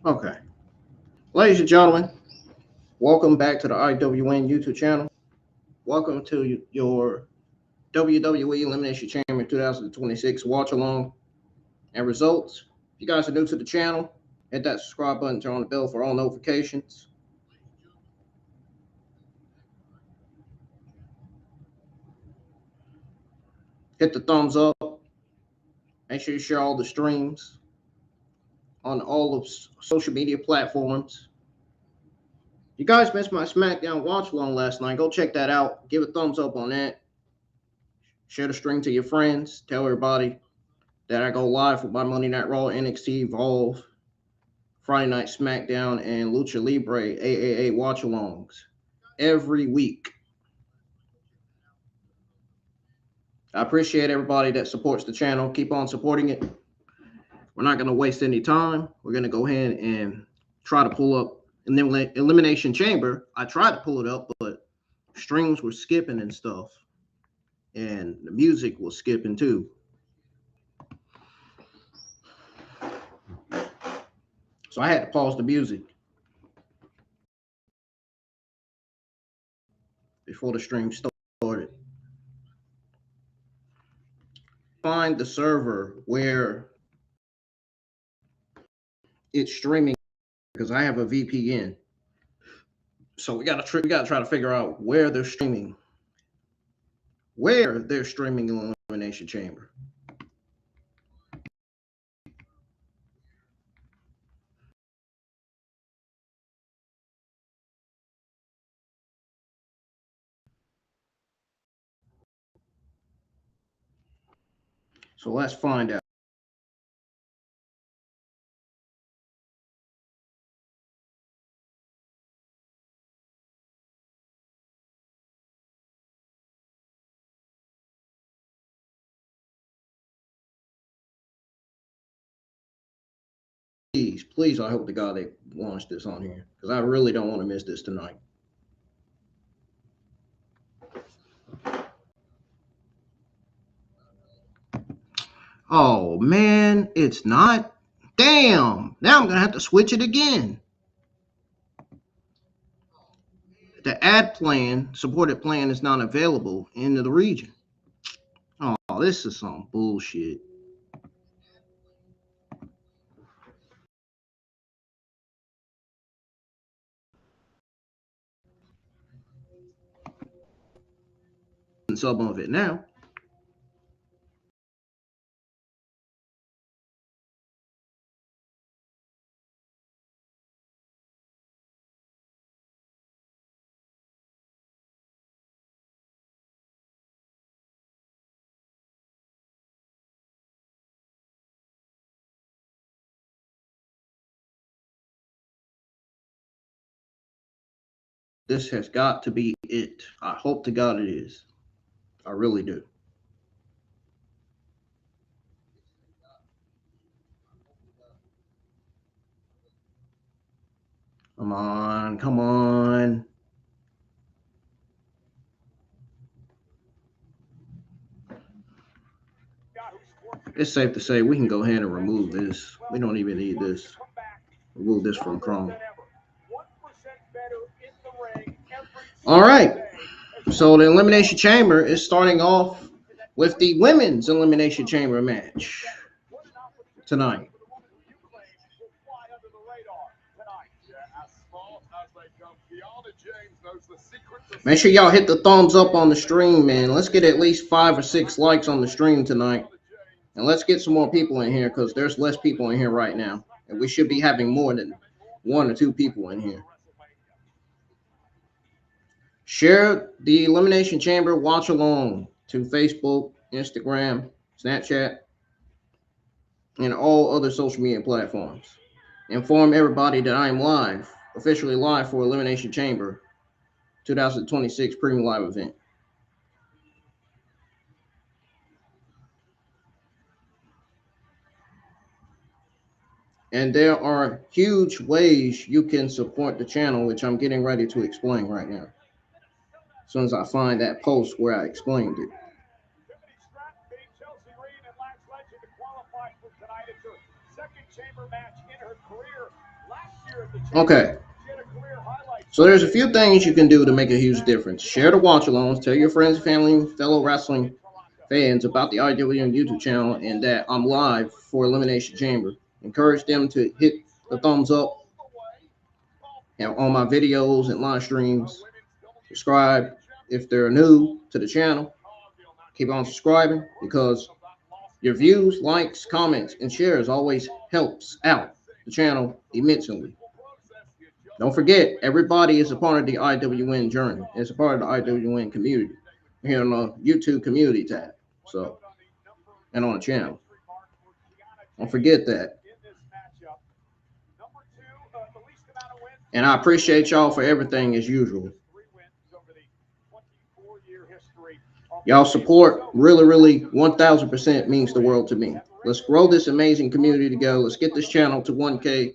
Okay. Ladies and gentlemen, welcome back to the IWN YouTube channel. Welcome to your WWE Elimination Chamber 2026 watch along and results. If you guys are new to the channel, hit that subscribe button, turn on the bell for all notifications. Hit the thumbs up. Make sure you share all the streams on all of social media platforms. If you guys missed my SmackDown watch along last night, go check that out. Give a thumbs up on that. Share the stream to your friends. Tell everybody that I go live with my Monday Night Raw, NXT Evolve, Friday Night SmackDown, and Lucha Libre AAA watch-alongs every week. I appreciate everybody that supports the channel. Keep on supporting it. We're not going to waste any time. We're going to go ahead and try to pull up an Elimination Chamber. I tried to pull it up, but streams were skipping and stuff. And the music was skipping too. So I had to pause the music before the stream started. Find the server where it's streaming, because I have a VPN. So we gotta try to figure out where they're streaming. Elimination Chamber. So let's find out. Please, I hope to God they launch this on here, because I really don't want to miss this tonight. Oh, man, it's not. Damn, now I'm going to have to switch it again. The ad plan, supported plan, is not available in the region. Oh, this is some bullshit. Some of it now. This has got to be it. I hope to God it is. I really do. Come on, come on. It's safe to say we can go ahead and remove this. We don't even need this. Remove this from Chrome. All right. So the Elimination Chamber is starting off with the Women's Elimination Chamber match tonight. Make sure y'all hit the thumbs up on the stream, man. Let's get at least 5 or 6 likes on the stream tonight. And let's get some more people in here because there's less people in here right now. And we should be having more than 1 or 2 people in here. Share the Elimination Chamber watch along to Facebook, Instagram, Snapchat, and all other social media platforms. Inform everybody that I am live, officially live for Elimination Chamber 2026 Premium Live event. And there are huge ways you can support the channel, which I'm getting ready to explain right now. As soon as I find that post where I explained it. Okay. So there's a few things you can do to make a huge difference. Share the watch-alongs. Tell your friends, family, fellow wrestling fans about the IWM YouTube channel and that I'm live for Elimination Chamber. Encourage them to hit the thumbs up on my videos and live streams. Subscribe if they're new to the channel. Keep on subscribing because your views, likes, comments, and shares always helps out the channel immensely. Don't forget, everybody is a part of the IWN journey. It's a part of the IWN community here on the YouTube community tab. So, and on the channel. Don't forget that. And I appreciate y'all for everything as usual. Y'all support really 1000% means the world to me. Let's grow this amazing community together. Let's get this channel to 1K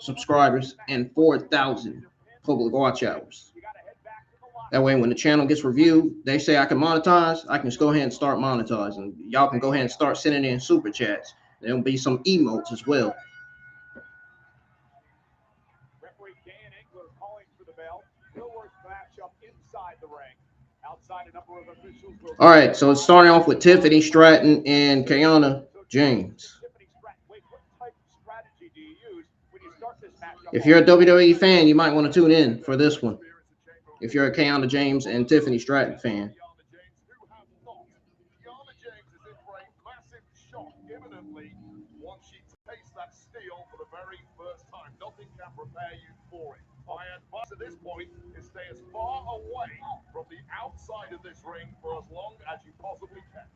subscribers and 4,000 public watch hours. That way, when the channel gets reviewed, they say I can monetize, I can just go ahead and start monetizing. Y'all can go ahead and start sending in super chats. There'll be some emotes as well. All right, so it's starting off with Tiffany Stratton and Kiana James. If you're a WWE fan, you might want to tune in for this one. If you're a Kiana James and Tiffany Stratton fan. My advice at this point is stay as far away from the outside of this ring for as long as you possibly can.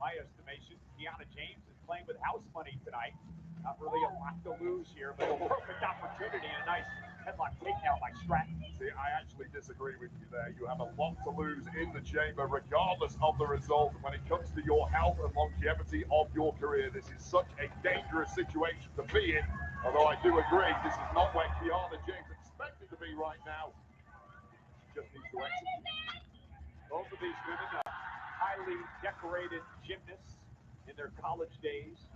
My estimation, Kiana James is playing with house money tonight. Not really a lot to lose here, but a perfect opportunity and a nice headlock takedown by Stratton. See, I actually disagree with you there. You have a lot to lose in the chamber, regardless of the result. When it comes to your health and longevity of your career, this is such a dangerous situation to be in. Although I do agree, this is not where Kiana James expected to be right now. She just needs to execute. Both of these women are highly decorated gymnasts in their college days.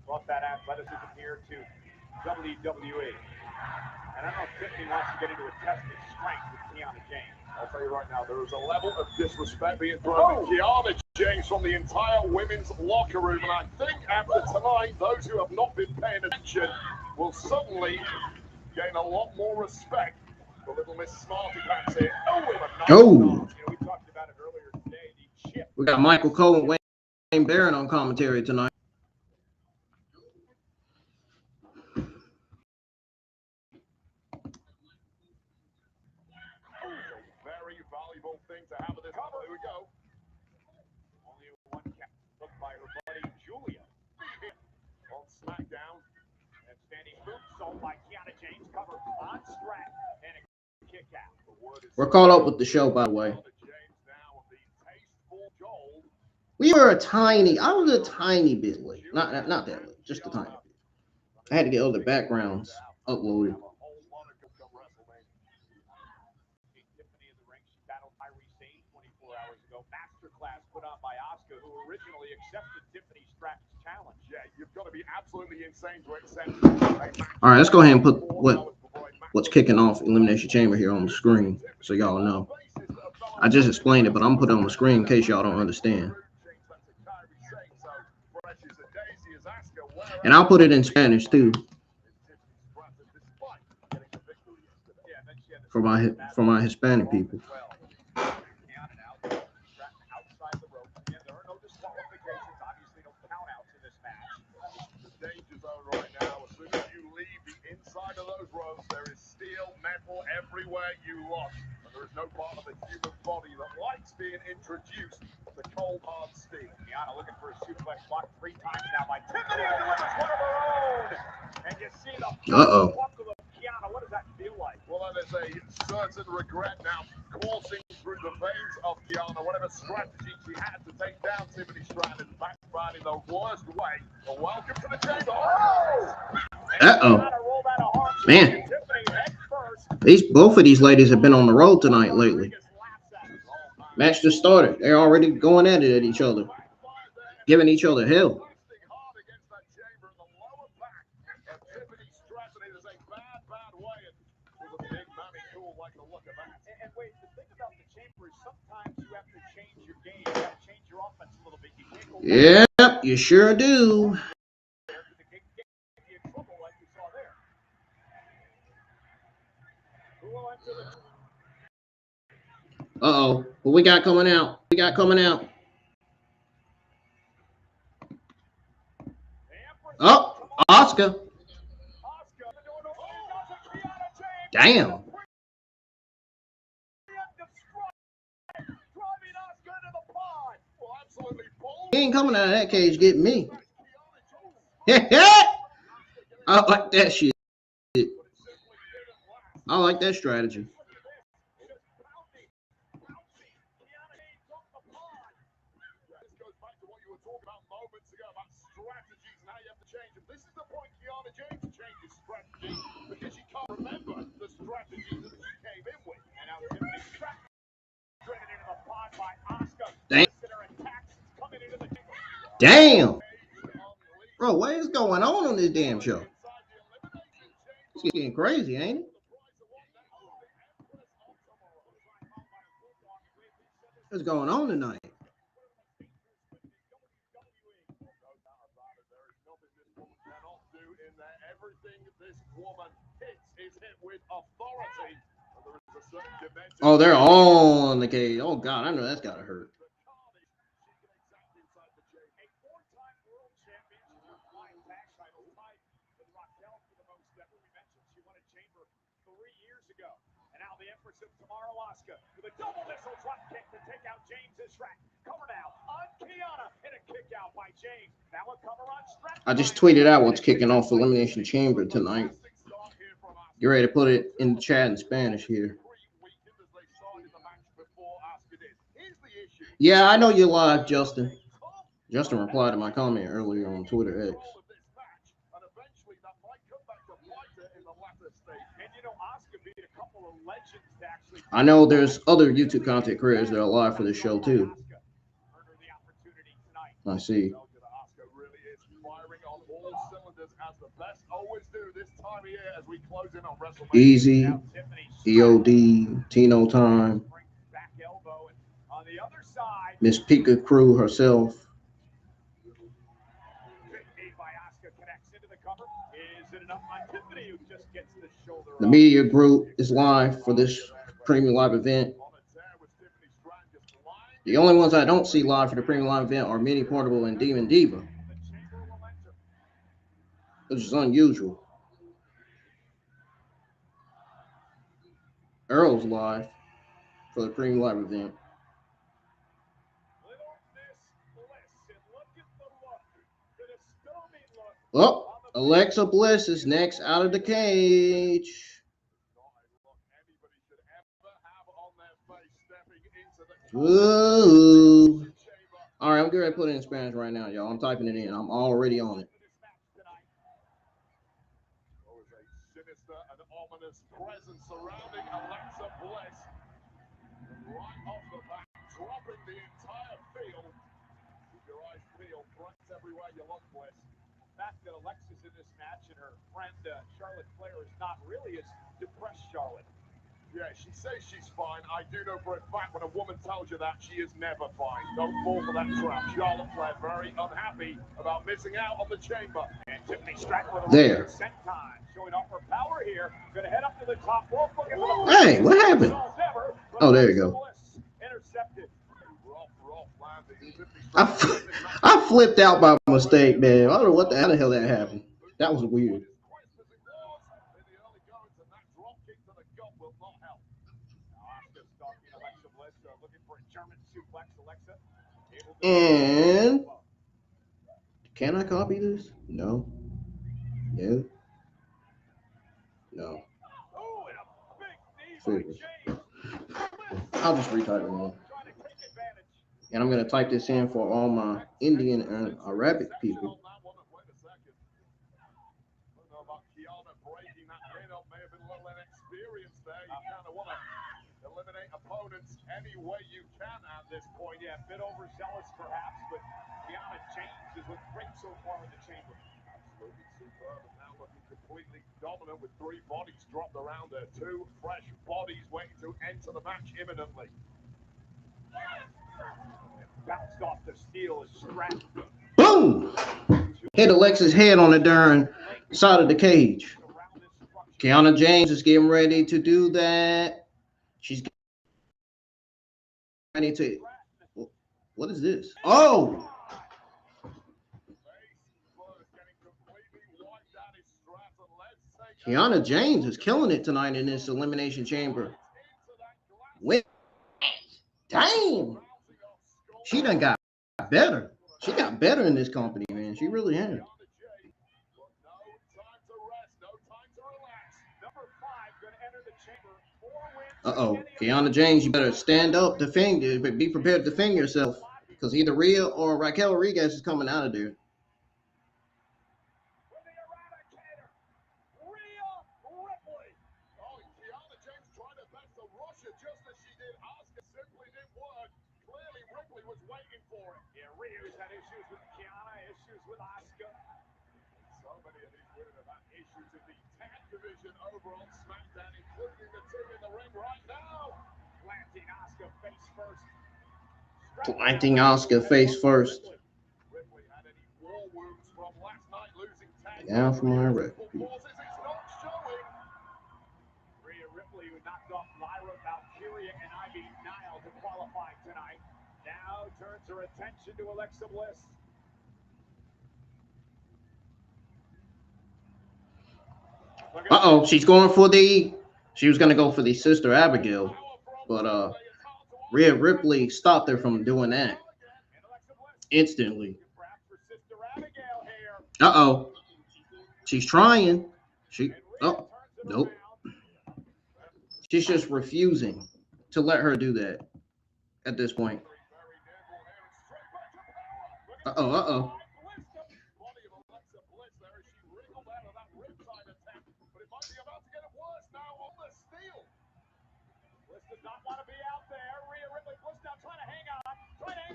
Brought that athleticism here to WWE. And I don't know if Tiffany wants to get into a test of strength with Kiana James. I'll tell you right now, there is a level of disrespect being thrown at Kiana James from the entire women's locker room. And I think after tonight, those who have not been paying attention will suddenly gain a lot more respect for little Miss Smarty Pants here. We talked about it earlier today. The chip. We got Michael Cole and Wayne Barron on commentary tonight. Very valuable thing to have in this cover. Here we go. Only one cap looked by her buddy Julia on SmackDown. And standing boot sold by Kiana James. Cover on Stratton. And a We're caught up with the show, by the way. We were I was a tiny bit late. Not that late, just a tiny bit. I had to get other backgrounds uploaded. Tiffany in the ring. She battled Tyree Sane 24 hours ago. Masterclass put on by Asuka, who originally accepted Tiffany Stratton's challenge. Yeah, you've got to be absolutely insane to accept. All right, let's go ahead and put what's kicking off Elimination Chamber here on the screen so y'all know. I just explained it, but I'm gonna put it on the screen in case y'all don't understand. And I'll put it in Spanish too for my Hispanic people. Inside of those ropes, there is steel, metal everywhere you look. And there is no part of the human body that likes being introduced to cold, hard steel. Kiana looking for a suplex block 3 times now by Tiffany. And one of her own. And you see the buckle of Kiana. What does that feel like? Well, that is a certain regret now coursing through the veins of Kiana. Whatever strategy she had to take down Tiffany Stratton backfired in the worst way. Well, welcome to the chamber. Man, both of these ladies have been on the road tonight lately. Match just started. They're already going at it at each other, giving each other hell. Yep, you sure do. Uh-oh. What we got coming out? Oh, Asuka. Damn. He ain't coming out of that cage getting me. I like that shit. I like that strategy. This is the point Kiana James changes strategy because she can't remember the strategy that she came in with. And now Tiffany Stratton driven into the pod by Asuka. Damn. Bro, what is going on this damn show? It's getting crazy, ain't it? What's going on tonight? Oh, they're all in the cage. Oh, God, I know that's got to hurt. And now the Empress of Tomorrow, Asuka, with a double missile drop kick to take out James's rack. Cover now on Kiana, and a kick out by James. Now a cover on Stratton. I just tweeted out what's kicking off Elimination Chamber tonight. Get ready to put it in the chat in Spanish here. Yeah, I know you're live, Justin. Justin replied to my comment earlier on Twitter X. I know there's other YouTube content creators that are live for this show too. I see. Easy, EOD, Tino Time, Miss Pika Crew herself. The media group is live for this premium live event. The only ones I don't see live for the premium live event are Mini Portable and Demon Diva, which is unusual. Earl's live for the premium live event. Oh, Alexa Bliss is next out of the cage. Ooh. All right, I'm getting ready to put it in Spanish right now, y'all. I'm typing it in. I'm already on it. There was a sinister and ominous presence surrounding Alexa Bliss. Right off the bat, dropping the entire field. Keep your eyes peeled. Threats everywhere you look, Bliss. The fact that Alexa's in this match and her friend Charlotte Flair is not really as depressed Charlotte. Yeah, she says she's fine. I do know for a fact when a woman tells you that, she is never fine. Don't fall for that trap. Charlotte Flair very unhappy about missing out on the chamber. And Tiffany Stratton with a There. senton, showing off her power here. Gonna head up to the top rope. Hey, what happened? Oh, there you go. Intercepted. I flipped out by mistake, man. I don't know what the hell that happened. That was weird. And can I copy this? No. No. No. Seriously. I'll just retype it in. And I'm going to type this in for all my Indian and Arabic people. Eliminate opponents any way you can at this point. Yeah, a bit overzealous perhaps, but Kiana James has looked great so far in the chamber. Absolutely superb, and now looking completely dominant with 3 bodies dropped around her. 2 fresh bodies waiting to enter the match imminently. Bounced off the steel is Stratton. Boom! Hit Alexa's head on the darn side of the cage. Kiana James is getting ready to do that. She's ready to. What is this? Oh! Kiana James is killing it tonight in this Elimination Chamber. Damn! She done got better. She got better in this company, man. She really has. Uh-oh. Kiana James, you better stand up, defend, be prepared to defend yourself. Because either Rhea or Raquel Rodriguez is coming out of there. Rhea Ripley. Oh, Kiana James tried her best to rush her just as she did Asuka. Simply didn't work. Clearly, Ripley was waiting for it. Yeah, Rhea's had issues with Kiana, issues with Asuka. So many of these women have had issues in the tag division over on SmackDown, including the two in the ring right now. Planting Asuka face first. Planting Asuka face first. Ripley had any war wounds from last night losing tag. Down from my record. Rhea Ripley, who knocked off Lyra, Valkyria, and Ivy Nile to qualify tonight, now turns her attention to Alexa Bliss. Uh-oh, she's going for the... She was going to go for the Sister Abigail, but Rhea Ripley stopped her from doing that instantly. Uh-oh. She's trying. Oh, nope. She's just refusing to let her do that at this point. Uh-oh, uh-oh. Does not want to be out there. Rhea Ripley Bliss now trying to hang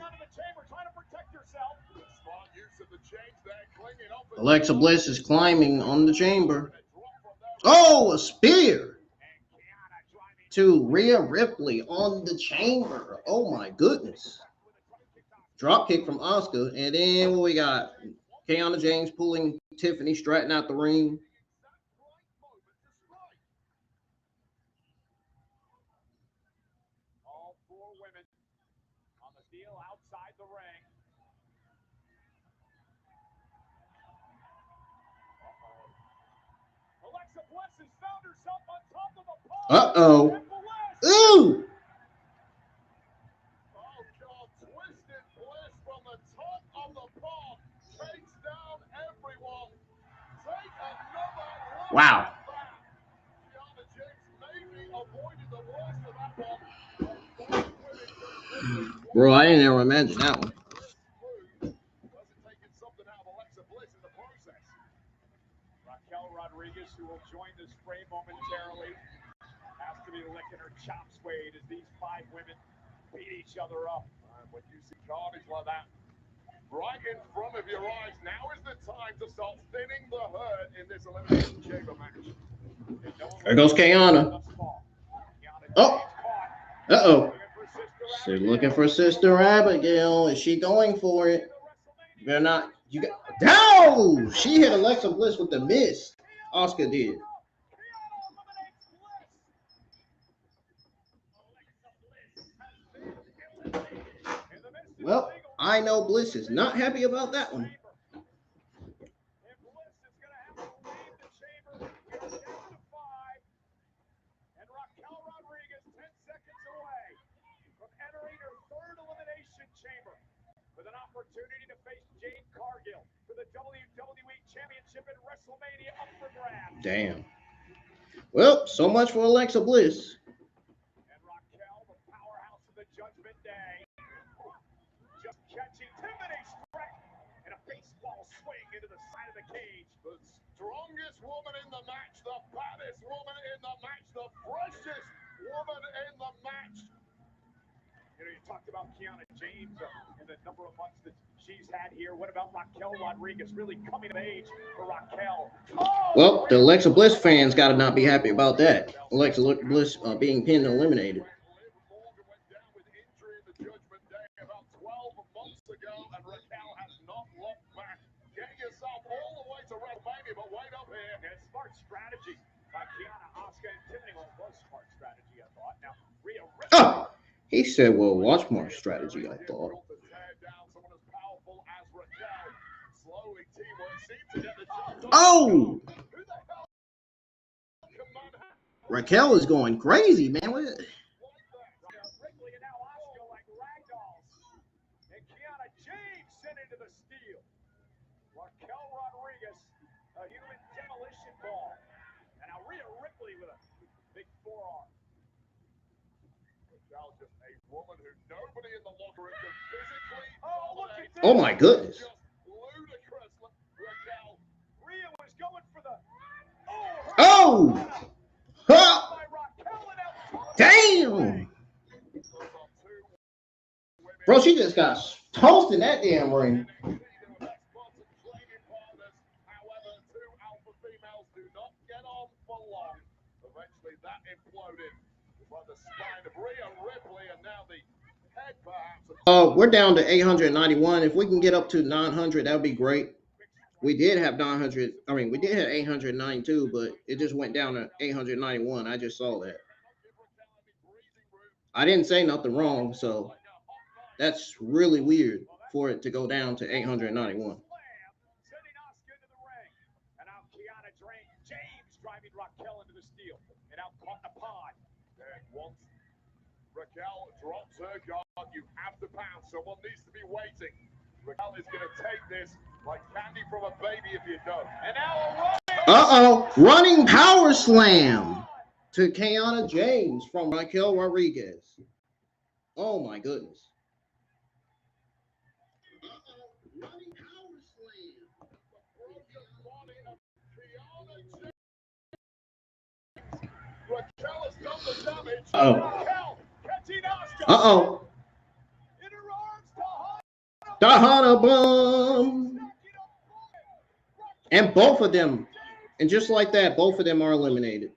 on to the chamber, trying to protect herself. Smart use of the change there, clinging up. Alexa Bliss is climbing on the chamber. Oh, a spear to Rhea Ripley on the chamber. Oh my goodness. Drop kick from Asuka, and then what we got? Kiana James pulling Tiffany Stratton out the ring. Outside the ring. Alexa Bliss has found herself on top of a pole. Uh-oh. Ooh. Oh, God. Twisted Bliss from the top of the pole. Takes down everyone. Take another look. Wow. Kiana James maybe avoided the worst of that one. Bro, I didn't ever imagine that one. Wasn't taking something out of Alexa Bliss in the process. Raquel Rodriguez, who will join this fray momentarily, has to be licking her chops, Wade, as these five women beat each other up. When you see carnage like that right in front of your eyes, now is the time to start thinning the herd in this Elimination Chamber match. There goes Kiana. Oh, uh-oh. She's looking for Sister Abigail. Is she going for it? They're not. You got. No! She hit Alexa Bliss with the miss. Asuka did. Well, I know Bliss is not happy about that one. And Raquel Rodriguez 10 seconds away from entering her third Elimination Chamber with an opportunity to face Jade Cargill for the WWE Championship at WrestleMania up for grabs. Damn. Well, so much for Alexa Bliss. And Raquel, the powerhouse of the Judgment Day, just catching Tiffany Stratton in a baseball swing into the side of the cage. The strongest woman in the match, the baddest woman in the match, the freshest woman in the match. You know, you talked about Kiana James and the number of months that she's had here. What about Raquel Rodriguez really coming of age for Raquel? Oh, well, the Alexa Bliss fans got to not be happy about that. Alexa Bliss being pinned and eliminated. And Raquel has not looked back. Get yourself all the way to WrestleMania, but wait up here. And smart strategy by Kiana, Asuka, and Tiffany. Well, it was smart strategy, I thought. Now, Rhea Ripley. Oh, he said, well, watch more strategy, I thought. Oh! Raquel is going crazy, man. What? Ripley and now Asuka like ragdolls. And Kiana James sent into the steal. Raquel Rodriguez, a human demolition ball. And now Rhea Ripley with a big forearm. Raquel just a woman who nobody in the locker room can physically. Oh, look at this. Oh my goodness. Just ludicrous. Raquel. Rhea was going for the. Oh! Huh. Damn! Bro, she just got toasted in that damn ring. However, two alpha females do not get on for long. Eventually, that imploded by the spine of Rhea Ripley, and now the head perhaps. We're down to 891. If we can get up to 900, that would be great. We did have 900. I mean, we did have 892, but it just went down to 891. I just saw that. I didn't say nothing wrong, so that's really weird for it to go down to 891. Sending Asuka into the ring. And now Kiana James driving Raquel into the steel. And now caught in a pod. And once Raquel drops her guard, you have to pounce. Someone needs to be waiting. Raquel is going to take this like candy from a baby if you don't. And now a running power slam to Kiana James from Raquel Rodriguez. Oh my goodness. Running power slam. Raquel has done the damage. Uh-oh. Catching Asuka. Uh-oh. In her arms, Tahana bomb. And both of them. And just like that, both of them are eliminated.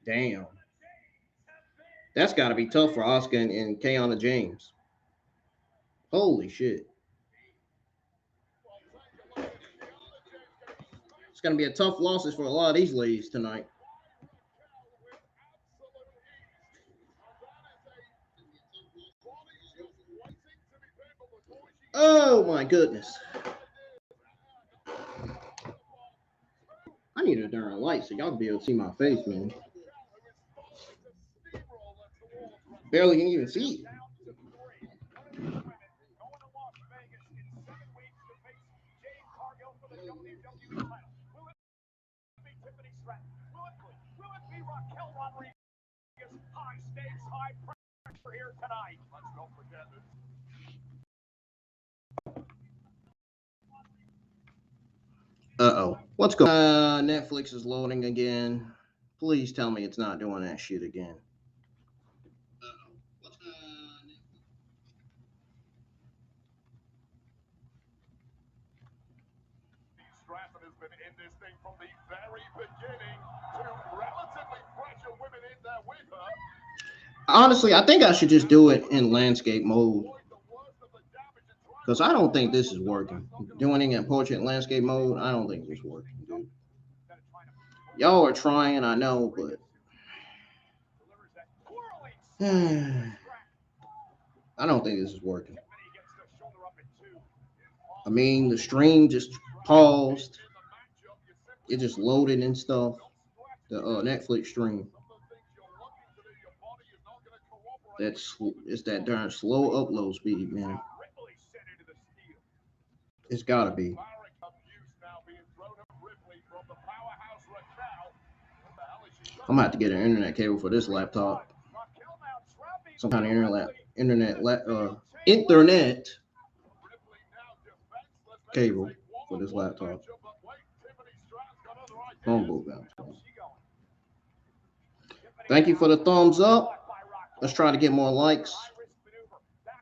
Damn. That's got to be tough for Asuka and Kiana James. Holy shit. It's going to be a tough losses for a lot of these ladies tonight. Oh my goodness. I need a darn light so y'all can be able to see my face, man. Barely can even see it. Tiffany Stratton. Will it be Raquel Rodriguez? High stakes, high pressure here tonight. Let's don't forget this. Uh-oh. What's going on? Netflix is loading again. Please tell me it's not doing that shit again. Stratton has been in this thing from the very beginning. Two relatively fresher women in there with her. Honestly, I think I should just do it in landscape mode. Because I don't think this is working. Doing it in portrait landscape mode, I don't think this is working, dude. Y'all are trying, I know, but I don't think this is working. I mean, the stream just paused. It just loaded and stuff. The Netflix stream. It's that darn slow upload speed, man. It's gotta be. I'm gonna have to get an internet cable for this laptop. Some kind of internet cable for this laptop. Phone book down. Thank you for the thumbs up. Let's try to get more likes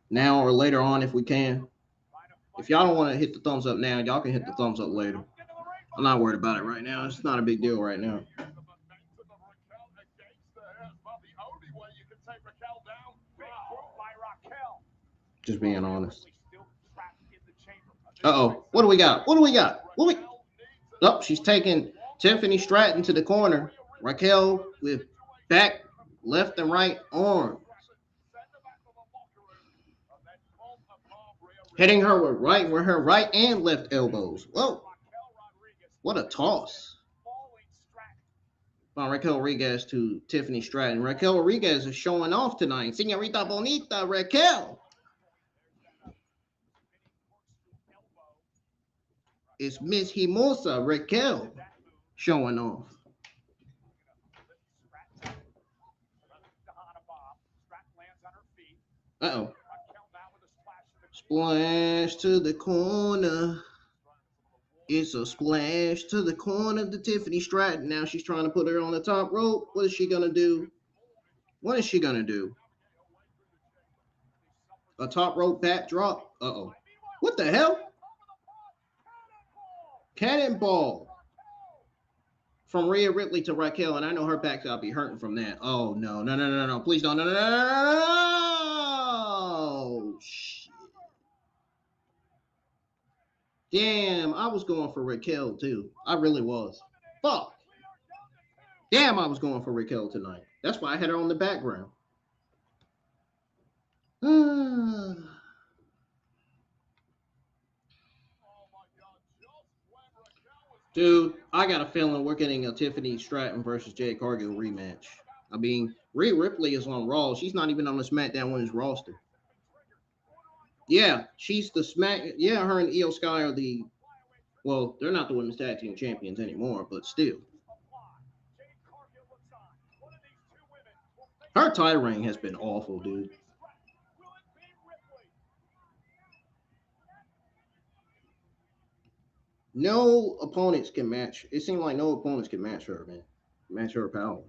now or later on if we can. If y'all don't want to hit the thumbs up now, y'all can hit the thumbs up later. I'm not worried about it right now. It's not a big deal right now. Just being honest. Uh-oh. What do we got? Oh, she's taking Tiffany Stratton to the corner. Raquel with back, left, and right arms. Hitting her with her right and left elbows. Whoa. What a toss. From Raquel Rodriguez to Tiffany Stratton. Raquel Rodriguez is showing off tonight. Señorita Bonita Raquel. It's Miss Hermosa Raquel showing off. Uh-oh. Splash to the corner. It's a splash to the corner to Tiffany Stratton. Now she's trying to put her on the top rope. What is she going to do? A top rope backdrop? Uh-oh. What the hell? Cannonball. From Rhea Ripley to Raquel, and I know her back got to be hurting from that. Oh, no. Please don't. No. Shit. Damn, I was going for Raquel, too. I really was. Fuck. Damn, I was going for Raquel tonight. That's why I had her on the background. Dude, I got a feeling we're getting a Tiffany Stratton versus Jade Cargill rematch. I mean, Rhea Ripley is on Raw. She's not even on the SmackDown Women's roster. Yeah, she's the Yeah, her and Io Sky are the... Well, they're not the Women's Tag Team Champions anymore, but still. Her title reign has been awful, dude. No opponents can match. It seemed like no opponents can match her, man. Match her power.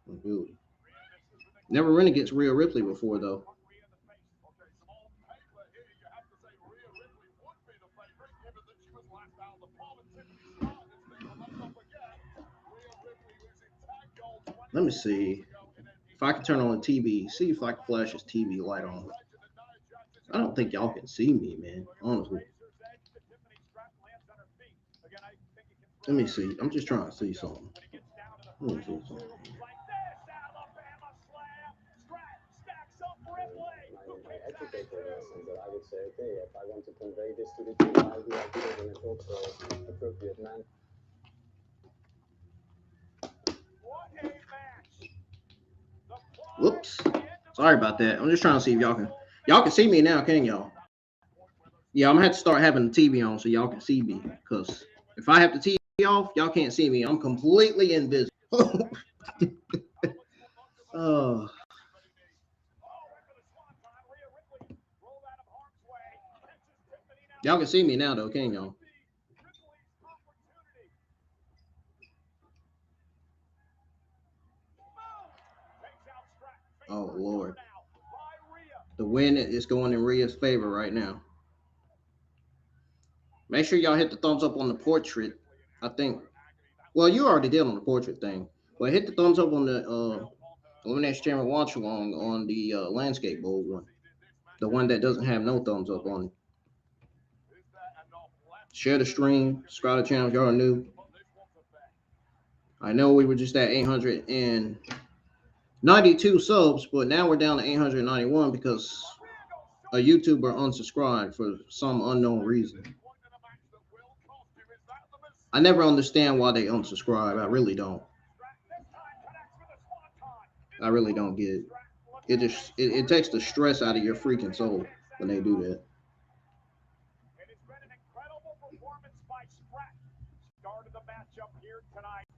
Ability. Never run against Rhea Ripley before, though. Let me see if I can turn on the TV. See if I can flash this TV light on. I don't think y'all can see me, man. Honestly. Let me see. I'm just trying to see something. Let me see something. My educated lessons that I would say, okay, if I want to convey this to the team, how do I do it in a cultural appropriate manner? Whoops. Sorry about that. I'm just trying to see if y'all can see me now, can y'all? Yeah, I'm gonna have to start having the TV on so y'all can see me. Because if I have the TV off, y'all can't see me. I'm completely invisible. Oh. Y'all can see me now, though, can y'all? Oh, Lord. The win is going in Rhea's favor right now. Make sure y'all hit the thumbs up on the portrait. I think, well, you already did on the portrait thing. But hit the thumbs up on the Elimination Chamber watch along on the landscape bowl one. The one that doesn't have no thumbs up on it. Share the stream. Subscribe to the channel if y'all are new. I know we were just at 892 subs, but now we're down to 891 because a YouTuber unsubscribed for some unknown reason. I never understand why they unsubscribe. I really don't. I really don't get it. It takes the stress out of your freaking soul when they do that. And it's been an incredible performance by Stratton. Started the matchup here tonight.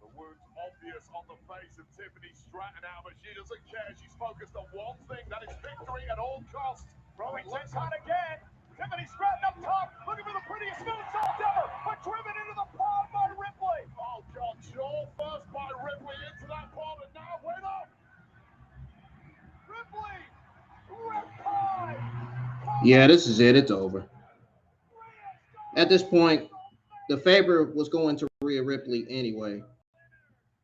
The wound's obvious on the face of Tiffany Stratton now, but she doesn't care. She's focused on one thing, that is victory at all costs. Throwing Lynch on again. Tiffany Stratton up top, looking for the prettiest moonsault ever, but driven into the pod by Ripley. Oh, God, Joel first by Ripley into that pod, and now went up. Ripley! Yeah, this is it. It's over. At this point, the favor was going to Rhea Ripley anyway,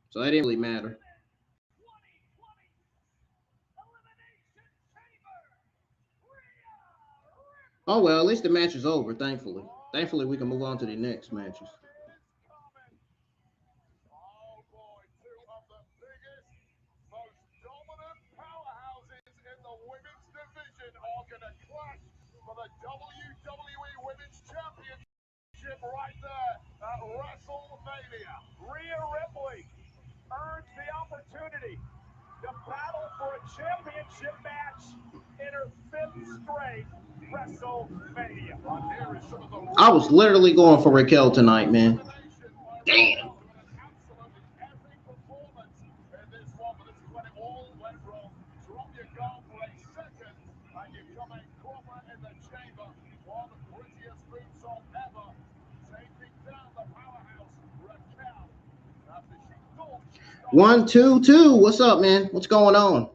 so it didn't really matter. Oh, well, at least the match is over, thankfully. Thankfully, we can move on to the next matches. Oh boy, two of the biggest, most dominant powerhouses in the women's division are going to clash for the WWE Women's Championship right there at WrestleMania. Rhea Ripley earns the opportunity to battle for a championship match in her 5th straight WrestleMania. I was literally going for Raquel tonight, man. Damn. One, two, two. What's up, man? What's going on?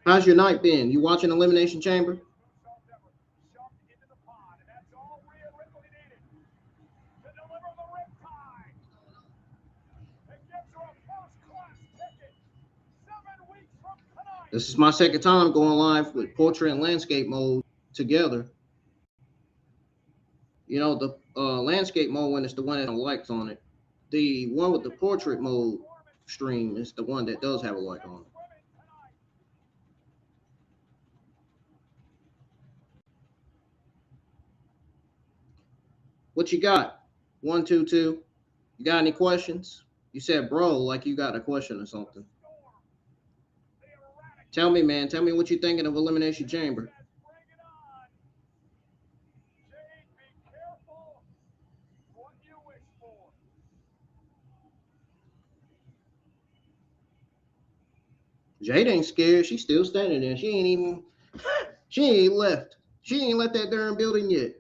How's your night been? You watching Elimination Chamber? This is my second time going live with portrait and landscape mode together. You know, the landscape mode one is the one that has likes on it. The one with the portrait mode stream is the one that does have a like on it. What you got? 1, 2, 2. You got any questions? You said bro like you got a question or something. Tell me, man. Tell me what you're thinking of Elimination Chamber. Jade ain't scared. She's still standing there. She ain't left. She ain't left that darn building yet.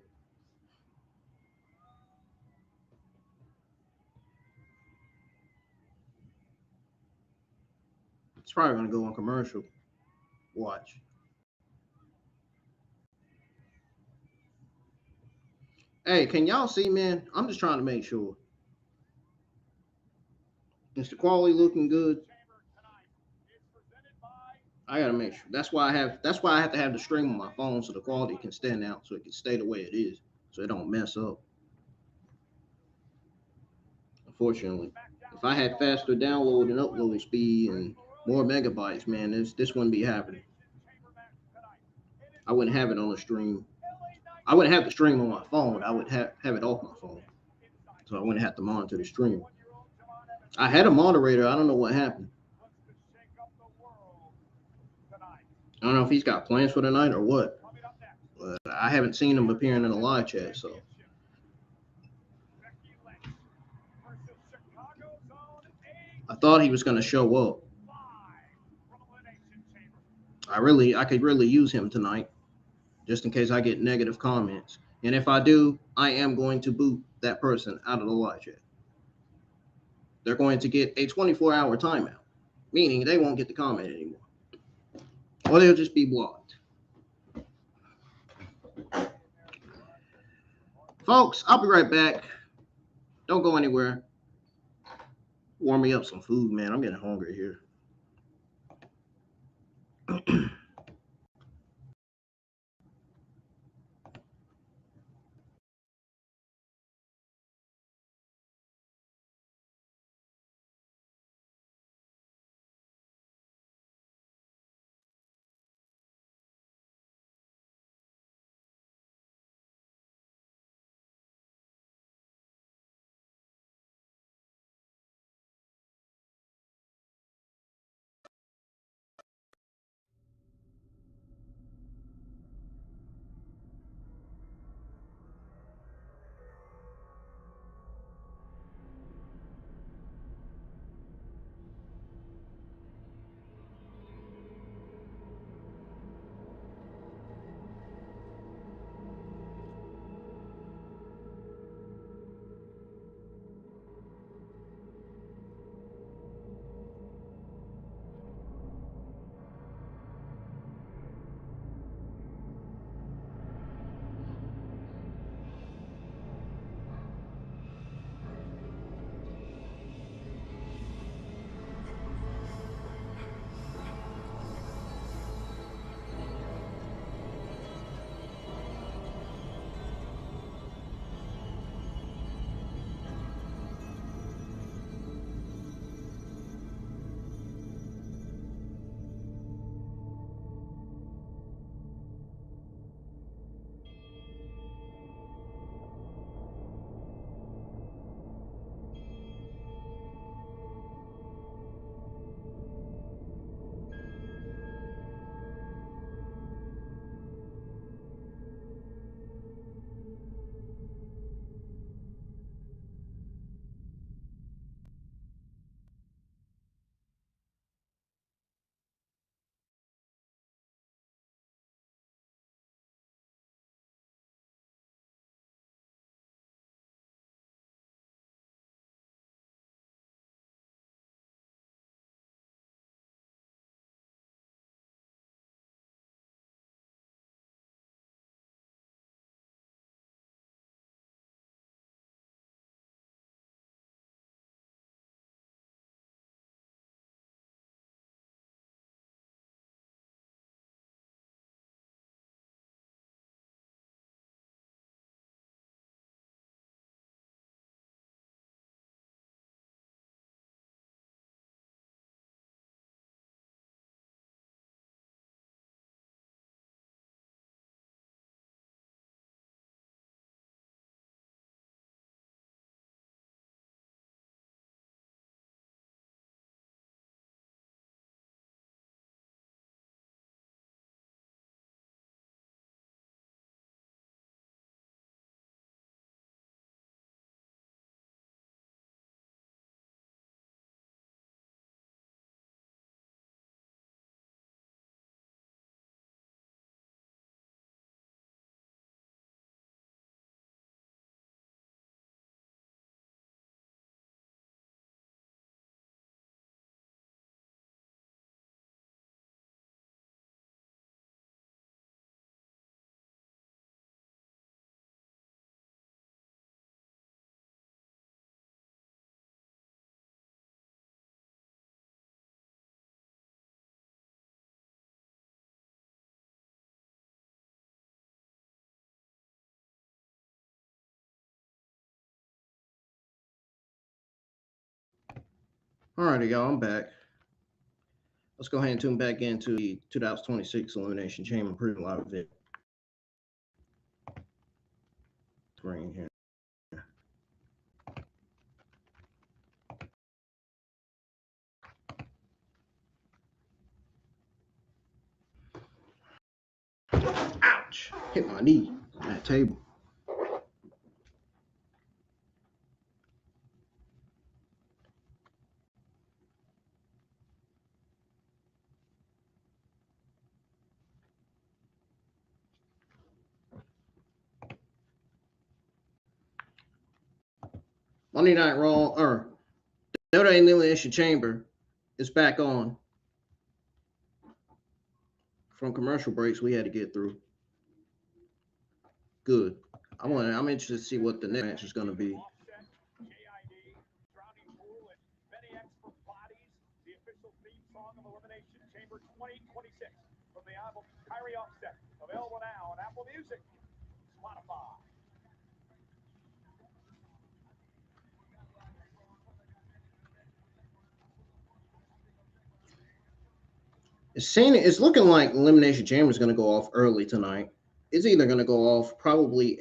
It's probably going to go on commercial. Watch. Hey, can y'all see, man? I'm just trying to make sure. Is the quality looking good? I gotta make sure. That's why I have to have the stream on my phone so the quality can stand out, so it can stay the way it is, so it don't mess up. Unfortunately, if I had faster download and upload speed and more megabytes, man, this wouldn't be happening. I wouldn't have it on the stream. I wouldn't have the stream on my phone. I would have it off my phone, so I wouldn't have to monitor the stream. I had a moderator. I don't know what happened. I don't know if he's got plans for tonight or what, but I haven't seen him appearing in the live chat, so. I thought he was going to show up. I could really use him tonight, just in case I get negative comments. And if I do, I am going to boot that person out of the live chat. They're going to get a 24-hour timeout. meaning they won't get to comment anymore. Or they'll just be blocked. Folks, I'll be right back. Don't go anywhere. Warm me up some food, man. I'm getting hungry here. Alrighty, y'all, I'm back. Let's go ahead and tune back into the 2026 Elimination Chamber pretty live event. Screen here. Ouch! Hit my knee on that table. Monday Night Raw or WWE Elimination Chamber It's back on. From commercial breaks we had to get through. Good. I'm interested to see what the next match is going to be. The official theme song of Elimination Chamber 2026 from the album Kyrie Offset, available now on Apple Music, Spotify. It's looking like Elimination Chamber is going to go off early tonight. It's either going to go off probably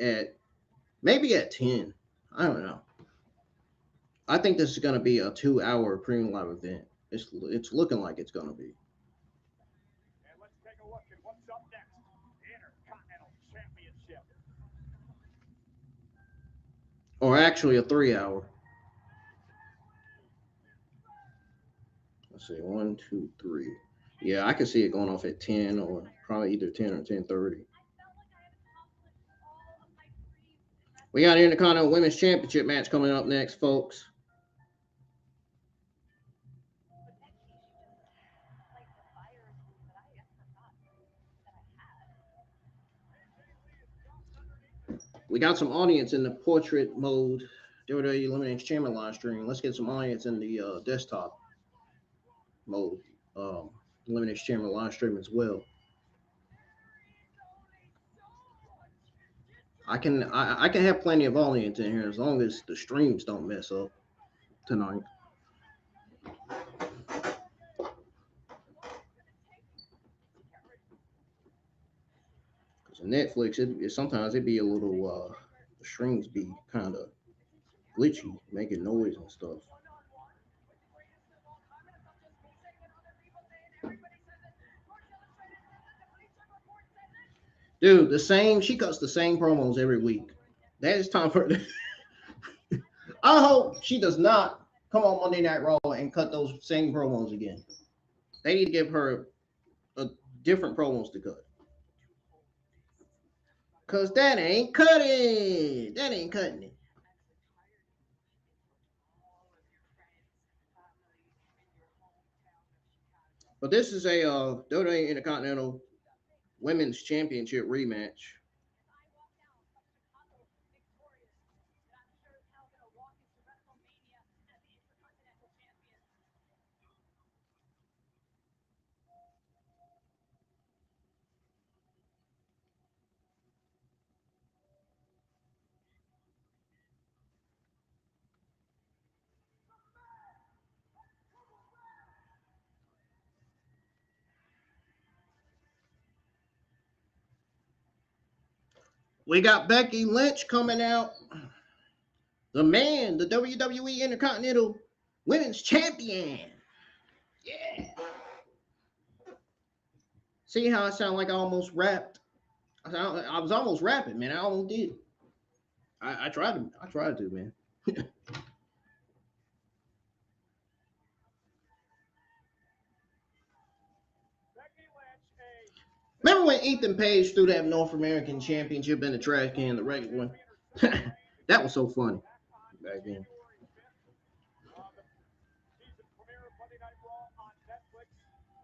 maybe at 10. I don't know. I think this is going to be a 2-hour premium live event. It's looking like it's going to be. And let's take a look at what's up next. Intercontinental Championship. Or actually a 3-hour. Let's see, 1, 2, 3. Yeah, I could see it going off at 10 or probably either 10 or 10:30. We got an Intercontinental Women's Championship match coming up next, folks. We got some audience in the portrait mode WWE Elimination Chamber live stream. Let's get some audience in the desktop mode. Elimination Chamber live stream as well. I can have plenty of audience in here as long as the streams don't mess up tonight. Because Netflix, sometimes it be a little the streams be kind of glitchy, making noise and stuff. Dude, she cuts the same promos every week. That is time for I hope she does not come on Monday Night Raw and cut those same promos again. They need to give her different promos to cut. Because that ain't cutting. That ain't cutting it. But this is a WWE Intercontinental Women's Championship rematch. We got Becky Lynch coming out. The man, the WWE Intercontinental Women's Champion. Yeah. See how I sound like I almost rapped? I was almost rapping, man. I almost did. I tried to, man. Remember when Ethan Page threw that North American Championship in the trash can, the regular one? That was so funny back then.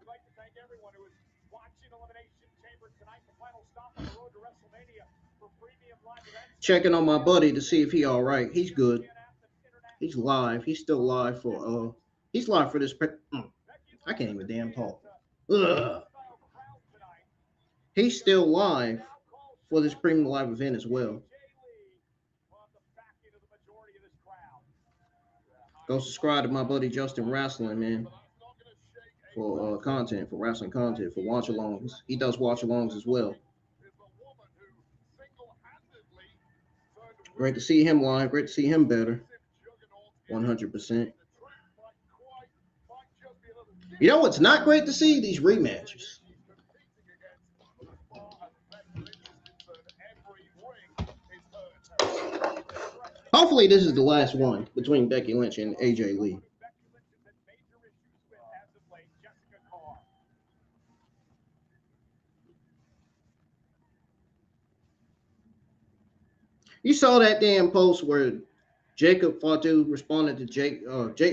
We'd like to thank everyone who is watching Elimination Chamber tonight, the final stop on the road to WrestleMania for premium live events. Checking on my buddy to see if he all right. He's good. He's live. He's still live for he's live for this. I can't even damn talk. Ugh. He's still live for this premium live event as well. Go subscribe to my buddy Justin Wrestling, man, for content, for wrestling content, for watch-alongs. He does watch-alongs as well. Great to see him live. Great to see him better. 100%. You know what's not great to see? These rematches. Hopefully this is the last one between Becky Lynch and AJ Lee. You saw that damn post where Jacob Fatu responded to Jey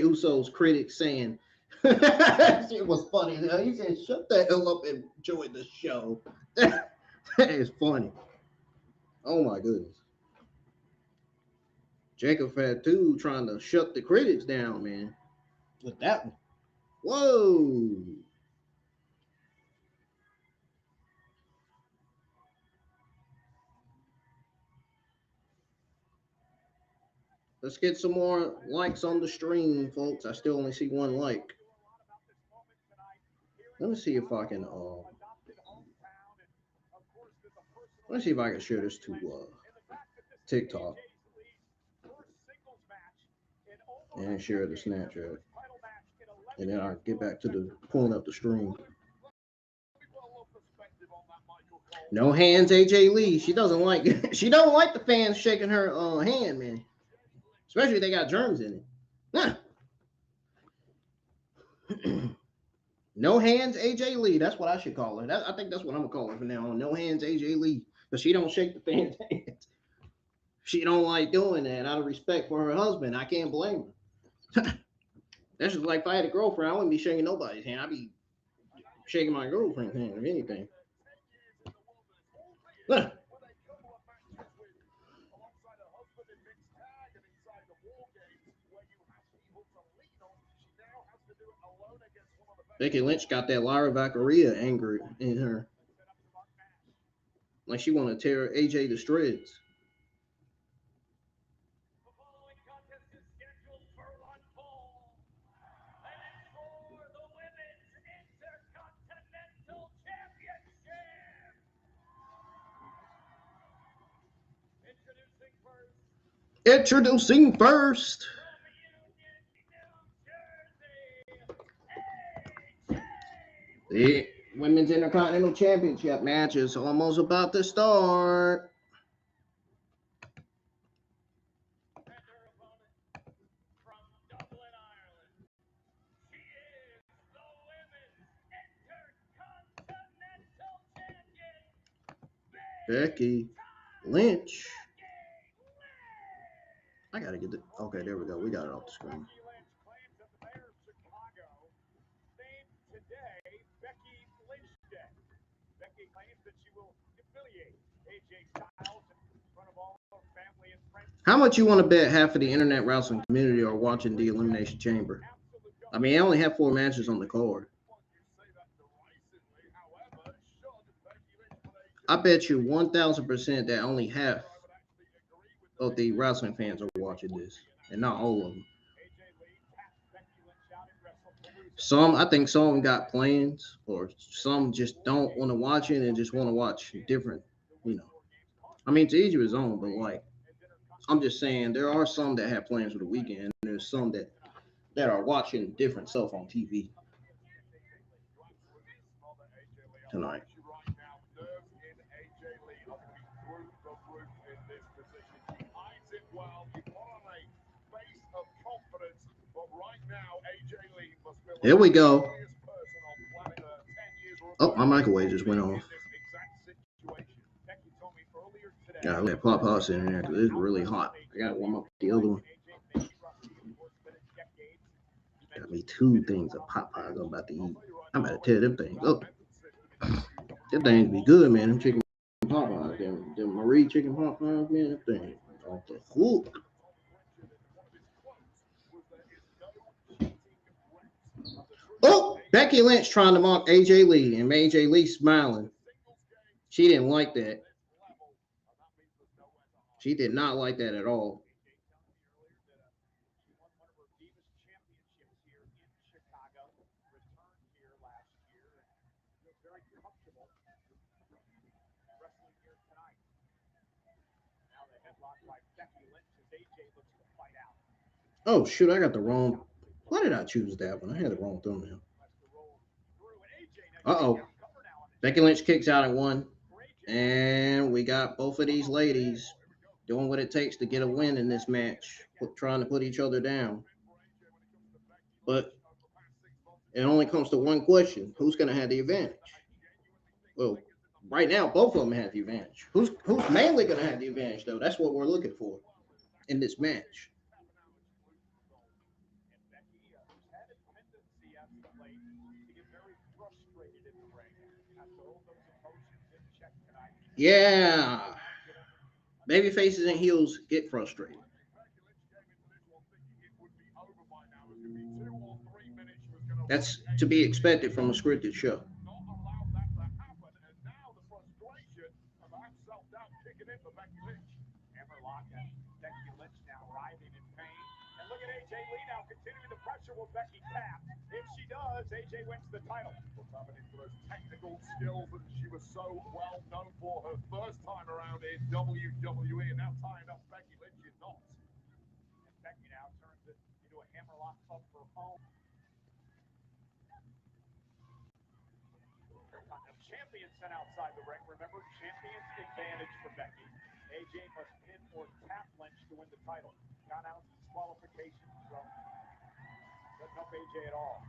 Uso's critics saying That shit was funny. He said, "Shut the hell up and enjoy the show." That is funny. Oh my goodness. Jacob Fatu trying to shut the critics down, man. With that one. Whoa. Let's get some more likes on the stream, folks. I still only see one like. Let me see if I can let me see if I can share this to TikTok and share the Snapchat. And then I'll get back to the pulling up the stream. No hands, AJ Lee. She doesn't like the fans shaking her hand, man. Especially if they got germs in it. No hands, AJ Lee. That's what I should call her. I think that's what I'm gonna call her from now on. No hands, AJ Lee. But she don't shake the fans' hands. She don't like doing that out of respect for her husband. I can't blame her. That's just like if I had a girlfriend, I wouldn't be shaking nobody's hand. I'd be shaking my girlfriend's hand or anything. Becky Lynch got that Lyra Valkyria anger in her. Like she want to tear AJ to shreds. The following contest is scheduled for one fall. And it's for the Women's Intercontinental Championship. Introducing first. The Women's Intercontinental Championship match is almost about to start. And her opponent from Dublin, Ireland. She is the Women's Intercontinental Champion, Becky Lynch. I gotta get it. Okay, there we go. We got it off the screen. Becky Lynch claims that the mayor of Chicago named today Becky Lynch Day. Becky claims that she will humiliate AJ Styles in front of all her family and friends. How much you want to bet half of the internet wrestling community are watching the Elimination Chamber? I mean, I only have 4 matches on the card. I bet you 1,000% that only half of the wrestling fans are watching this, and not all of them. I think some of them got plans, or some just don't want to watch it and just want to watch different, I mean, to each of his own, but like, I'm just saying there are some that have plans for the weekend, and there's some that are watching different stuff on TV tonight. Here we go. Oh, my microwave just went off. Yeah, I let Popeyes in there because it's really hot. I got to warm up the other one. Got me 2 things of Popeyes I'm about to eat. I'm about to tear them things up. Them things be good, man. Them chicken Popeyes, them Marie chicken Popeyes, man. Them things off the hook. Oh, Becky Lynch trying to mock AJ Lee, and AJ Lee smiling. She didn't like that. She did not like that at all. Oh, shoot, I got the wrong. Why did I choose that one? I had the wrong thumbnail. Uh-oh. Becky Lynch kicks out at 1. And we got both of these ladies doing what it takes to get a win in this match, trying to put each other down. But it only comes to one question. Who's going to have the advantage? Well, right now, both of them have the advantage. Who's mainly going to have the advantage, though? That's what we're looking for in this match. Yeah. Baby faces and heels get frustrated. That's to be expected from a scripted show. Not allow that to happen, and now the frustration about self-doubt kicking in for Becky Lynch. Hammerlock and Becky Lynch now writhing in pain. And look at AJ Lee now continuing the pressure. Will Becky tap? If she does, AJ wins the title. We're tapping into those technical skills that she was so well known for her first time around in WWE, and now tying up Becky Lynch in knots. And Becky now turns it into a hammerlock of her own. Champion sent outside the ring. Remember, champion's advantage for Becky. AJ must pin or tap Lynch to win the title. Got out disqualification, so doesn't help AJ at all.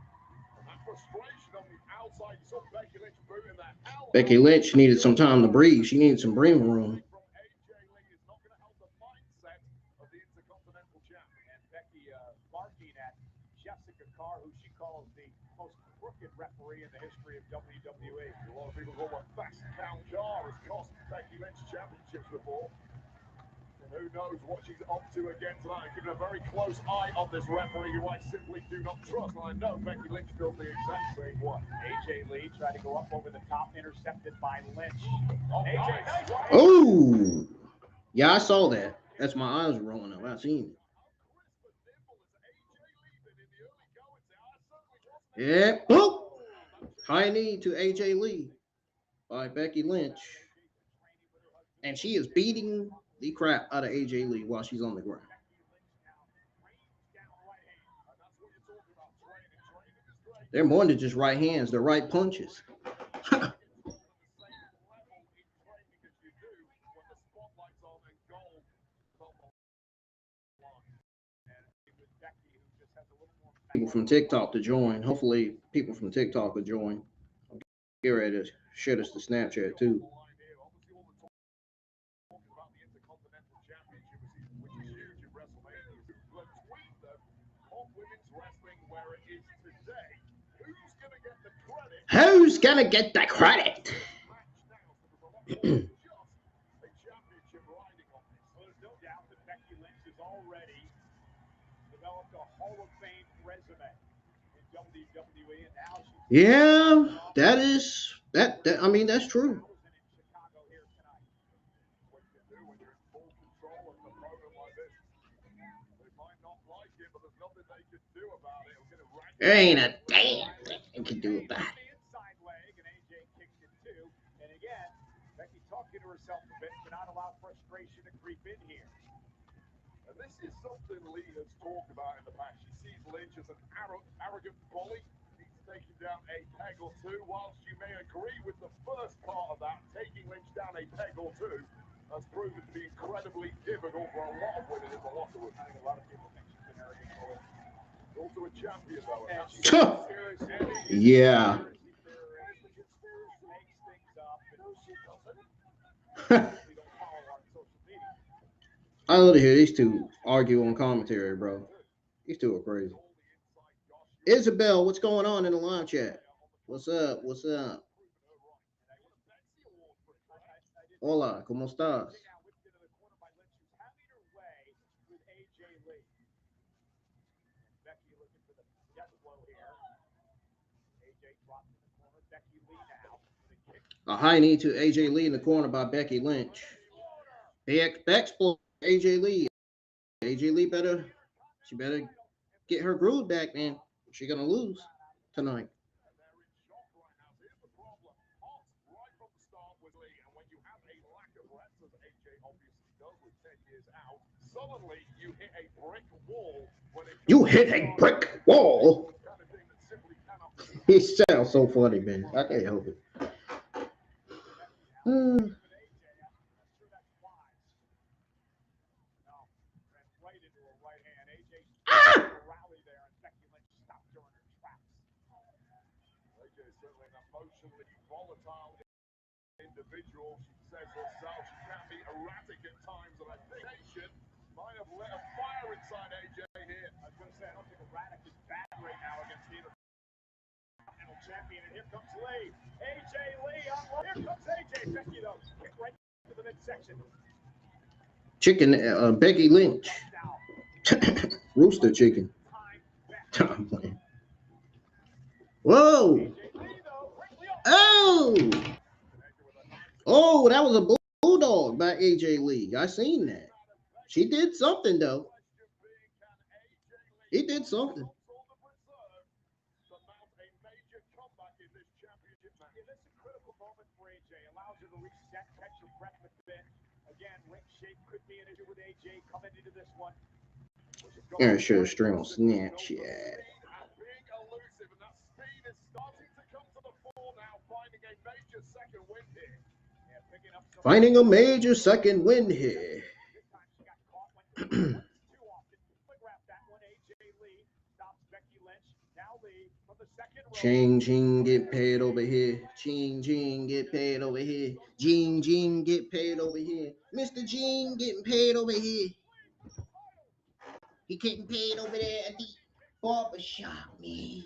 And that frustration on the outside, you saw Becky Lynch booting that hell. Becky Lynch needed some time to breathe. She needed some breathing room. From AJ Lee is not going to help the mindset of the Intercontinental champion. And Becky barking at Jessica Carr, who she calls the most crooked referee in the history of WWE. A lot of people call her fast count jar has cost Becky Lynch championships before. And who knows what she's up to again tonight. Keeping a very close eye on this referee who I simply do not trust. And I know Becky Lynch feels the exact same way. AJ Lee tried to go up over the top, intercepted by Lynch. Oh, AJ, nice. Oh, yeah, I saw that. That's my eyes were rolling up. I seen it. Yeah, boop. High knee to AJ Lee by Becky Lynch. And she is beating the crap out of AJ Lee while she's on the ground. They're more than just right hands, they're right punches. People from TikTok to join. Hopefully, people from TikTok will join. I'll get ready to share this to Snapchat too. Who's gonna get the credit? Yeah, that is that. I mean, that's true. There ain't a damn thing you can do about it. And again, Becky talking to herself a bit to not allow frustration to creep in here. And this is something Lee has talked about in the past. She sees Lynch as an arrogant bully. He's taking down a peg or two. Whilst you may agree with the first part of that, taking Lynch down a peg or two has proven to be incredibly difficult for a lot of women in the locker room. I think a lot of people think she's an arrogant bully. Also a champion, though. Yeah. I love to hear these two argue on commentary, bro. These two are crazy. Isabel, what's going on in the live chat? What's up? What's up? Hola, ¿cómo estás? A high knee to AJ Lee in the corner by Becky Lynch. Bex blow AJ Lee. AJ Lee better get her groove back, man. She's gonna lose tonight. You hit a brick wall. He sounds so funny, man. I can't help it. Individual, she says herself, she can be erratic at times, and I think Nation might have lit a fire inside AJ here. I was going to say, I don't think erratic is bad right now against the Intercontinental champion, and here comes Lee. AJ Lee, here comes AJ. Becky, though, right Chicken, Becky Lynch. Rooster chicken. I'm playing. Whoa. Oh. Oh, that was a bulldog by AJ Lee. I seen that. She did something, though. He did something. Yeah, sure, stream on Snapchat. Finding a major second win here. Ching, ching, get paid over here. Ching, ching, get paid over here. Jing, jing, get paid over here. Mr. Jing getting paid over here. He getting paid over there at the barber shop, man.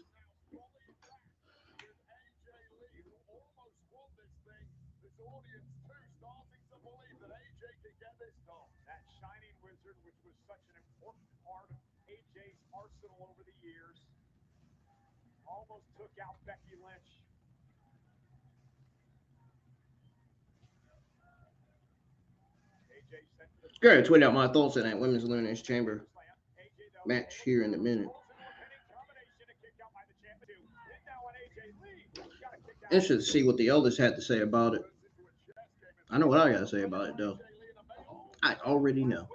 Almost took out Becky Lynch. Gonna tweet out my thoughts on that Women's Elimination Chamber match here in a minute. Interested to see what the elders had to say about it. I know what I gotta say about it, though. I already know.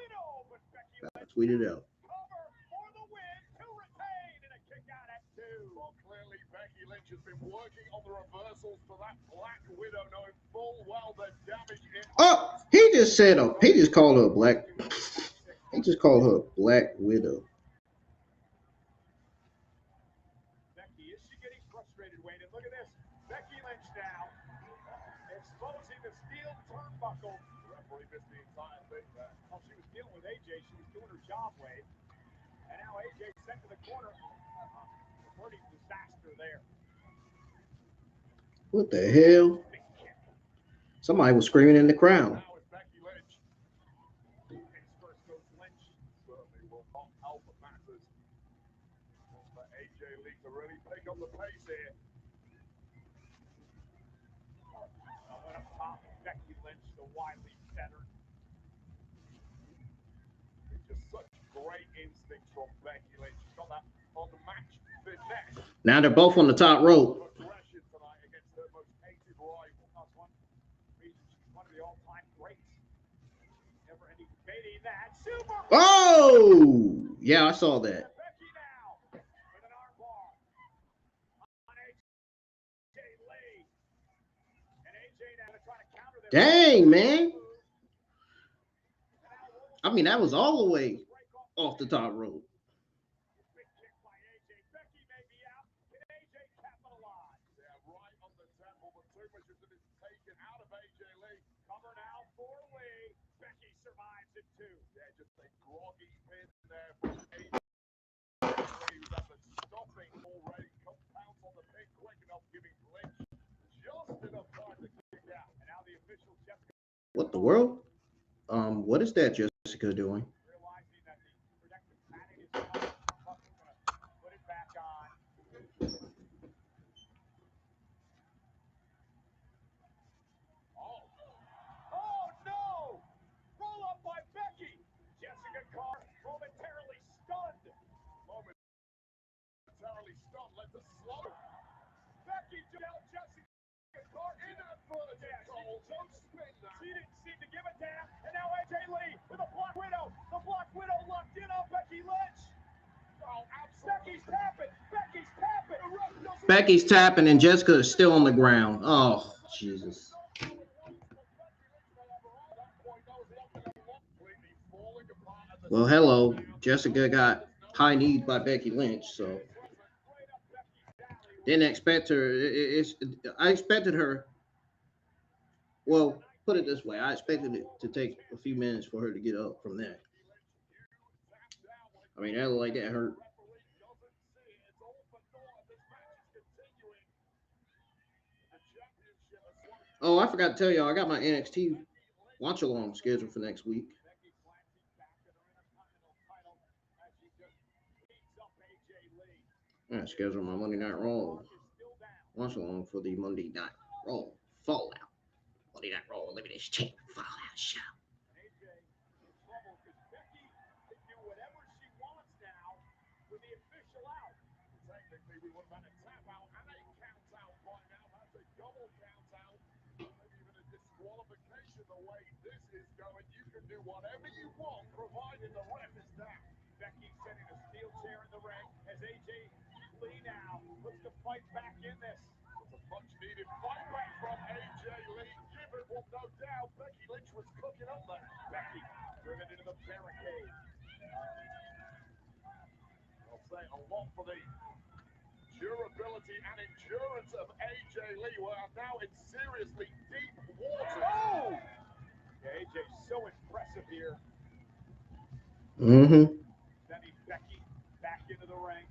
I tweeted it out. Clearly, Becky Lynch has been working on the reversals for that Black Widow, knowing full well the damage it. Oh, he just said he just called her a black. He just called her a Black Widow. Becky, is she getting frustrated, Wayne? And look at this. Becky Lynch now exposing the steel turnbuckle. The referee missed the entire thing there. While she was dealing with AJ, she was doing her job, Wayne. And now AJ sent to the corner. Pretty disaster there. What the hell? Somebody was screaming in the crowd. Now it's Becky Lynch. First goes Lynch. Certainly will not help the matters. For AJ Lee to really pick up the pace here. Went up top, Becky Lynch, the wily veteran. Just such great instincts from Becky Lynch. She's got that on the match finesse. Now they're both on the top rope. Oh, yeah, I saw that. Dang, man. I mean, that was all the way off the top rope. What the world? What is that Jessica doing? She didn't seem to give a damn, and now AJ Lee with a Black Widow. The Black Widow locked in on Becky Lynch. Oh, Becky's tapping. Becky's tapping. Becky's tapping, and Jessica is still on the ground. Oh, Jesus. Well, hello. Jessica got high kneed by Becky Lynch, so didn't expect her. I expected her. Well, put it this way. I expected it to take a few minutes for her to get up from that. I mean, that looked like that hurt. Oh, I forgot to tell y'all, I got my NXT watch along schedule for next week. Becky glancing back at her Intercontinental title as she just beats up AJ Lee. And schedule my Monday Night Raw. Is still down. Watch along for the Monday Night Raw Fallout. Monday Night Raw Elimination Chamber Fallout show. AJ in trouble because Becky can do whatever she wants now with the official out. Technically, we would have had a tap out and a count out by now. That's a double count out. Maybe even a disqualification the way this is going. You can do whatever you want, provided the ref is down. Becky setting a steel chair in the ring as AJ Lee now looks to fight back in this. It's a much needed fight back from AJ Lee. Given what no doubt Becky Lynch was cooking up there. Becky driven into the barricade. I'll say a lot for the durability and endurance of AJ Lee. We are now in seriously deep water. Oh! Yeah, AJ's so impressive here. Sending Becky back into the ring.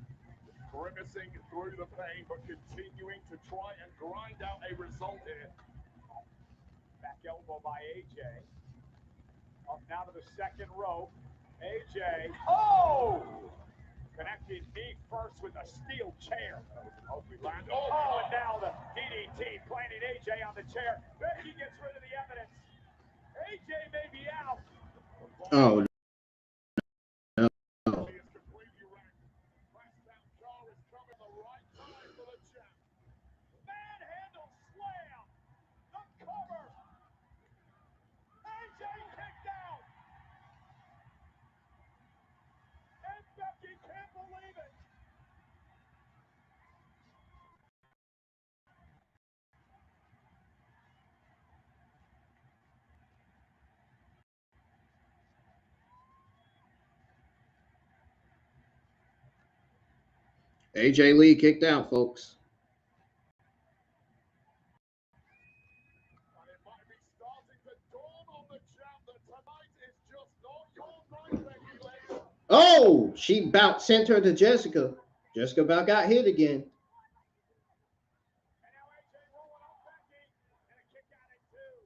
Grimacing through the pain, but continuing to try and grind out a result here. Back elbow by AJ. Up now to the second rope. AJ. Oh! Connecting knee first with a steel chair. Oh, and now the DDT planting AJ on the chair. Becky gets rid of the evidence. AJ may be out. Oh, no. Manhandle slam. The cover. AJ kicked out. And Becky can't believe it. AJ Lee kicked out, folks. And it might be starting to dawn on the champ that tonight is just not your night, Becky Lynch. Oh, she about sent her to Jessica. Jessica about got hit again. And now AJ rolling up Becky. And a kick out at two.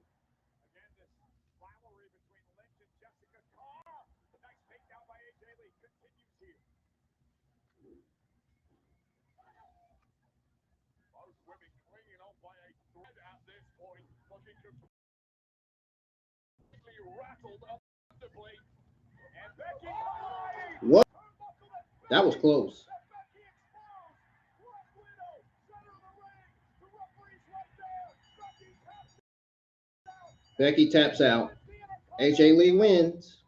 Again, this rivalry between Lynch and Jessica Carr. A nice takedown by AJ Lee continues here. Most women clinging on by a thread at this point. Looking completely rattled underbly. And Becky. What? That was close. Becky taps out. AJ Lee wins.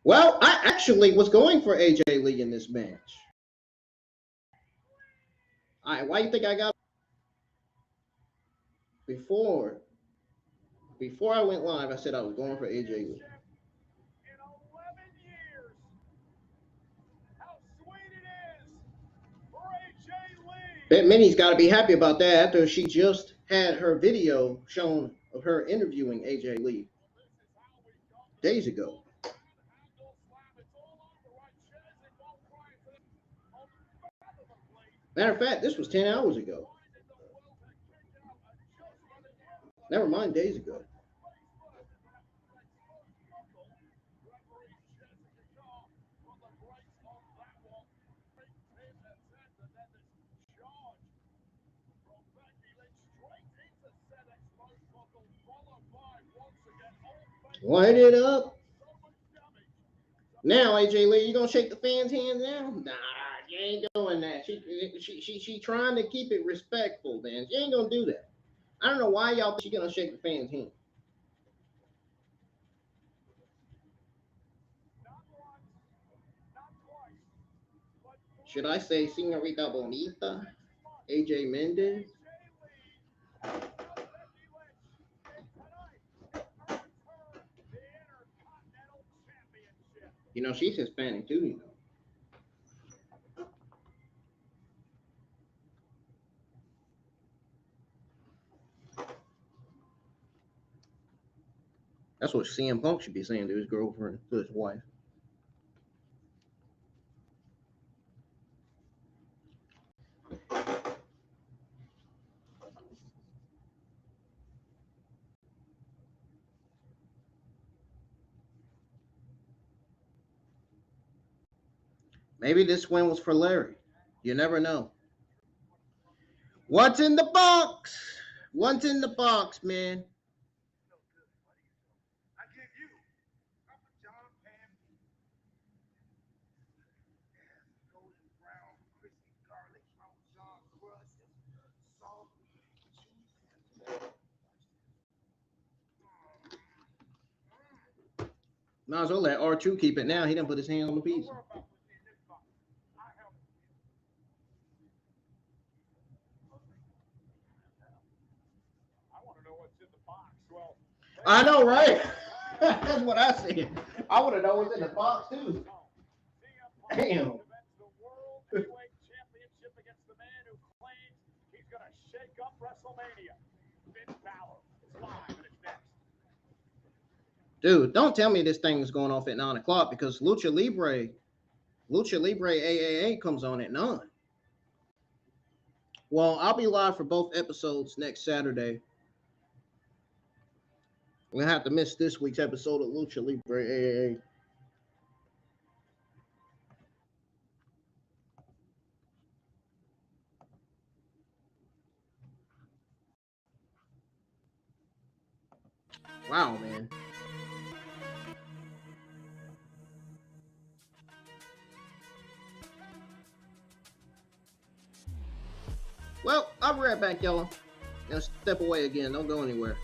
Well, I actually was going for AJ Lee in this match. Why do you think I got before I went live? I said I was going for AJ Lee. In 11 years, how sweet it is for AJ Lee. Bet Minnie's got to be happy about that after she just had her video shown of her interviewing AJ Lee days ago. Matter of fact, this was 10 hours ago. Never mind days ago. Light it up. Now, AJ Lee, you gonna shake the fans' hands now? Nah, you ain't doing that. She trying to keep it respectful, man. She ain't gonna do that. I don't know why y'all think she gonna shake the fans' hand. Should I say Señorita Bonita? AJ Mendez? You know, she's Hispanic too, you know. That's what CM Punk should be saying to his girlfriend, to his wife. Maybe this win was for Larry. You never know. What's in the box? What's in the box, man? I give you Papa John Pan golden brown, crispy garlic, Parmesan crust, salt, Might as well let R2 keep it now. He didn't put his hands on the piece. I know, right? That's what I said. I want to know what's in the box, too. Damn. The World Heavyweight Championship against the man who claims he's going to shake up WrestleMania. Finn Bálor is live and it's next. Dude, don't tell me this thing is going off at 9 o'clock because Lucha Libre AAA comes on at 9. Well, I'll be live for both episodes next Saturday. We're going to have to miss this week's episode of Lucha Libre AAA. Wow, man. Well, I'll be right back, y'all. Gonna step away again. Don't go anywhere.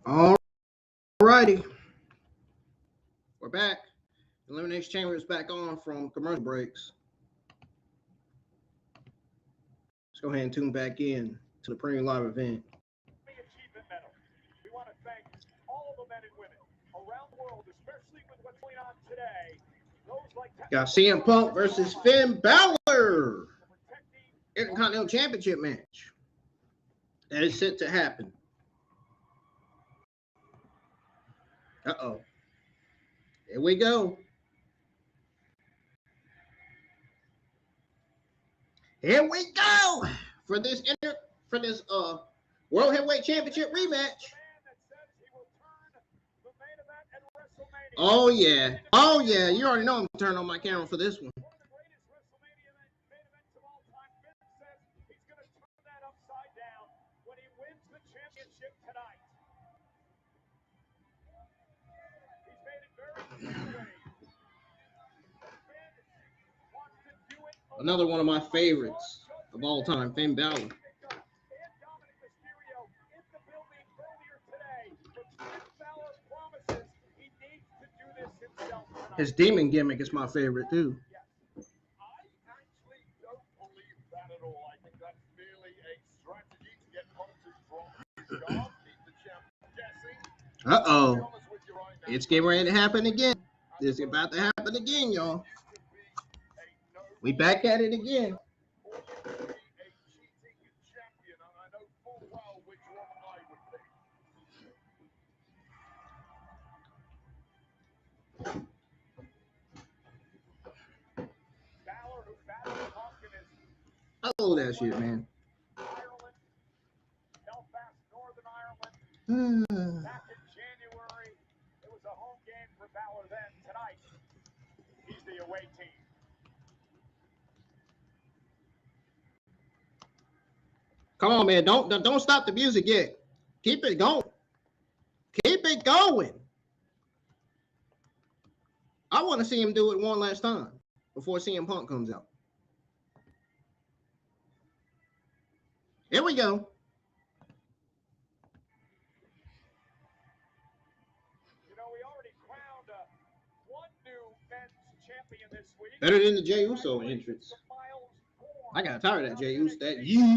All righty. We're back. Elimination Chamber is back on from commercial breaks. Let's go ahead and tune back in to the premium live event. Achievement medal. We want to thank all the men and women around the world, especially with what's going on today. Those like Got CM Punk versus Finn Bálor. Intercontinental Championship match. That is set to happen. Uh-oh. Here we go. Here we go for this World Heavyweight Championship rematch. Oh yeah. Oh yeah. You already know I'm turning on my camera for this one. Another one of my favorites of all time, Finn Bálor. His demon gimmick is my favorite too. I actually don't believe that at all. I think that's merely a strategy to get punches from keep the champ guessing. Uh-oh. It's getting ready to happen again. It's about to happen again, y'all. We back at it again. I love that shit, man. Ireland, Belfast, Northern Ireland. Hmm. Back in January, it was a home game for Balor then. Tonight, he's the away team. Come on, man. Don't stop the music yet. Keep it going. Keep it going. I want to see him do it one last time before CM Punk comes out. Here we go. You know, we already crowned one new men's champion this week. Better than the Jey Uso entrance. I got tired of that Jey Uso. That yeah.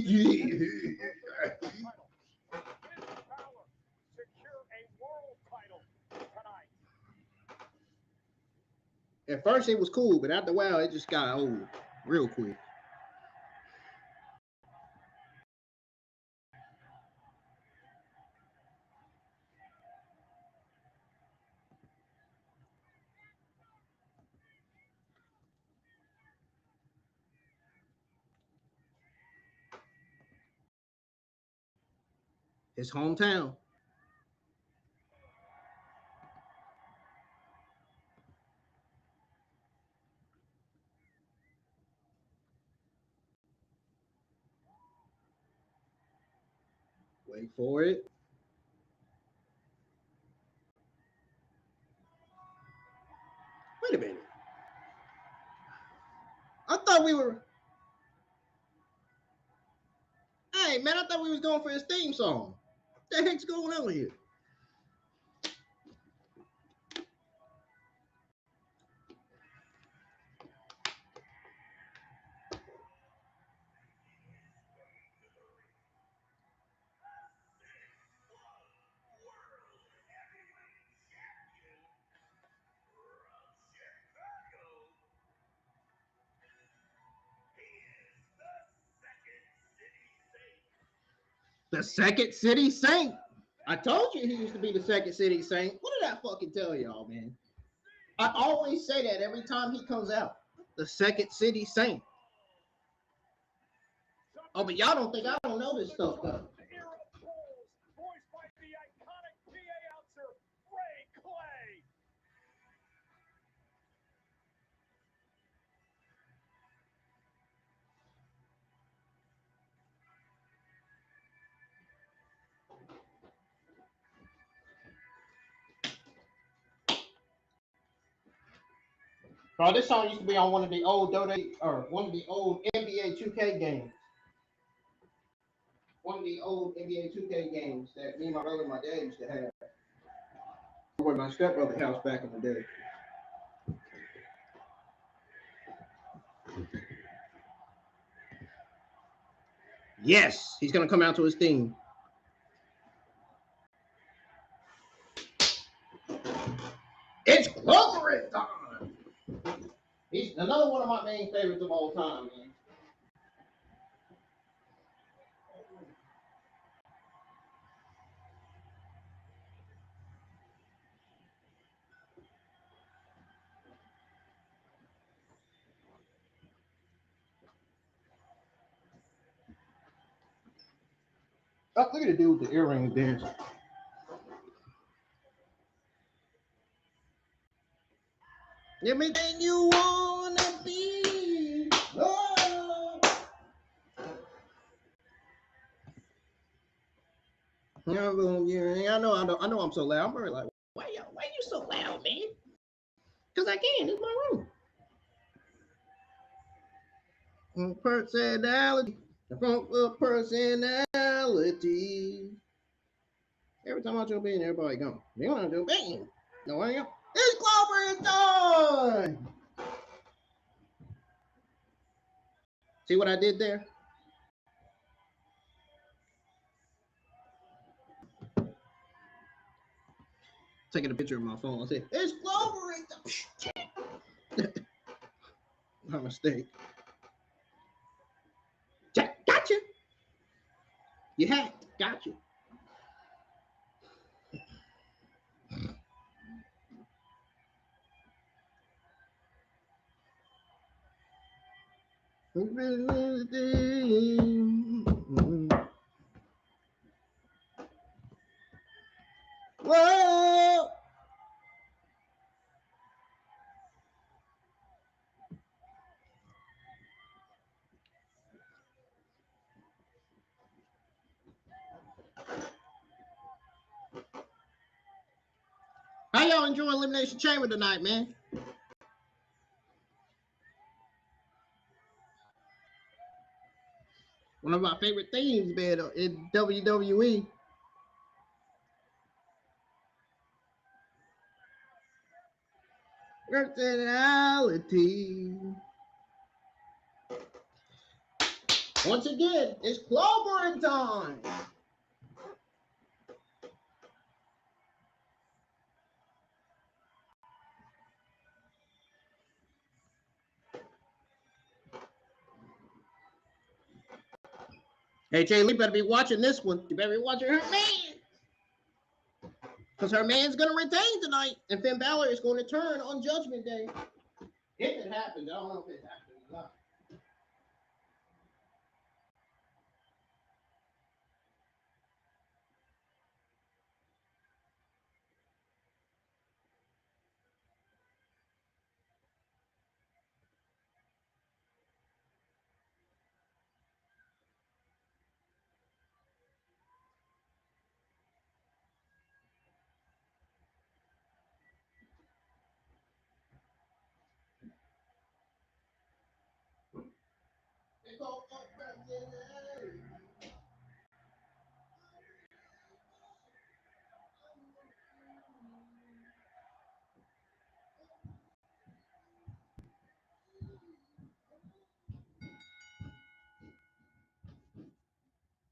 At first it was cool, but after a while it just got old real quick. His hometown. Wait for it. Wait a minute. I thought we were. Hey, man, I thought we was going for his theme song. What the heck's going on here? The Second City Saint. I told you he used to be the Second City Saint. What did I fucking tell y'all, man? I always say that every time he comes out. The Second City Saint. Oh, but y'all don't think I don't know this stuff, though. Voiced by the iconic PA announcer, Ray Clay. Bro, this song used to be on one of the old NBA 2K games. one of the old NBA 2K games that me and my brother and my dad used to have. Over at my stepbrother's house back in the day. Yes, he's gonna come out to his theme. It's Clover time. He's another one of my main favorites of all time, man. Oh, look at the dude with the earring dancing. Everything you wanna be. Oh. I know I'm so loud. I'm very like, why you so loud, man? Because I can. It's my room. Personality. The front of personality. Every time I jump in, everybody gone. They want to jump in. No, I ain't. It's Clover time! See what I did there? Taking a picture of my phone. I said, it's Clover time! My mistake. Gotcha! You hacked. Gotcha. Whoa! How y'all enjoy Elimination Chamber tonight, man? One of my favorite themes, man, in WWE. Personality. Once again, it's Clover time. Hey, Jay Lee better be watching this one. You better be watching her man. Because her man's going to retain tonight. And Finn Bálor is going to turn on Judgment Day. If it happens, I don't know if it happens or not.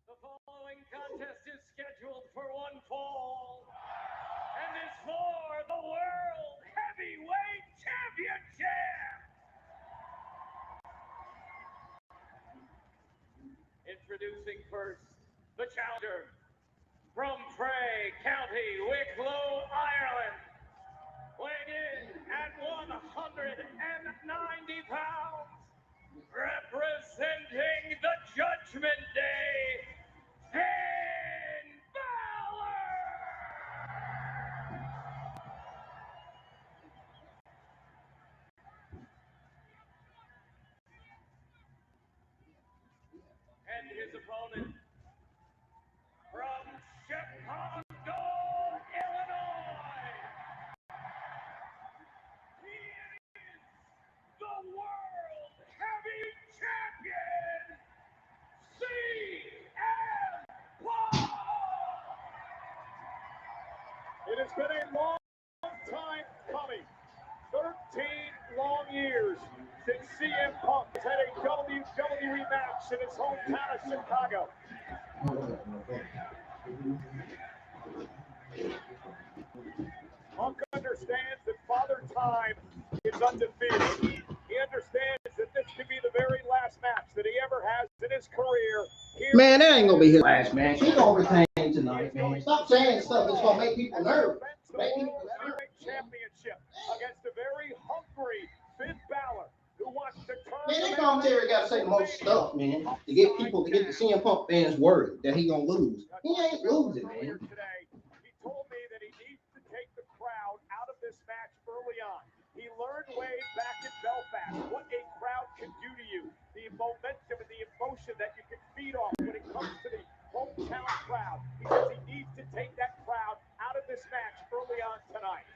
The following contest is scheduled for one fall and is for the World Heavyweight Championship. Introducing first, the challenger from Bray County, Wicklow, Ireland, weighing in at 190 pounds, representing the Judgment Day, Finn Bálor! And his opponent from Chicago, Illinois, he is the World Heavyweight Champion, CM it's been a long time coming. 13 long years since CM Punk has had a WWE match in his hometown of Chicago. Punk understands that Father Time is undefeated. He understands that this could be the very last match that he ever has in his career. Man, that ain't gonna be his last match. He's gonna retain tonight, man. Stop saying stuff that's gonna make people nervous. The World Heavyweight Championship against a very hungry Finn Bálor, who wants to turn. Man, that commentary gotta say the most stuff, man, to get people, to get the CM Punk fans worried that he gonna lose. He ain't losing, man. Today, he told me that he needs to take the crowd out of this match early on. He learned way back in Belfast what a crowd can do to you, the momentum and the emotion that you can feed off when it comes to the hometown crowd. He says he needs to take that crowd out of this match early on tonight.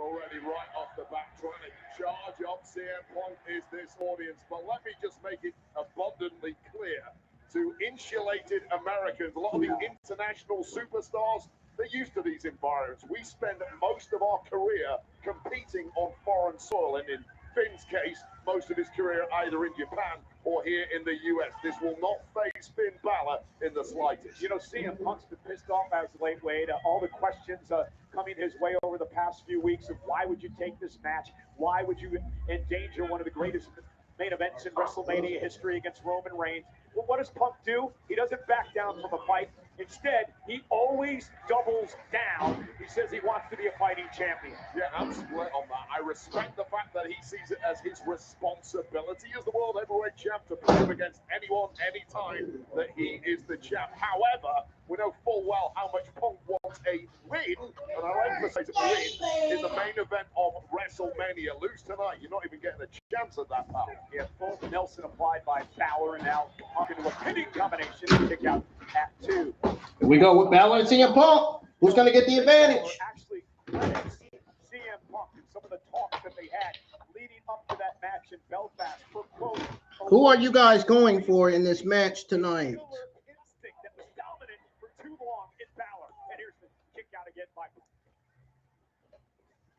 Already right off the bat trying to charge up CM Punk is this audience, but let me just make it abundantly clear to insulated Americans, a lot of the international superstars, they're used to these environments. We spend most of our career competing on foreign soil, and in Finn's case, most of his career either in Japan or here in the US. This will not faze Finn Bálor in the slightest. You know, CM Punk's been pissed off as of late, Wade. All the questions coming his way over the past few weeks of why would you take this match? Why would you endanger one of the greatest main events in WrestleMania history against Roman Reigns? Well, what does Punk do? He doesn't back down from a fight. Instead, he always doubles down. He says he wants to be a fighting champion. Yeah, I'm split on that. I respect the fact that he sees it as his responsibility as the World Heavyweight Champ to prove against anyone, anytime that he is the champ. However, we know full well how much Punk wants a win, and I'll emphasize a win in the main event of WrestleMania. Lose tonight, you're not even getting a chance at that, pal. Yeah, full Nelson applied by Balor, and now Punk into a pinning combination to kick out at 2. Here we go with Balor and CM Punk. Who's gonna get the advantage? Actually, credits CM Punk and some of the talks that they had leading up to that match in Belfast for quote. Who are you guys going for in this match tonight? Instinct that was dominant for too long in Balor, and here's the kick out again by.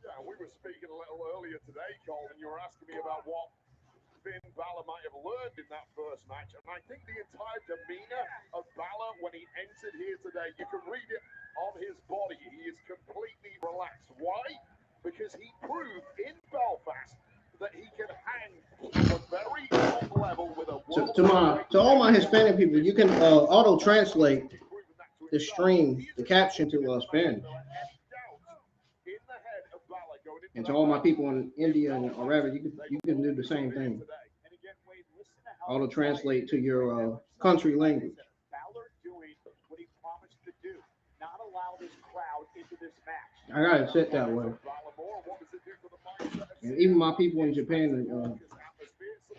Yeah, we were speaking a little earlier today, Cole, and you were asking me about what Finn Bálor might have learned in that first match, and I think the entire demeanor of Balor when he entered here today, you can read it on his body. He is completely relaxed. Why? Because he proved in Belfast that he can hang at a very top level with a To all my Hispanic people, you can auto translate the stream, the caption to Spanish. And to all my people in India and wherever, you can do the same thing. Auto translate to your country language. Balor doing what he promised to do, not allow this crowd into this match. I got it set that way. And even my people in Japan and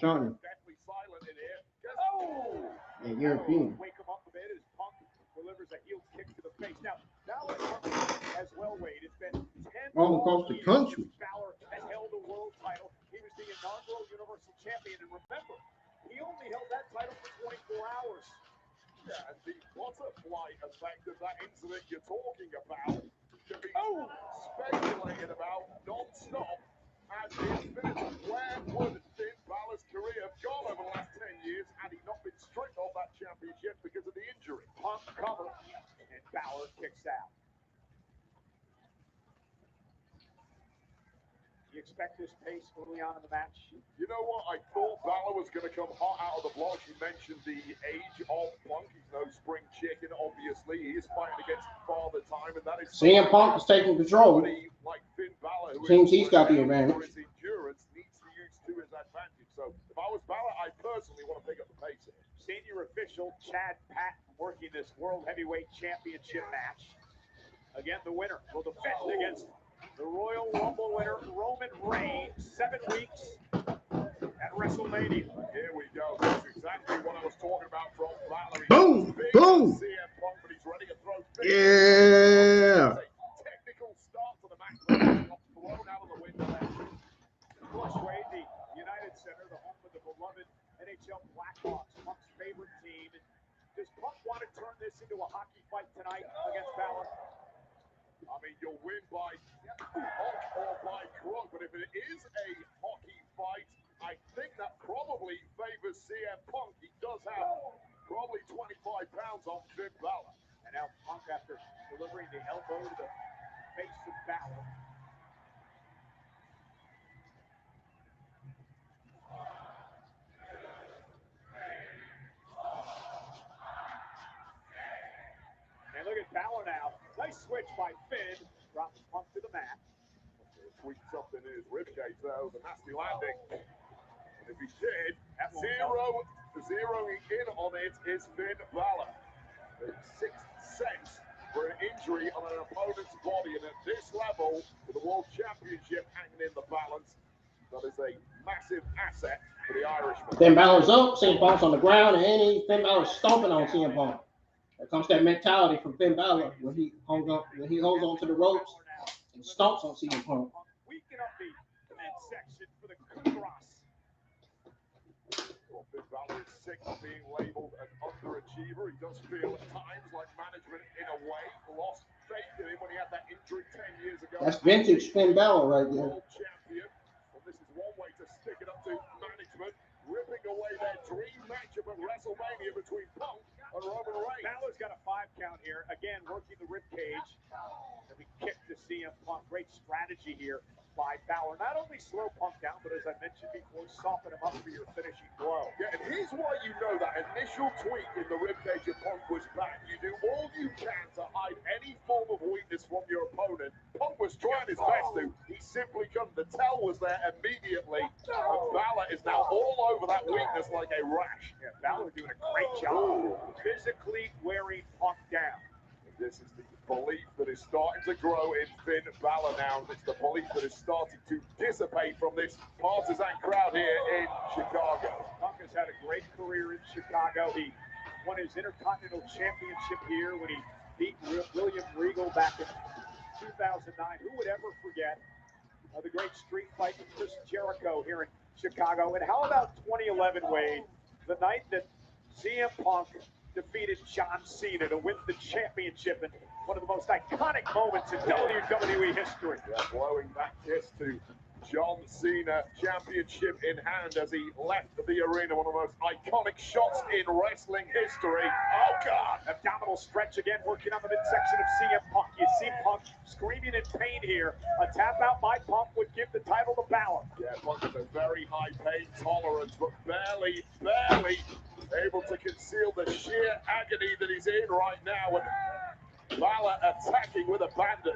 China and European. Wake him up a bit as Punk delivers a heel kick to the face. Now, Balor as well, Wade. It's been 10 all across the country. Balor has held a world title. He was the inaugural Universal Champion, and remember, he only held that title for 24 hours. Yeah, and the butterfly effect of that incident you're talking about can be speculated about non-stop as infinity. Where would Finn Balor's career have gone over the last 10 years had he not been stripped of that championship because of the injury? Punk cover, and Balor kicks out. You expect this pace early on in the match? You know what? I thought Balor was going to come hot out of the blocks. You mentioned the age of Punk. He's no spring chicken, obviously. He is fighting against Father Time, and that is CM Punk is taking control. Like Finn Balor, who seems he's got the advantage. His endurance needs to use to his advantage. So if I was Balor, I personally want to pick up the pace here. Senior official Chad Patton working this World Heavyweight Championship match. Again, the winner will defend against the Royal Rumble winner, Roman Reigns, 7 weeks at WrestleMania. Here we go. That's exactly what I was talking about from Balor. Boom! Boom! CM Punk, but he's ready to throw Yeah! Technical start to the match. Thrown out of the window there. Flushway, the United Center, the home of the beloved NHL Blackhawks, Punk's favorite team. Does Punk want to turn this into a hockey fight tonight against Balor? I mean, you'll win by hook or by crook, but if it is a hockey fight, I think that probably favors CM Punk. He does have probably 25 pounds on Finn Bálor. And now Punk, after delivering the elbow to the face of Balor. And look at Balor now. Nice switch by Finn. Drops Punk to the mat. Tweaked something in his ribcage there with a nasty landing. And if he did, zeroing in on it is Finn Bálor. The sixth sense for an injury on an opponent's body, and at this level, with the World Championship hanging in the balance, that is a massive asset for the Irishman. Finn Balor's up, CM Punk's on the ground, and Finn Balor's stomping on CM Punk. There comes that mentality from Finn Balor when he holds on to the ropes and stomps on CM Punk. Weaken up the midsection for the coup de grace. Well, Finn Balor is sick of being labeled an underachiever. He does feel at times like management, in a way, lost faith in him when he had that injury 10 years ago. That's vintage Finn Balor right there. World champion. Well, this is one way to stick it up to management, ripping away their dream matchup at WrestleMania between Punk and Roman Reigns. Balor's got a 5 count here. Again, working the rib cage. And we kick to CM Punk. Great strategy here by Balor. Not only slow Punk down, but as I mentioned before, soften him up for your finishing blow. Yeah, and here's why you know that initial tweak in the ribcage of Punk was bad. You do all you can to hide any form of weakness from your opponent. Punk was trying his best to. He simply couldn't. The tell was there immediately. And Balor is now all over that weakness like a rash. Yeah, Balor doing a great job physically wearing Punk down. This is the belief that is starting to grow in Finn Bálor now. It's the belief that is starting to dissipate from this partisan crowd here in Chicago. Punk has had a great career in Chicago. He won his Intercontinental Championship here when he beat William Regal back in 2009. Who would ever forget the great street fight with Chris Jericho here in Chicago? And how about 2011, Wade, the night that CM Punk defeated John Cena to win the championship in one of the most iconic moments in WWE history. Yeah, blowing that kiss to John Cena, championship in hand as he left the arena. One of the most iconic shots in wrestling history. Oh, God! Abdominal stretch again, working on the midsection of CM Punk. You see Punk screaming in pain here. A tap out by Punk would give the title to Balor. Yeah, Punk has a very high pain tolerance, but barely able to conceal the sheer agony that he's in right now. And Balor attacking with abandon.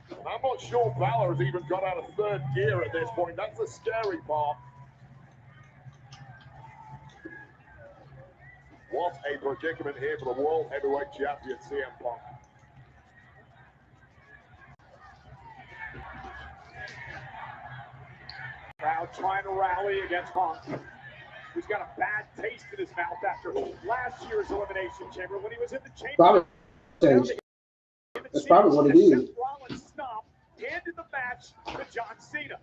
And I'm not sure Balor has even got out of third gear at this point. That's the scary part. What a predicament here for the World Heavyweight Champion, CM Punk. Crowd trying to rally against Punk, who's got a bad taste in his mouth after last year's Elimination Chamber when he was in the chamber. Probably. That's probably what it is. Seth Rollins stomped, handed the match to John Cena.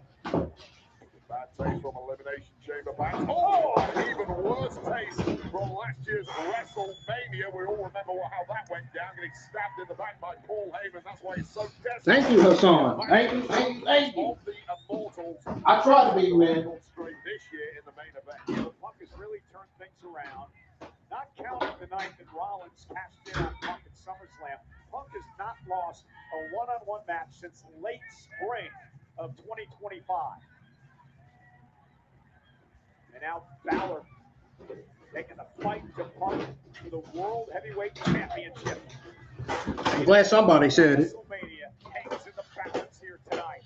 Bad taste from Elimination Chamber back. Oh, an even worse taste from last year's WrestleMania. We all remember how that went down, getting stabbed in the back by Paul Heyman. That's why he's so desperate. Thank you, Hassan. Thank you. Of the Immortals. I try to be, man. This year in the main event. Yeah, Punk has really turned things around. Not counting the night that Rollins cashed in on Punk at SummerSlam, Punk has not lost a one-on-one match since late spring of 2025. And now Balor taking the fight to Punk for the World Heavyweight Championship. I'm glad somebody said it. WrestleMania hangs in the balance here tonight.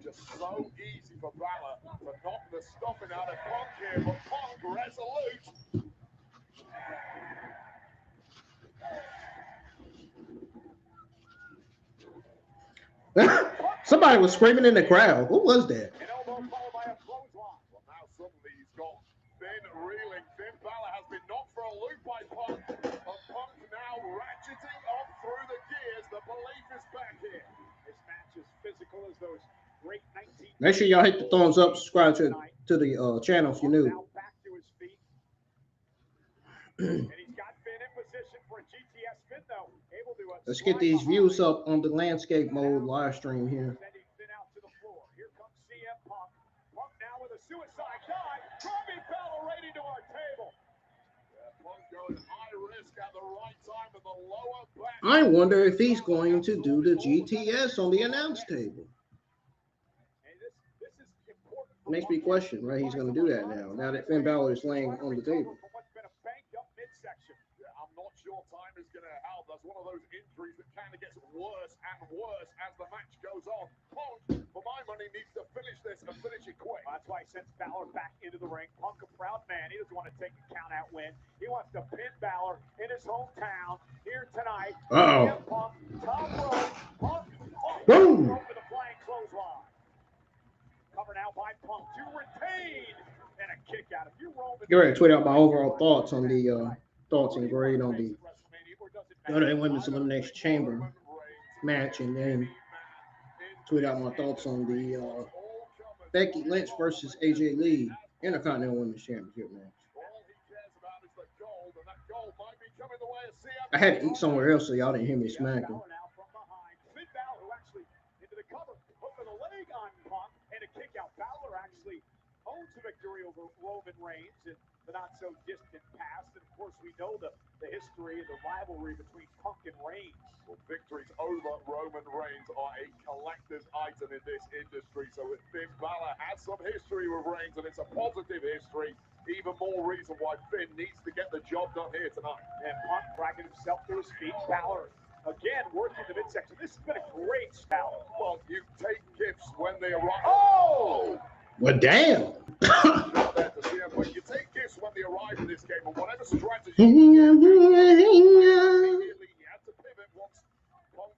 Just so easy for Balor to knock the stuffing out of Punk here, but Punk resolute. Somebody was screaming in the crowd. Who was that? An elbow followed by a clothesline. Well, now suddenly he's got Finn reeling. Finn Balor has been knocked for a loop by Punk. But Punk now ratcheting up through the gears. The belief is back. Make sure y'all hit the thumbs up, subscribe to the channel if you're new. Now back to his feet. And he's got Finn in position for a GTS Finn, though. Able to Let's get these views up on the landscape mode live stream here. sending Finn out to the floor. Here comes CM Punk. Punk now with a suicide dive. Driving Balor right into our table. Punk going high risk at the right time in the lower back. I wonder if he's going to do the GTS on the announce table. And this is important. Makes me question, right? He's going to do that now that Finn Bálor is laying on the table. From what's been a banked up midsection. Yeah, I'm not sure time is going to help. That's one of those injuries that kind of gets worse and worse as the match goes on. Punk, for my money, needs to finish this and finish it quick. That's why he sends Balor back into the ring. Punk, a proud man. He doesn't want to take a count-out win. He wants to pin Balor in his hometown here tonight. Uh-oh. CM Punk, top rope. Punk, Boom. with a flying clothesline. Covered now by Punk to retain. And a kick out. If you roll Get ready to tweet out my overall thoughts on the thoughts and grade on the WWE Women's Elimination Chamber match, and then tweet out my thoughts on the Becky Lynch versus AJ Lee Intercontinental Women's Championship match. I had to eat somewhere else, so y'all didn't hear me smacking. Finn Bálor, who actually into the cover, hook with a leg on Punk, and a kick out. Balor actually owns the victory over Roman Reigns in the not so distant past. And of course, we know the history of the rivalry between Punk and Reigns. Well, victories over Roman Reigns are a collector's item in this industry. So if Finn Bálor has some history with Reigns, and it's a positive history, even more reason why Finn needs to get the job done here tonight. And Punk dragging himself to his feet. Balor again working the midsection. This has been a great spell. Well, you take gifts when they arrive. Oh! Well, damn. When you take gifts when they arrive in this game, or whatever strategy you have to pivot once Punk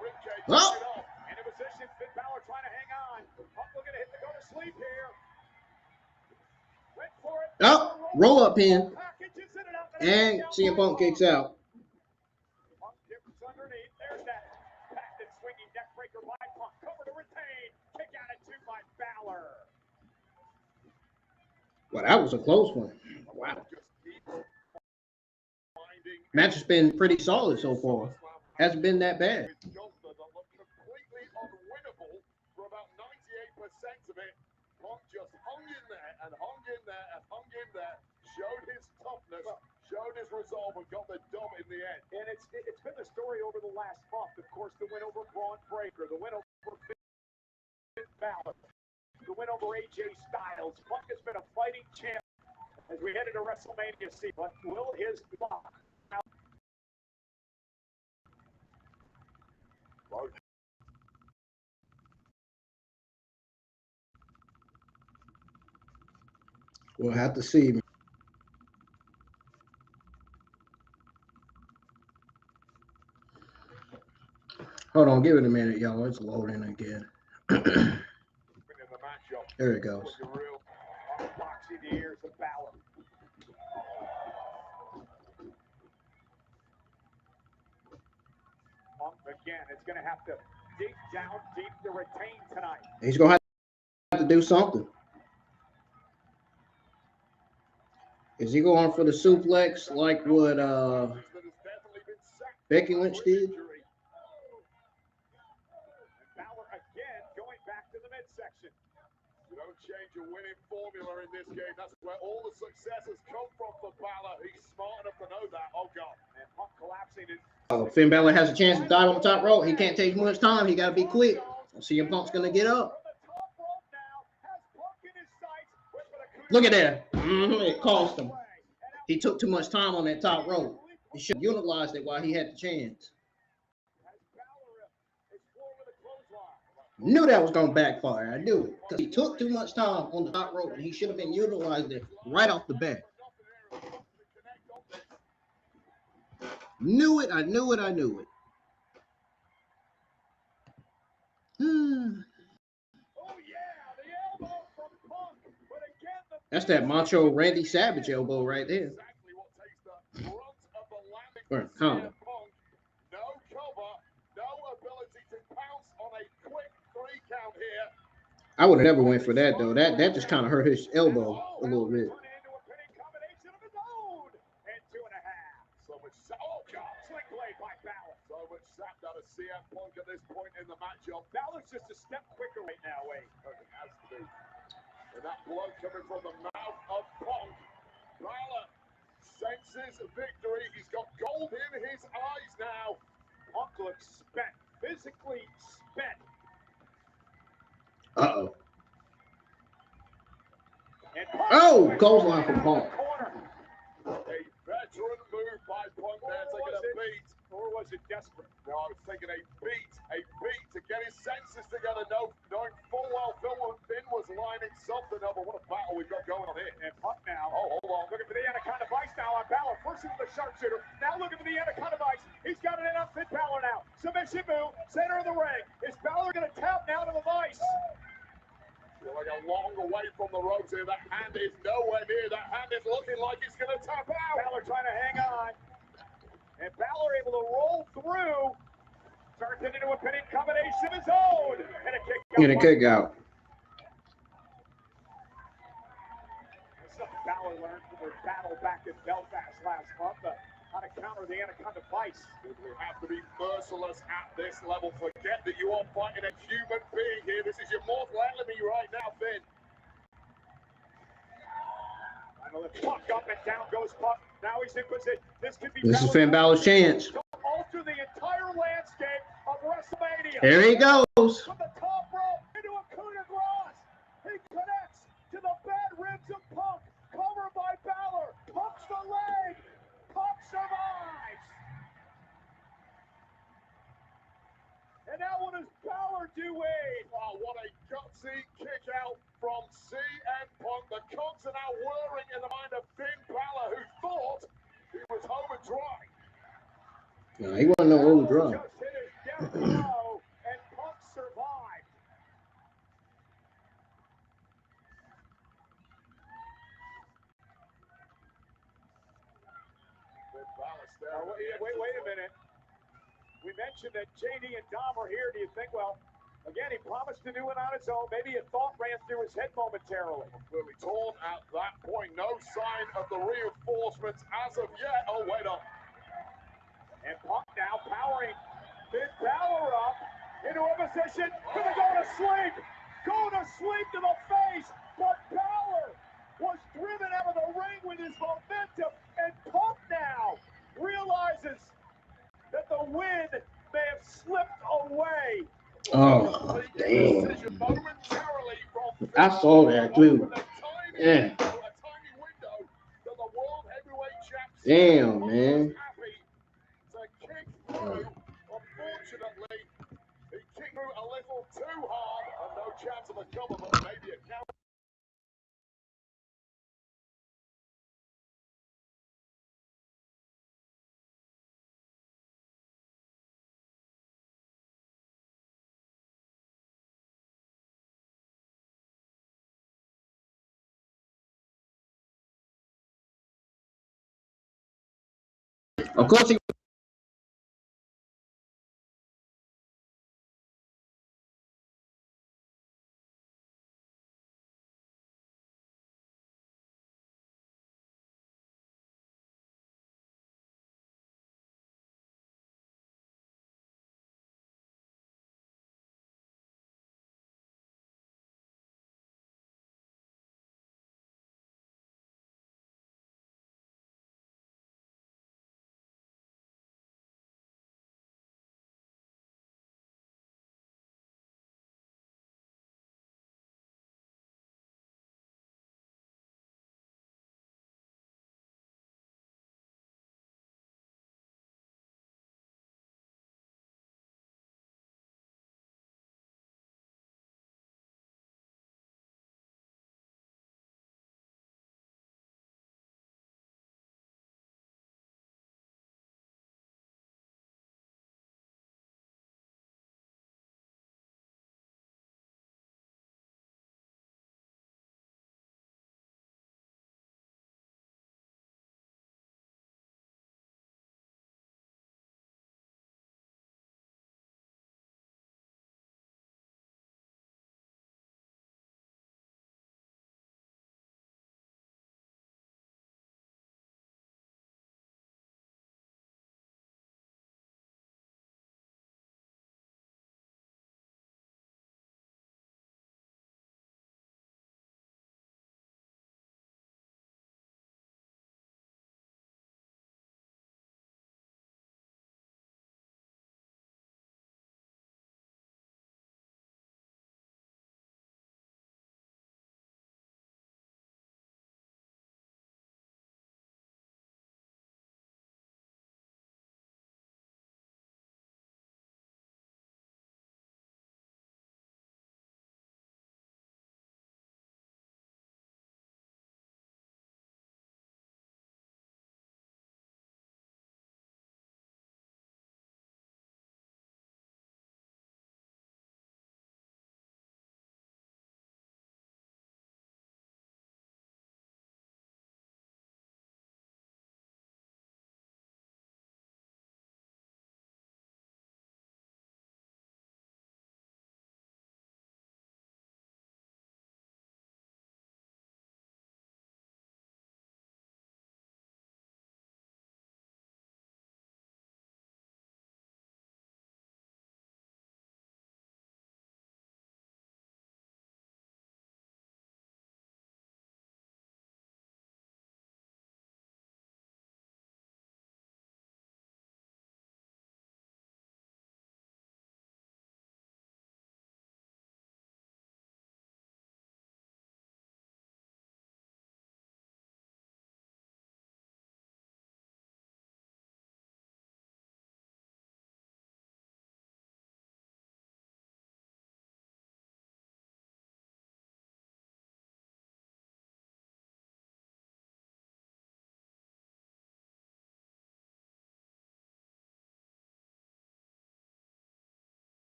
Ribcage Oh. it off. In a position, Finn Balor trying to hang on. Punk looking to hit the go to sleep here. Went for it. Oh, roll up pin, Packages in and out. and CM Punk kicks out. Punk dips underneath. There's that patented swinging neck breaker by Punk. Cover to retain. Kick out at two by Balor. Well, that was a close one. Wow. Just keep finding Match has been pretty solid so far. Hasn't been that bad. with Gunther that looked completely unwinnable for about 98% of it. Punk just hung in there and hung in there and hung in there, showed his toughness, showed his resolve, and got the dub in the end. And it's been the story over the last month. Of course, the win over Braun Breaker, the win over Finn Bálor, the win over AJ Styles. Punk has been a fighting champ as we head into WrestleMania. See, but will his luck? We'll have to see. Hold on, give it a minute, y'all. It's loading again. In the matchup, There it goes. looking real. Boxing the ears of Balor. Punk again is going to have to dig down deep to retain tonight. He's gonna have to do something. Is he going for the suplex like what That has definitely been sacked Becky Lynch did? injury. And Balor again going back to the midsection. You don't change your winning formula in this game. That's where all the success has come from for Balor. He's smart enough to know that. Oh, God. And Punk collapsing in. Finn Bálor has a chance to dive on the top rope. He can't take much time. He got to be quick. CM Punk's gonna get up. From the top rope now, has Punk in his sights. Look at that. It cost him. He took too much time on that top rope. He should have utilized it while he had the chance. Knew that was gonna backfire. I knew it because he took too much time on the top rope, and he should have been utilizing it right off the bat. Knew it. I knew it. I knew it. That's that macho Randy Savage elbow right there. Exactly what takes the brunt of the landing Right, for calm. CM Punk. No cover, no ability to pounce on a quick 3 count here. I would have never went for that though. That just kind of hurt his elbow a little bit. So much slick blade by Balor. So much sapped out of CM Punk at this point in the matchup. Balor's just a step quicker right now, Wade. It has to be. And that blood coming from the mouth of Punk. Balor senses victory. He's got gold in his eyes now. Punk looks spent, physically spent. Uh-oh. And Punk Oh, clothesline from Punk. A veteran move by Punk there, taking a beat. Or was it desperate? No, I was taking a beat to get his senses together, knowing full well Finn was lining something up. But what a battle we've got going on here. And Punk now. Oh, hold on. Looking for the Anaconda Vice now on Balor. First into the sharpshooter. Now looking for the Anaconda Vice. He's got it in on Finn Bálor now. Submission move. Center of the ring. Is Balor going to tap now to the Vice? Feel like a long way from the ropes here. That hand is nowhere near. That hand is looking like it's going to tap out. Balor trying to hang on. And Balor able to roll through. Turns it into a pinning combination of his own. And a kick out. And a kick out. Something Balor learned from their battle back in Belfast last month. How to counter the Anaconda Vice. We have to be merciless at this level. Forget that you are fighting a human being here. This is your mortal enemy right now, Finn. Final Punk up and down goes Punk. Now he's in position. This could be. This is Finn Balor's chance. To alter the entire landscape of WrestleMania. Here he goes. From the top rope into a coup de grace. He connects to the bad ribs of Punk. Covered by Balor. Punk's the leg. Punk survives. And now what does Balor do, Wade? Oh, what a gutsy kick out from CM Punk. The cogs are now whirring in the mind of Finn Balor, who thought he was home and dry. No, he wasn't no old drum. Just hit his death blow, and Punk survived. Finn Balor staring. Wait a minute. We mentioned that JD and Dom are here. Do you think, well, again, he promised to do it on his own. Maybe a thought ran through his head momentarily. Clearly torn at that point. No sign of the reinforcements as of yet. Oh, wait up. And Punk now powering Finn Balor up into a position for the go to sleep. Go to sleep to the face. But Balor was driven out of the ring with his momentum. And Punk now realizes that the win may have slipped away. Oh, damn. I saw that too. Yeah. Damn, man. Unfortunately, he kicked through a little too hard, and no chance of a cover, but maybe a count. Of course he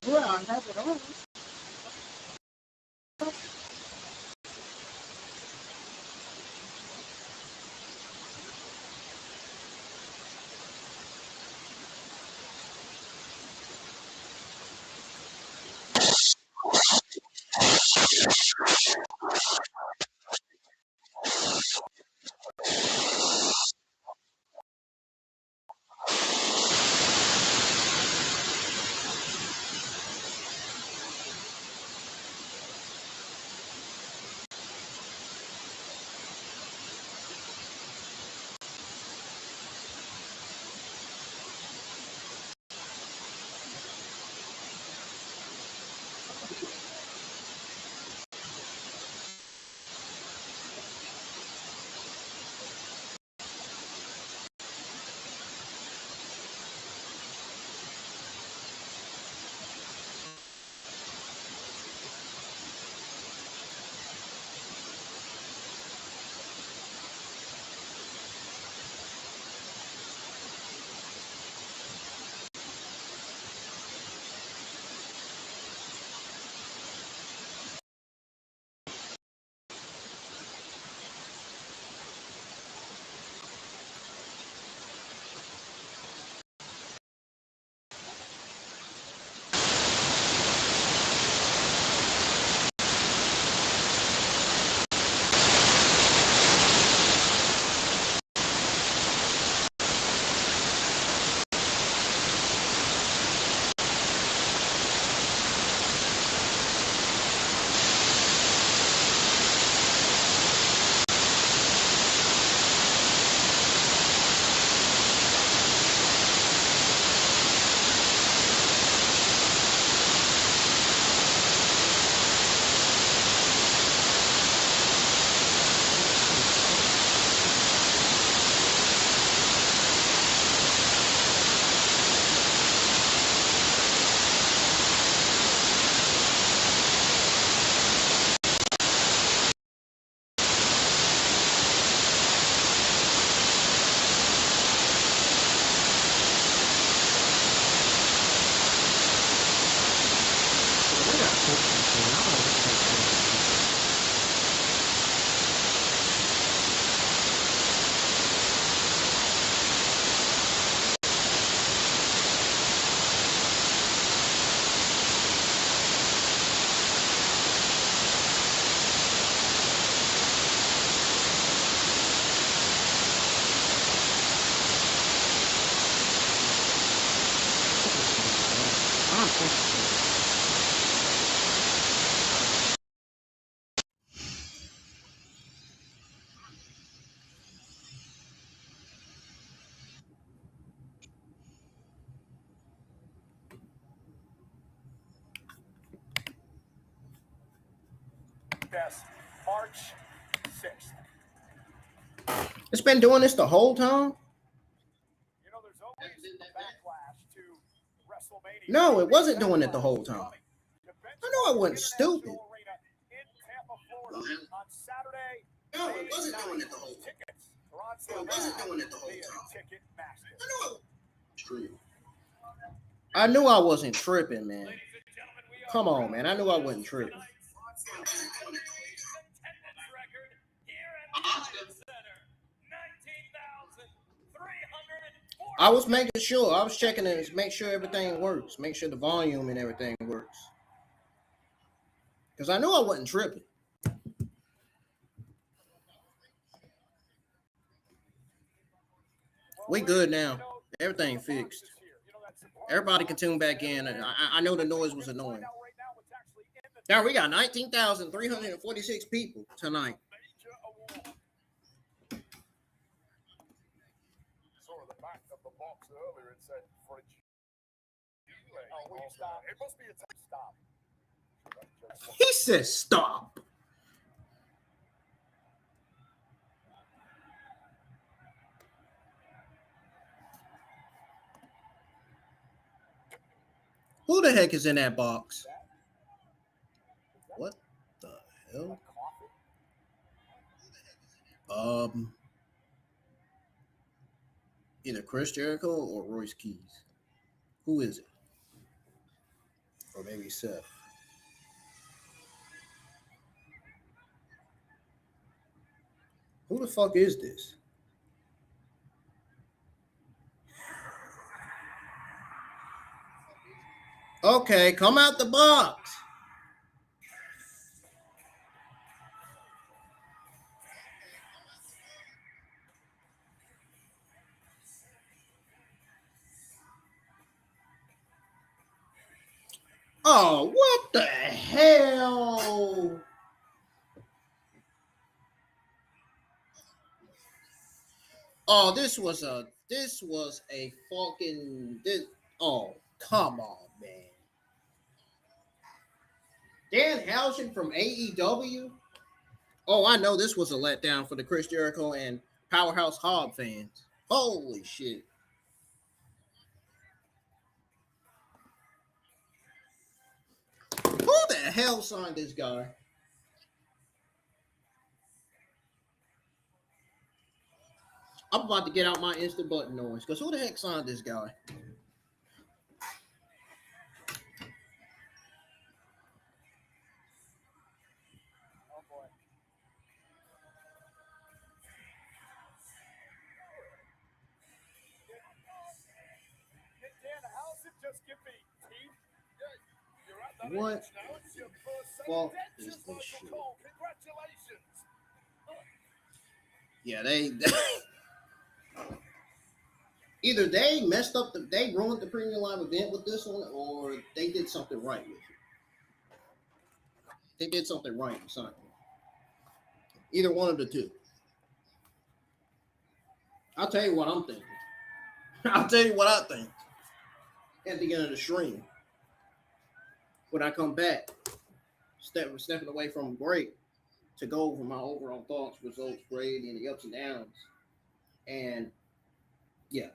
Yeah, I have it on. March 6th. It's been doing this the whole time? You know, there's always a backlash to WrestleMania. No, it wasn't doing it the whole time. I know I wasn't stupid. In Tampa, Florida, on Saturday. No, it wasn't doing it the whole time. Tickets are on sale. It wasn't doing it the whole time. Ticketmaster. I knew I wasn't tripping, man. Come on, man. I knew I wasn't tripping. I was making sure. I was checking it, make sure everything works, make sure the volume and everything works. Because I knew I wasn't tripping. We good now. Everything fixed. Everybody can tune back in. And I know the noise was annoying. Now we got 19,346 people tonight. Saw the back of the box earlier. It said French. Oh, will you stop? It must be a stop. He says stop. Who the heck is in that box? What the hell? Either Chris Jericho or Royce Keys. Who is it? Or maybe Seth. Who the fuck is this? Okay, come out the box. Oh, what the hell? Oh, this was a fucking oh, come on, man. Dan Housen from AEW? Oh, I know this was a letdown for the Chris Jericho and Powerhouse Hobb fans. Holy shit. Who the hell signed this guy? I'm about to get out my instant button noise because who the heck signed this guy? Oh boy. Dan, how's it just give me teeth? You're at that What? age now. It's your first Well, dentures, Michael Cole. Congratulations. Yeah, they either they messed up they ruined the premium live event with this one, or they did something right with it. They did something right or something. Either one of the two. I'll tell you what I'm thinking. I'll tell you what I think at the end of the stream. When I come back, stepping away from break to go over my overall thoughts, results, grade, and the ups and downs. And yeah,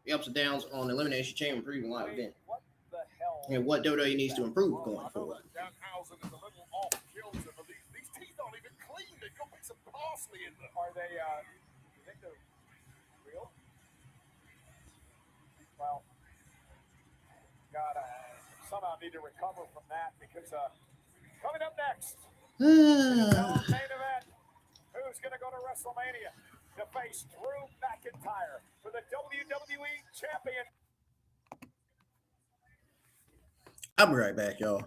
the ups and downs on the Elimination Chamber premium live event. What the hell? And what WWE needs to improve going forward. Danhausen is a little off kilter, but these teeth aren't even clean. They've got bits of parsley in them. Are they, you think they're real? Well, gotta somehow need to recover from that because, coming up next, main event, who's going to go to WrestleMania to face Drew McIntyre for the WWE Champion? I'll be right back, y'all.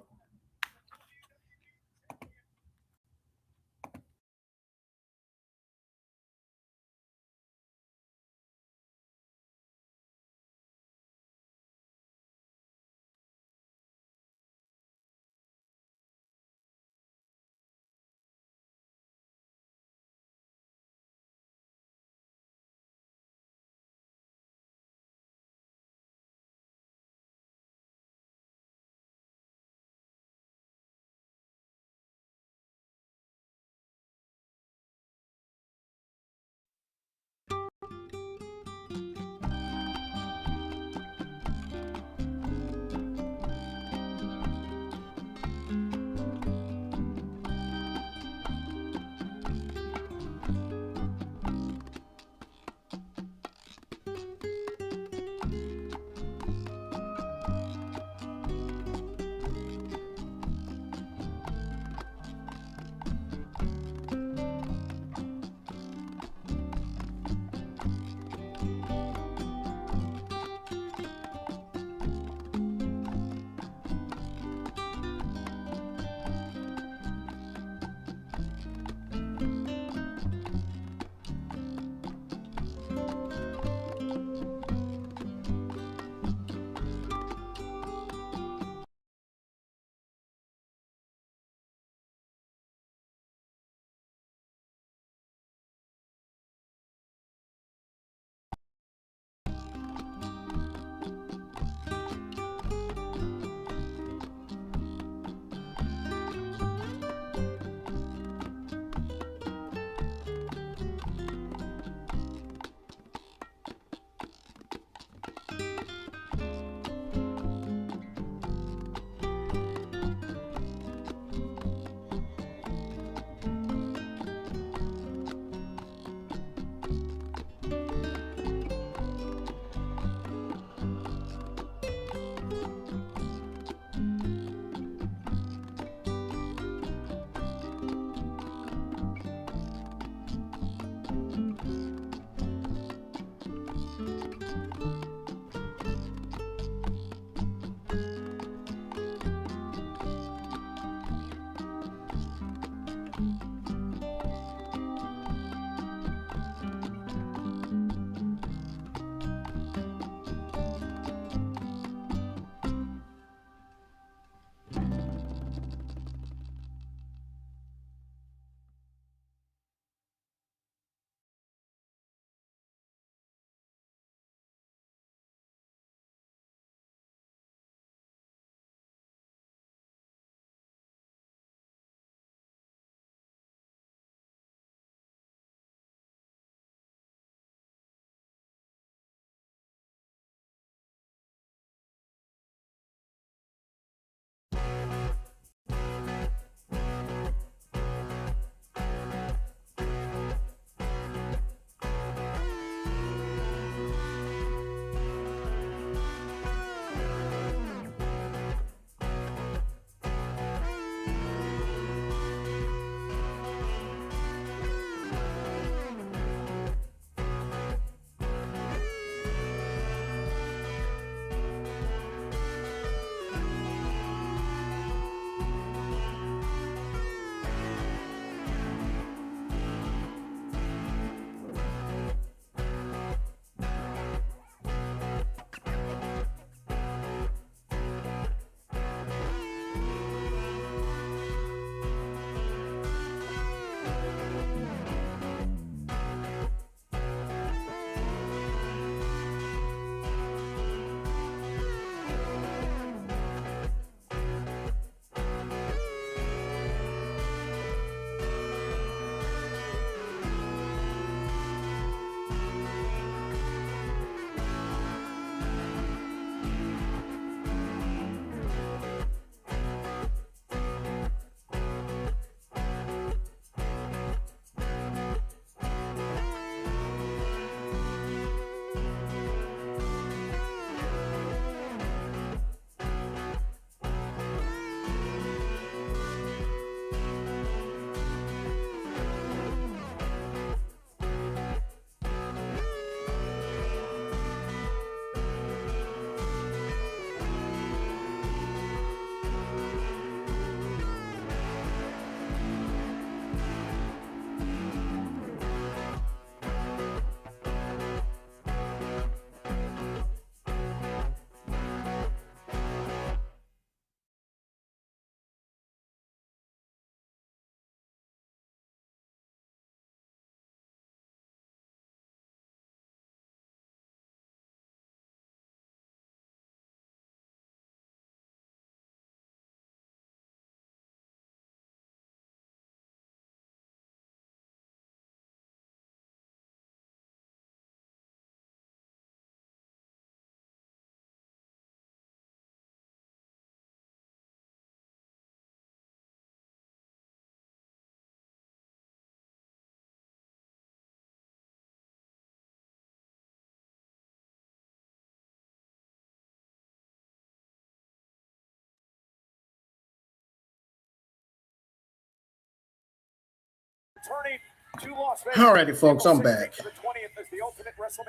returning to Las Vegas. Alrighty, folks, I'm back.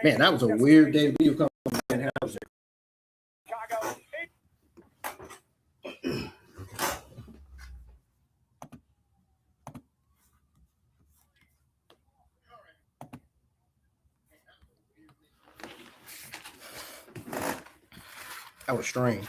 Man, that was a weird debut coming in. Chicago. That was strange.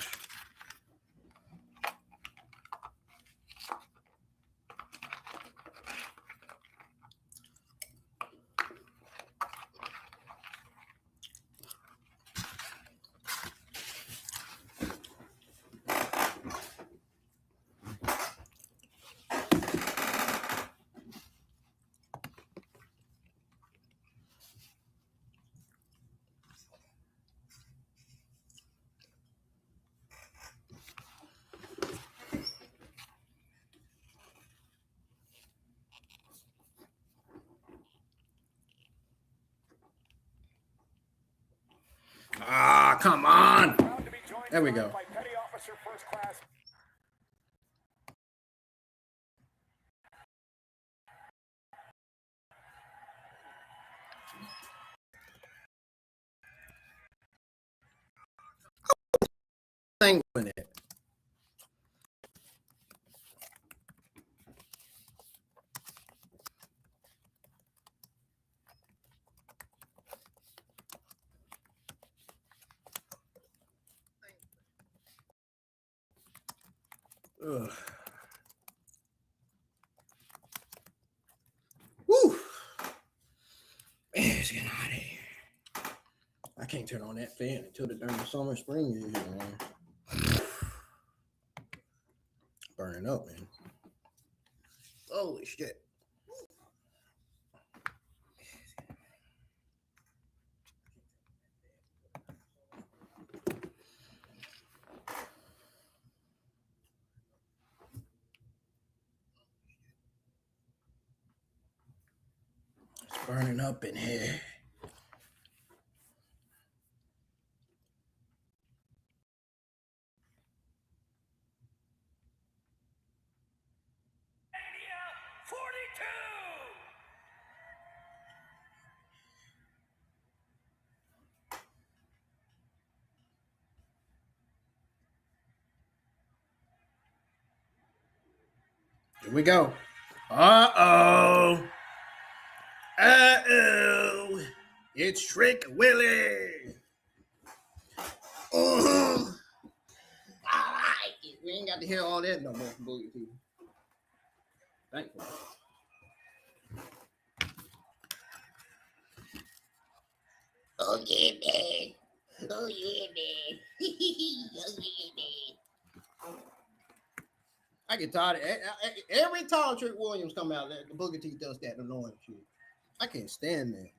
Ah, come on. There we go. Thing with it. Ugh. Woo! Man, it's getting hot in here. I can't turn on that fan until the darn summer spring is here, man. Burning up, man. Holy shit. It's burning up in here. Here we go. Uh-oh. Uh-oh. It's Trick Willie. Oh. I like it. We ain't got to hear all that no more from Boogie T. Thankfully. Oh, yeah, man. Oh, yeah, man. Oh, yeah, man. I get tired of it. Every time Trick Williams come out, the Boogie T does that annoying shit. I can't stand that.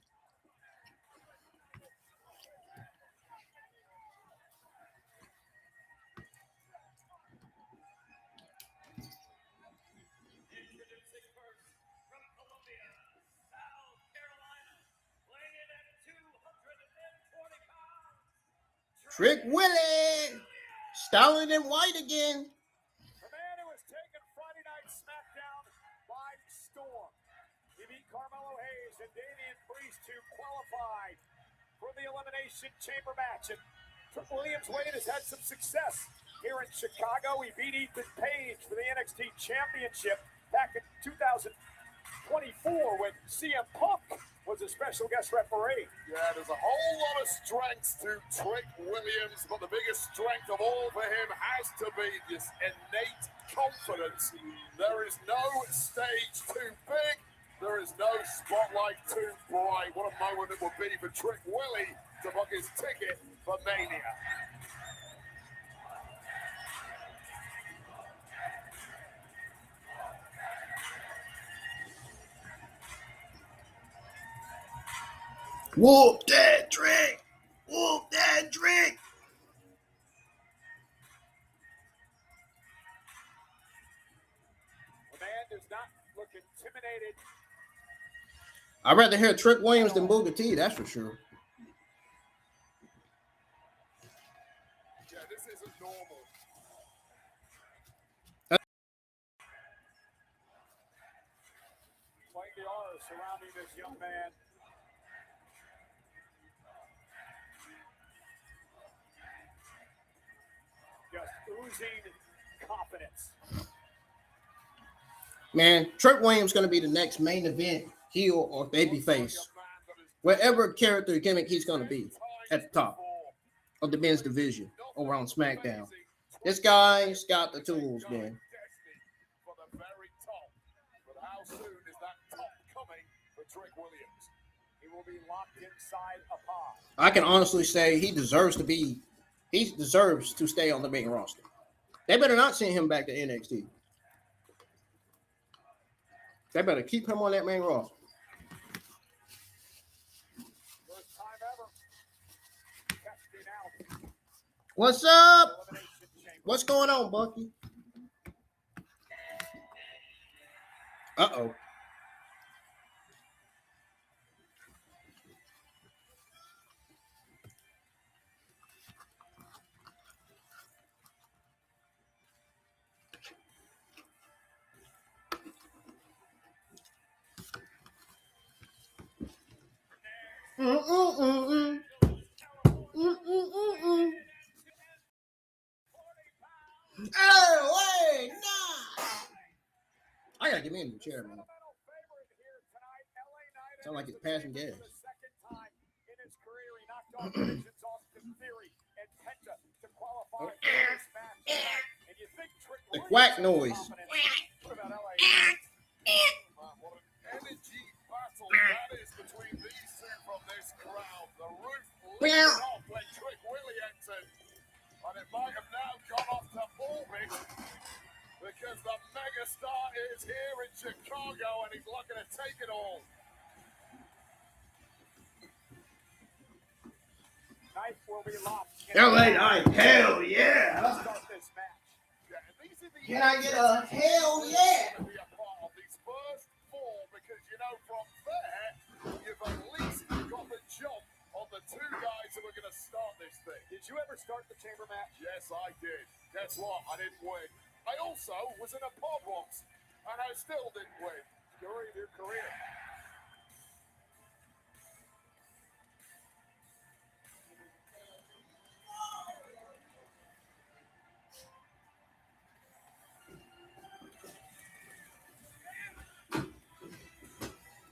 Trick Willie, styling in white again. The man who has taken Friday Night SmackDown by storm. He beat Carmelo Hayes and Damian Priest to qualify for the Elimination Chamber match. And Trick Williams Wade has had some success here in Chicago. He beat Ethan Page for the NXT Championship back in 2024 when CM Punk was a special guest referee. Yeah, there's a whole lot of strengths to Trick Williams, but the biggest strength of all for him has to be this innate confidence. There is no stage too big. There is no spotlight too bright. What a moment it would be for Trick Willie to book his ticket for Mania. Whoop that Trick! Whoop that Trick! The man does not look intimidated. I'd rather hear Trick Williams than Boogie T, that's for sure. Yeah, this isn't normal. Playing the surrounding this young man. Just oozing confidence. Man, Trick Williams going to be the next main event heel or babyface. Whatever character gimmick he's going to be at the top of the men's division over on SmackDown. This guy's got the tools, man. I can honestly say he deserves to stay on the main roster. They better not send him back to NXT. They better keep him on that main roster. What's up? What's going on, Bucky? Uh-oh. Oh, wait, nah. I gotta get me in the chair, man. Sound like it's passing gas. The quack noise. And it might have now gone off to orbit because the megastar is here in Chicago and he's looking to take it all. Knife will be locked. LA Knight, hell yeah! Let's start this match. Can I get a hell yeah? Be a part of these first four because you know from there you've at least got the jump on the two guys who are going to start this thing. Did you ever start the chamber match? Yes, I did. Guess what? I didn't win. I also was in a pod once, and I still didn't win. Story of your career.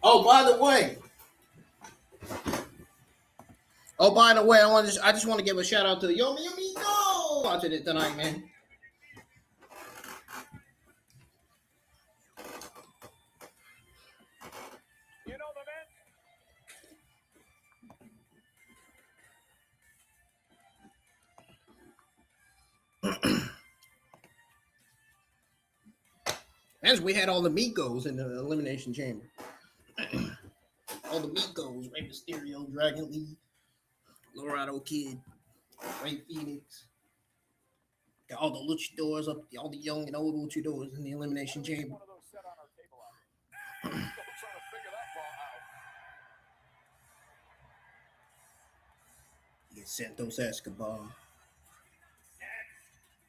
Oh, by the way, I just want to give a shout out to Yo Mi Amigo watching it tonight, man. You know the men. As we had all the Migos in the Elimination Chamber. All the Migos, Rey Mysterio, Dragon Lee, Laredo Kid, Ray Phoenix. Got all the luchadors up, all the young and old luchadors in the Elimination Chamber. One of those set on our table out. Still trying to figure that part out. Yeah, Santos Escobar.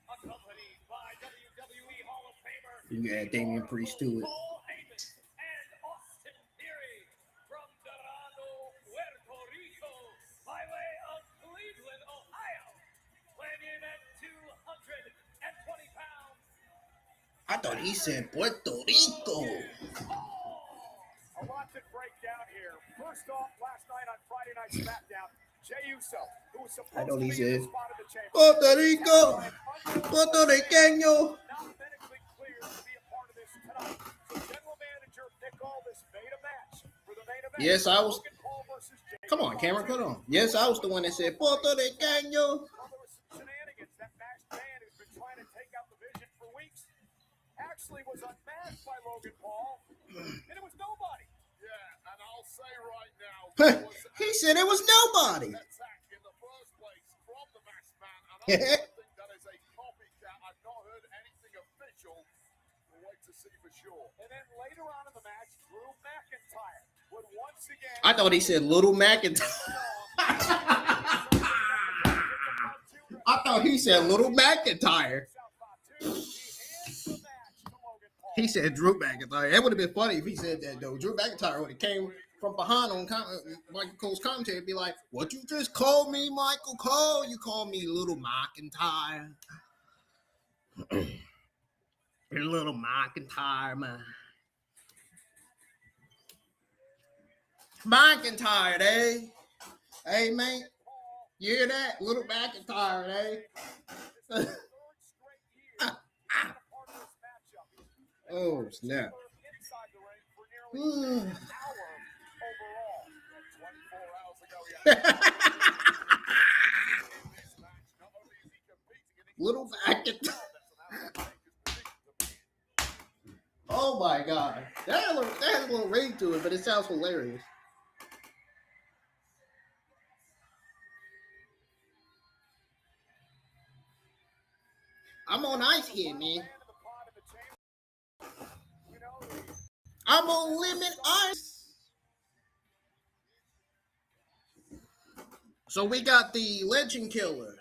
Accompanied by WWE Hall of Famer. You can add Damian Priest to it. I thought he said Puerto Rico. A lot to break down here. First off, last night on Friday Night SmackDown, Jey Uso, who was supposed to be in the spot of the chamber. Puerto Rico, Puerto Riqueño. Not medically cleared to be a part of this tonight. So General Manager Nick Aldis made a match for the main event. Yes, I was. Logan Paul versus Jey. Come on, Cameron, cut on. Yes, I was the one that said Puerto Riqueño. Well, there was some shenanigans. That masked man who's been trying to take out the Vision for weeks actually was unmasked by Logan Paul, and it was nobody. Yeah, and I'll say right now, He said it was nobody. attack in the first place from the masked man, and I think that is a copycat. I've not heard anything official. We'll wait to see for sure. And then later on in the match, Drew McIntyre would once again. I thought he said Little McIntyre. I thought he said Little McIntyre. He said Drew McIntyre. That would have been funny if he said that, though. Drew McIntyre would have came from behind on Michael Cole's commentary and be like, "What you just called me, Michael Cole? You called me Little McIntyre." Little McIntyre, man. McIntyre, eh? Hey, man. You hear that? Little McIntyre, eh? Oh, snap. Little McIntyre. Oh my God. That has a little ring to it, but it sounds hilarious. I'm on ice here, man. I'm on lemon ice. So we got the Legend Killer.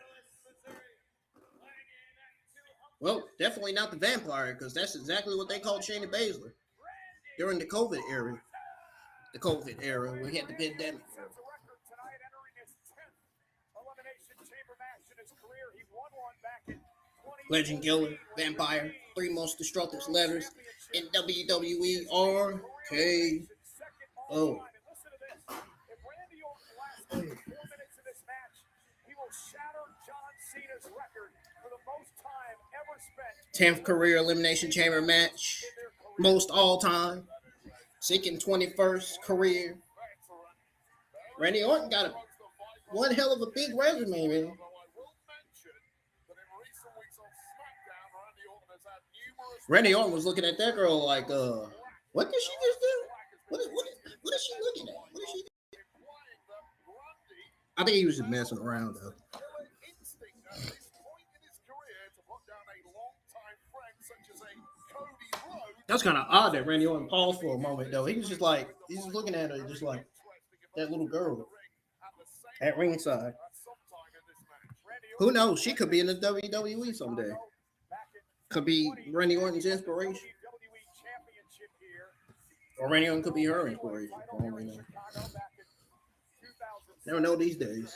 Well, definitely not the vampire, because that's exactly what they called Shayna Baszler during the COVID era. The COVID era, we had the pandemic. Legend Killer, Vampire, 3 most destructive letters in WWE are KO. If Randy Orton lasts 4 minutes in this match, he will shatter John Cena's record for the most time ever spent. 10th career Elimination Chamber match, most all time. Second 21st career. Randy Orton got one hell of a big resume, man. Randy Orton was looking at that girl like, what did she just do? What is she looking at? What is she doing? I think he was just messing around, though. That's kind of odd that Randy Orton paused for a moment, though. He was just like, he's just looking at her just like that little girl at ringside. Who knows? She could be in the WWE someday. Could be Randy Orton's inspiration. Or Randy Orton could be her inspiration. Never know these days.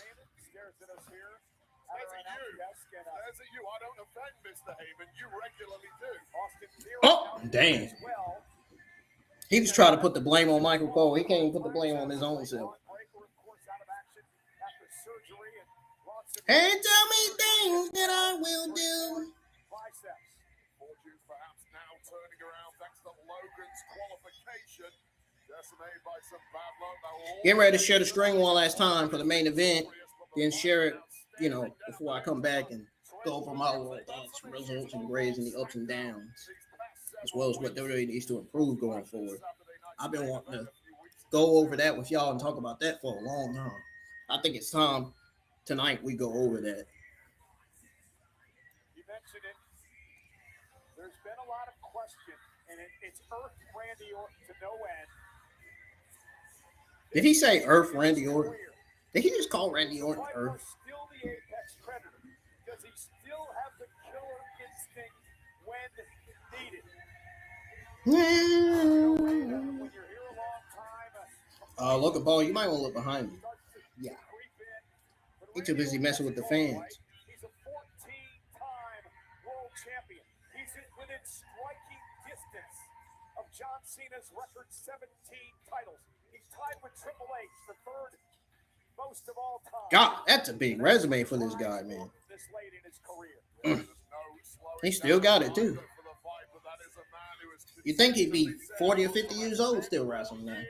Oh, dang. He was trying to put the blame on Michael Cole. He can't even put the blame on his own self. Hey, tell me things that I will do. Get ready to share the string one last time for the main event. Then share it, before I come back and go over my thoughts, results, and grades, and the ups and downs, as well as what WWE needs to improve going forward. I've been wanting to go over that with y'all and talk about that for a long time. I think it's time tonight we go over that. You mentioned it. There's been a lot of question, and it's earthed Randy Orton to no end. Did he say Earth Randy Orton? Did he just call Randy Orton Earth? Still the apex predator. Does he still have the killer instinct when needed? When you're here a long time. Look at Ball. You might want to look behind me. Yeah. He's too busy messing with the fans. He's a 14-time world champion. He's within striking distance of John Cena's record 17 titles. He's tied with Triple H, the third most of all time. God, that's a big resume for this guy, man. This late in his career. He still got it, too. You think he'd be 40 or 50 years old still wrestling now.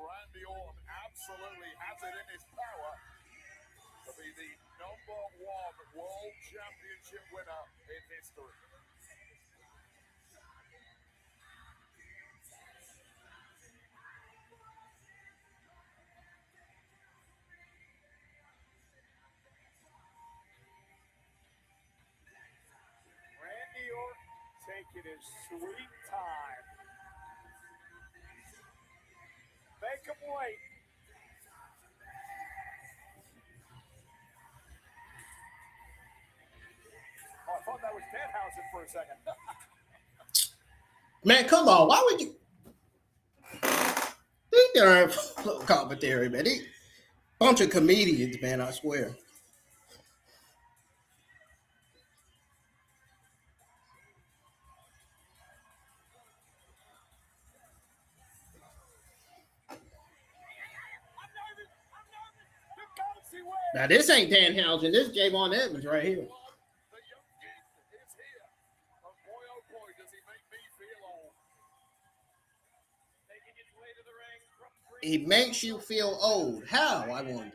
Randy Orton absolutely has it in his power to be the #1 world championship winner in history. Randy Orton taking his sweet time. Make him wait. for a second. Man, come on. Why would you? They darn commentary, man. They bunch of comedians, man, I swear. Now, this ain't Danhausen. This is Javon Evans right here. He makes you feel old. How, I wonder.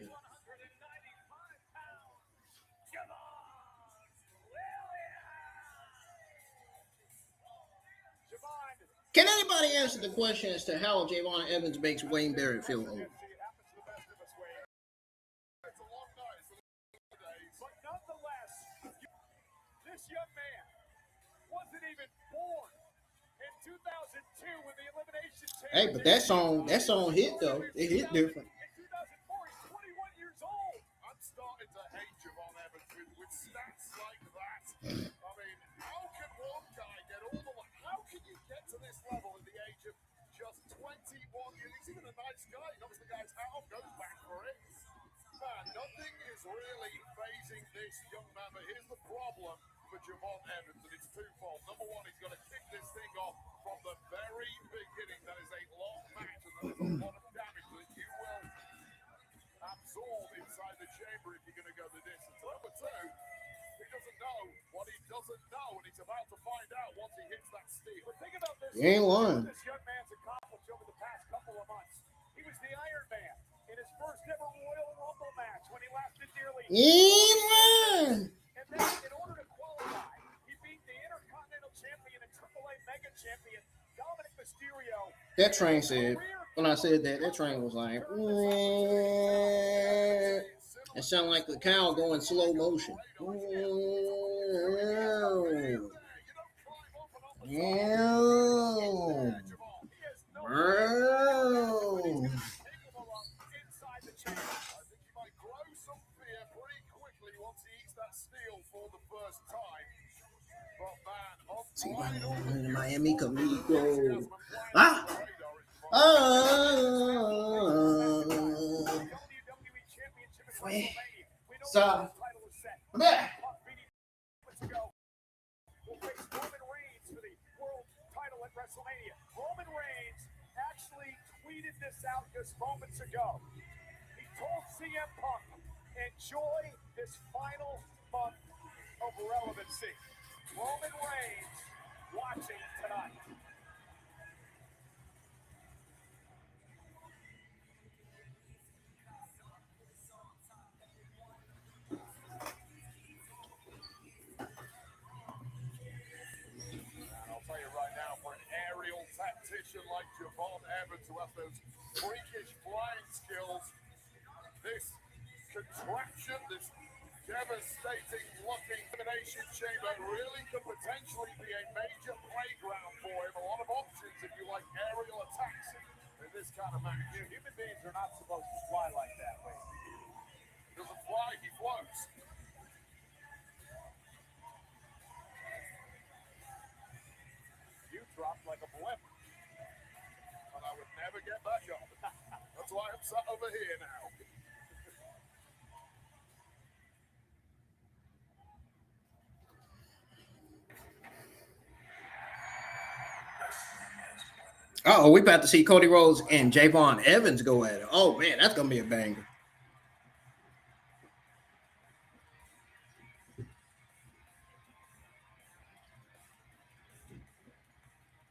Can anybody answer the question as to how Javon Evans makes Wayne Barrett feel old? But nonetheless, this young man wasn't even born in 2002 when the Elimination Chamber. Hey, but that song hit though. It hit different. In 2004, he's 21 years old. I'm starting to hate Javon Evans with stats like that. I mean, how can one guy get all the way? How can you get to this level at the age of just 21 years? He's even a nice guy. He knocks the guy's hat off, goes back for it. Man, nothing is really phasing this young man, but here's the problem for Javon Evans, and it's twofold. Number one, he's got to kick this thing off from the very beginning. That is a long match, and there is a lot of damage that you will absorb inside the chamber if you're going to go the distance. Number two, he doesn't know what he doesn't know, and he's about to find out once he hits that steel. But think about this. He ain't lying. This young man's accomplished over the past couple of months. He was the Iron Man in his first ever Royal Rumble match when he lasted nearly. He And then, in order to qualify, he beat the Intercontinental Champion and AAA Mega Champion Dominic Mysterio. That train said, when I said that train was like, it sounded like the cow going slow motion. See, Miami Camigo. So, yeah. Will face Roman Reigns for the world title at WrestleMania. Roman Reigns actually tweeted this out just moments ago. He told CM Punk, enjoy this final month of relevancy. Roman Reigns watching tonight. Tactician like Javon Evans, who has those freakish flying skills, this contraption, this devastating looking Elimination Chamber really could potentially be a major playground for him. A lot of options if you like aerial attacks in this kind of match. Human beings are not supposed to fly like that way. He doesn't fly, he floats. You dropped like a blimp. And I would never get back up. That's why I'm sat over here now. Oh, we about to see Cody Rhodes and Javon Evans go at it. Oh man, that's gonna be a banger.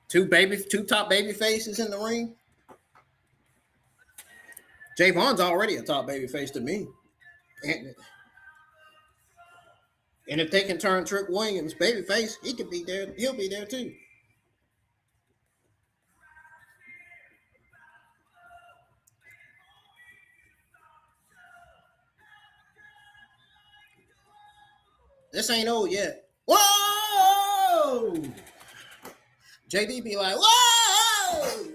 Two top baby faces in the ring. Javon's already a top baby face to me. And if they can turn Trick Williams baby face, he could be there. He'll be there too. This ain't old yet. Whoa! JD be like, whoa!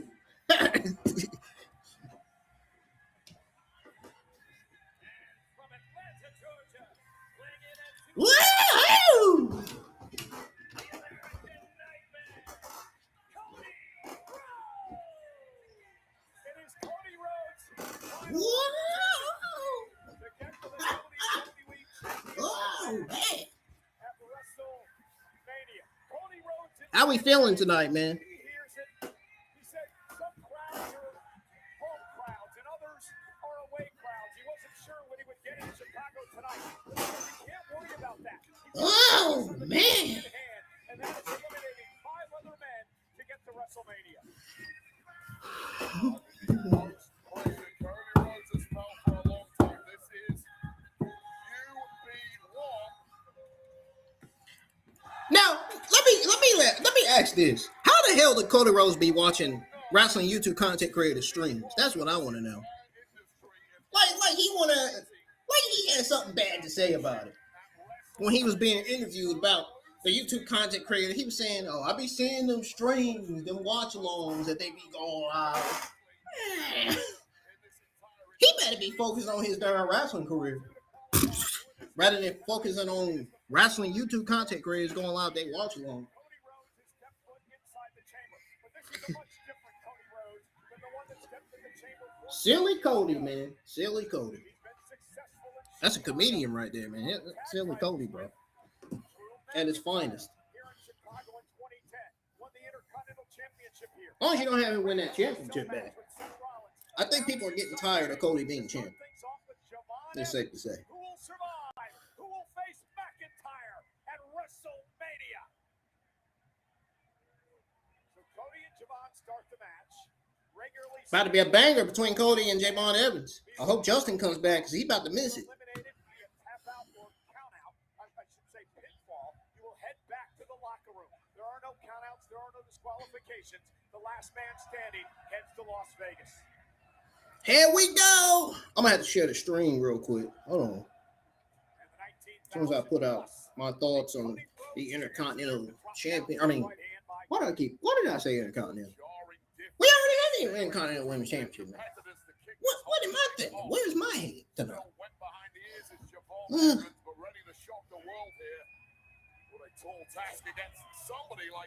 Woo! so bad. At WrestleMania, Cody Rhodes. How we feeling tonight, man? He hears it. He said some crowds are home crowds and others are away crowds. He wasn't sure when he would get in Chicago tonight. But he can't worry about that. Oh, man. And that is eliminating 5 other men to get to WrestleMania. Now, let me ask this: how the hell did Cody Rhodes be watching wrestling YouTube content creator streams? That's what I want to know. Like he had something bad to say about it when he was being interviewed about the YouTube content creator. He was saying, "Oh, I be seeing them streams, them watch-alongs that they be going live." He better be focused on his darn wrestling career rather than focusing on wrestling YouTube content creators going live. They watch along. Silly Cody, man. Silly Cody. That's a comedian right there, man. Silly Cody, bro. At his finest. As long as you don't have him win that championship back. I think people are getting tired of Cody being champ. It's safe to say. Who will survive? Who will face McIntyre at WrestleMania? So Cody and Javon start the match. Regularly About to be a banger between Cody and Javon Evans. I hope Justin comes back because he's about to miss it. Eliminated via tap out or count out. I should say pinfall. You will head back to the locker room. There are no countouts. There are no disqualifications. The last man standing heads to Las Vegas. Here we go. I'm gonna have to share the stream real quick. Hold on. As soon as I put out my thoughts on the Intercontinental Champion. I mean, why did I say Intercontinental? We already had the Intercontinental Women's Championship, man. What am I thinking? Where's my head tonight?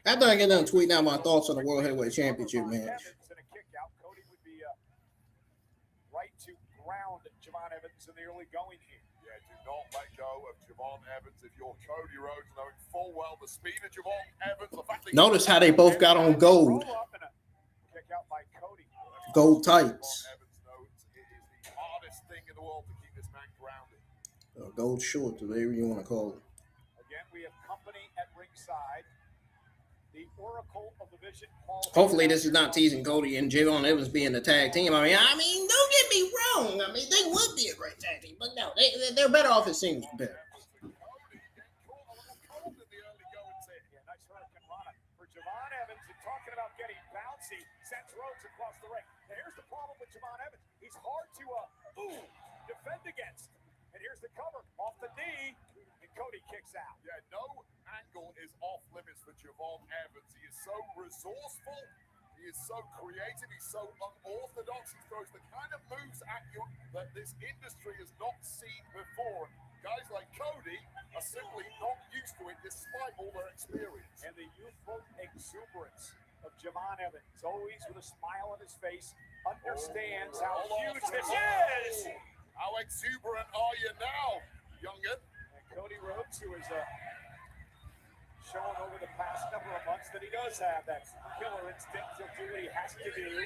After I get done tweeting out my thoughts on the World Heavyweight Championship match. Right to ground Javon Evans in the early going here. Yeah, do not let go of Javon Evans if you're Cody Rhodes, knowing full well the speed of Javon Evans. The fact that Notice how they both got on gold. Kick out by Cody. Gold tights. Evans knows it is the hardest thing in the world to keep this man grounded. Gold shorts, whatever you want to call it. Again, we have company at ringside. The Oracle of the Vision. Hopefully, this is not teasing Cody and Javon Evans being the tag team. I mean, don't get me wrong. I mean, they would be a great tag team, but no, they're better off as singles competitors. Nice hurricane run for Javon Evans. And talking about getting bouncy, sends Rhodes across the ring. And here's the problem with Javon Evans. He's hard to defend against. And here's the cover off the knee, and Cody kicks out. Yeah, no angle is off limits for Javon Evans. He is so resourceful. He is so creative. He's so unorthodox. He throws the kind of moves at you that this industry has not seen before. Guys like Cody are simply not used to it despite all their experience. And the youthful exuberance of Javon Evans, always with a smile on his face, understands how huge this is. How exuberant are you now, young'un? And Cody Rhodes, who has shown over the past number of months that he does have that killer instinct. He'll do what he has to do. All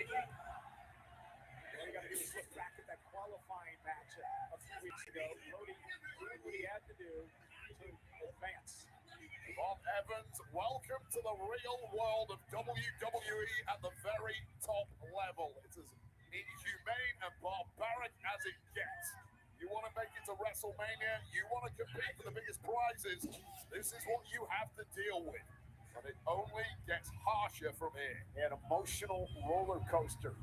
you got to do is look back at that qualifying match a few weeks ago. Cody did what he had to do to advance. Bob Evans, welcome to the real world of WWE at the very top level. It's as inhumane and barbaric as it gets. You want to make it to WrestleMania, you want to compete for the biggest prizes, this is what you have to deal with. And it only gets harsher from here. An emotional roller coaster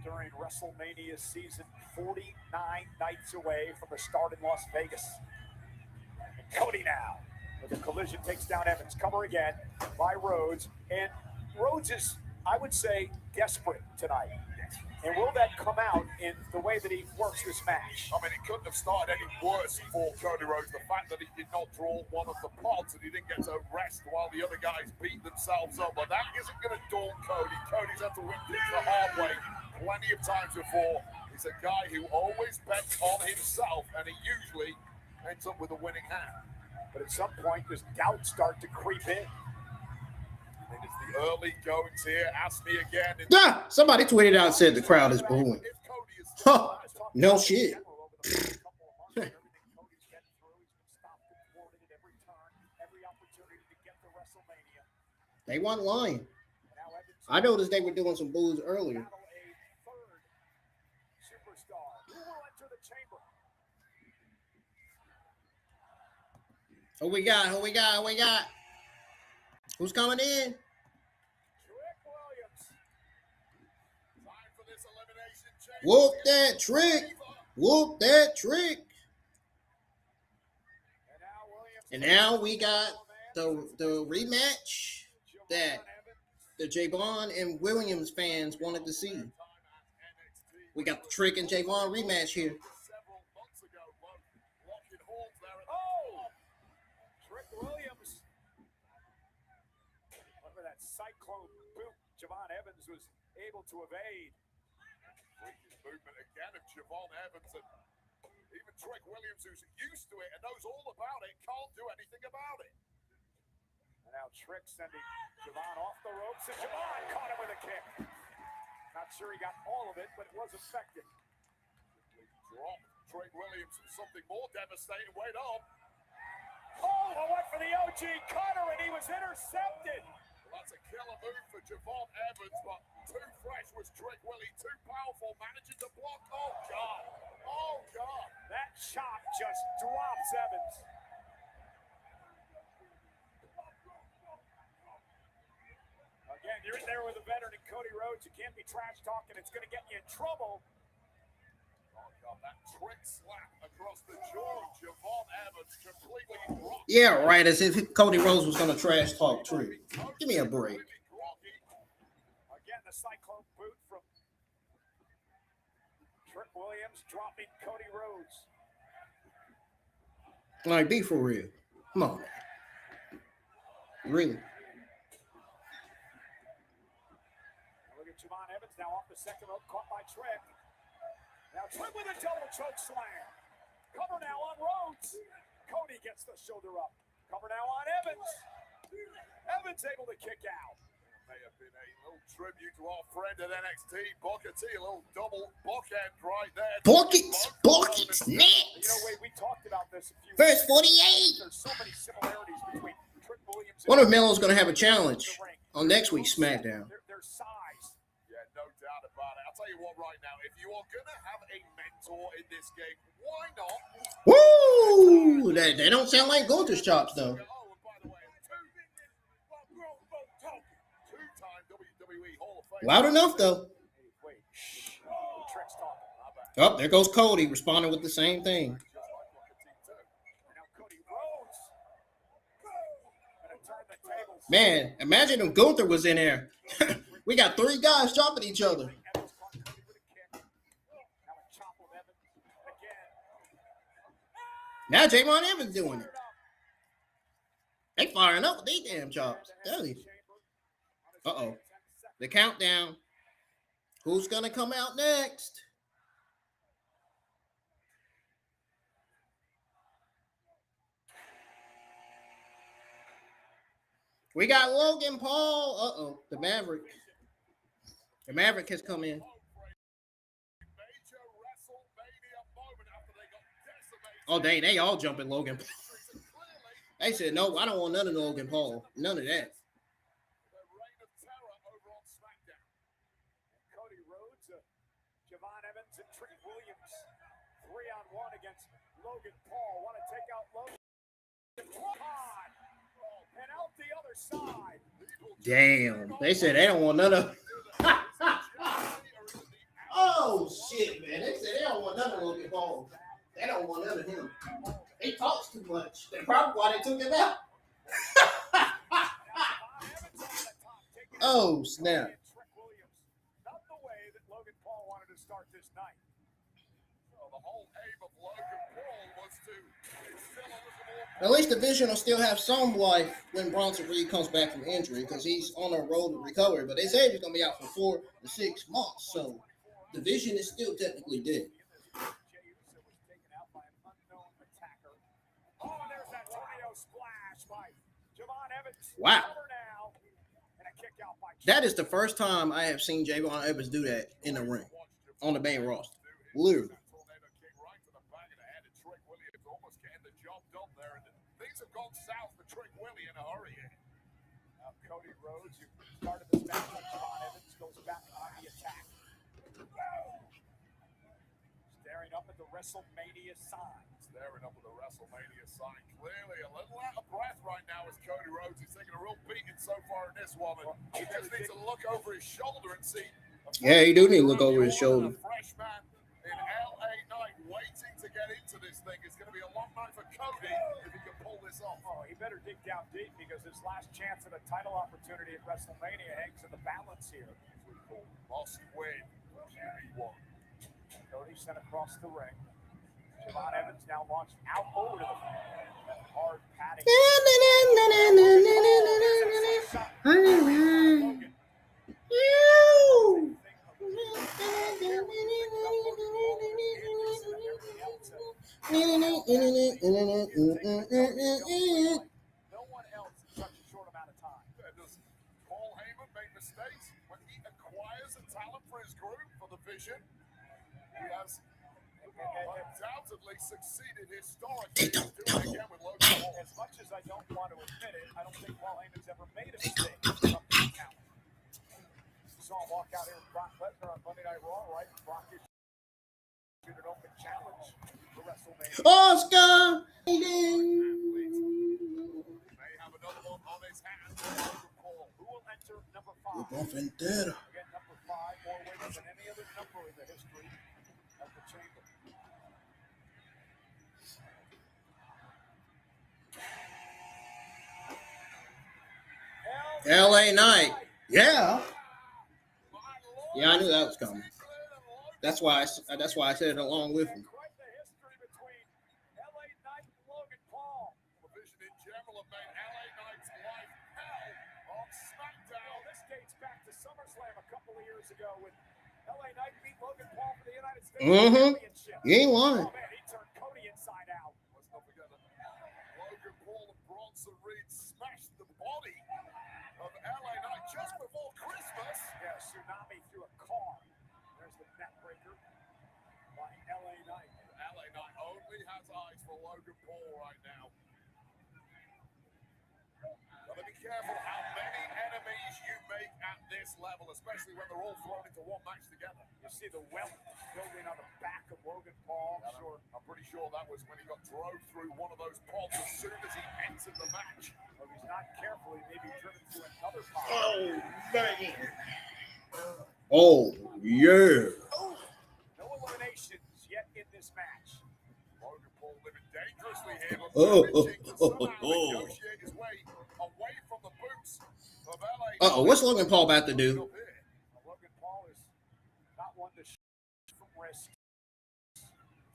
during WrestleMania season, 49 nights away from the start in Las Vegas. And Cody now, with a collision, takes down Evans. Cover again by Rhodes. And Rhodes is, I would say, desperate tonight. And will that come out in the way that he works this match? I mean, it couldn't have started any worse for Cody Rhodes. The fact that he did not draw one of the pods and he didn't get to rest while the other guys beat themselves up. But that isn't going to daunt Cody. Cody's had to win things the hard way plenty of times before. He's a guy who always bets on himself, and he usually ends up with a winning hand. But at some point, does doubt start to creep in? I think it's the early goings here. Ask me again. Ah, somebody tweeted out and said the crowd is booing. Huh. No shit. They weren't lying. I noticed they were doing some boos earlier. Who we got? Who we got? Who we got? Who's coming in? Whoop that trick. Whoop that trick. And now we got the rematch that the Javon and Williams fans wanted to see. We got the Trick and Javon rematch here. Trick Williams. Under that cyclone boot, Javon Evans was able to evade. Movement again of Javon Evans, and even Trick Williams, who's used to it and knows all about it, can't do anything about it. And now Trick sending Javon off the ropes, and Javon caught him with a kick. Not sure he got all of it, but it was effective. Drop Trick Williams and something more devastating. Wait up. Oh, I went for the OG cutter, and he was intercepted. Well, that's a killer move for Javon Evans, but too fresh was Trick Willie, too powerful, managing to block. Oh, God. Oh, God. That chop just drops Evans. Again, you're in there with a veteran in Cody Rhodes. You can't be trash talking. It's going to get you in trouble. Oh, God, that trick slap across the jaw of Javon Evans completely rocked. Yeah, right, as if Cody Rhodes was going to trash talk Trick. Give me a break. Again, the cyclone boot from Trick Williams dropping Cody Rhodes. Like, be for real. Come on. Really. Look at Javon Evans now off the second rope, caught by Trick. Now Trick with a double choke slam. Cover now on Rhodes. Cody gets the shoulder up. Cover now on Evans. Evans able to kick out. May have been a little tribute to our friend at NXT, Booker T. A little double bookend right there. Buckets next. You know, Wade, we talked about this a few Verse weeks ago. 48. There's so many similarities between Trick Williams and Wonder if Melo's going to have a challenge on next week's SmackDown. Their size. Yeah, no doubt about it. I'll tell you what right now, if you are going to have a mentor in this game, why not? Woo! They don't sound like Gunther's chops, though. Oh, and by the way, two-time WWE Hall of Fame. Loud enough, though. Wait. Trick's talking. Oh, there goes Cody responding with the same thing. Just like Booker T too. Now Cody Rhodes. Gonna turn the tables. Man, imagine if Gunther was in there. We got three guys chopping each other. Evans caught Cody with a kick. Now a chop of Evans again. Now Javon Evans doing it. They firing up with these damn chops. Tell you. Uh-oh. The countdown. Who's going to come out next? We got Logan Paul. Uh-oh. The Maverick. The Maverick has come in. Oh, they all jumping Logan. They said, no, I don't want none of Logan Paul. None of that. Cody Rhodes, Javon Evans, and Trick Williams. 3-on-1 against Logan Paul. Want to take out Logan. And out the other side. Damn. They said they don't want none of. Oh, shit, man. They said they don't want none of Logan Paul. They don't want none of him. He talks too much. That's probably why they took him out. Oh, snap. Not the way that Logan Paul wanted to start this night. Well, the whole aim of Logan Paul was to instill a little more. At least the division will still have some life when Bronson Reed comes back from injury because he's on a road to recovery. But they say he's going to be out for 4 to 6 months. So the division is still technically dead. Jey Uso was taken out by an unknown attacker. Wow. That is the first time I have seen Javon Evans do that in the ring on the main roster. Literally. Things have gone south for Trick Willie in a hurry here. Now Cody Rhodes, who started this match with Javon Evans, goes back on the attack. Staring up at the WrestleMania sign. Staring up at the WrestleMania sign. Clearly a little out of breath right now as Cody Rhodes. He's taking a real beating so far in this one. He just needs to look over his shoulder and see. Yeah, he do need to look over his shoulder. Fresh man in LA Knight waiting to get into this thing. It's going to be a long night for Cody if he can pull this off. Oh, he better dig down deep because his last chance at a title opportunity at WrestleMania hangs in the balance here. Must win. QB1. Cody sent across the ring. Javon Evans now launched out over to the hard padding. No one else in such a short amount of time. Does Paul Heyman make mistakes when he acquires a talent for his group, for the vision? He has undoubtedly succeeded historically. Again with Logan Paul. As much as I don't want to admit it, I don't think Paul Heyman's ever made a mistake. Saw him walk out here with Brock Lesnar on Monday Night Raw, right? Brock is an open challenge for WrestleMania. Oscar! May have another one on his hands. Who will enter number 5? Again, number 5, more wins than any other number in the history of the chamber. LA Knight. Yeah. Yeah, I knew that was coming. That's why I said it along with him. Quite the history between LA Knight and Logan Paul. The vision in general have made LA Knight's life hell on SmackDown. This dates back to SummerSlam a couple of years ago when LA Knight beat Logan Paul for the United States Championship. You ain't lying. Oh man, he turned Cody inside out. Let's not forget that Logan Paul and Bronson Reed smashed the body of LA Knight just before Christmas. Yeah, tsunami through a car. There's the net breaker by LA Knight. LA Knight only has eyes for Logan Paul right now. Gotta be careful how many enemies you make at this level, especially when they're all thrown into one match together. You see the wealth building on the back of Logan Paul. Sure, I'm pretty sure that was when he got drove through one of those pods as soon as he entered the match. If he's not careful, he may be driven through another pod. Oh, man. Oh, yeah. No eliminations yet in this match. Logan Paul living dangerously here, but Oh. managing to somehow negotiate his way away from the boots of LA. Uh-oh, what's Logan Paul about to do? Logan Paul is not one to from risk.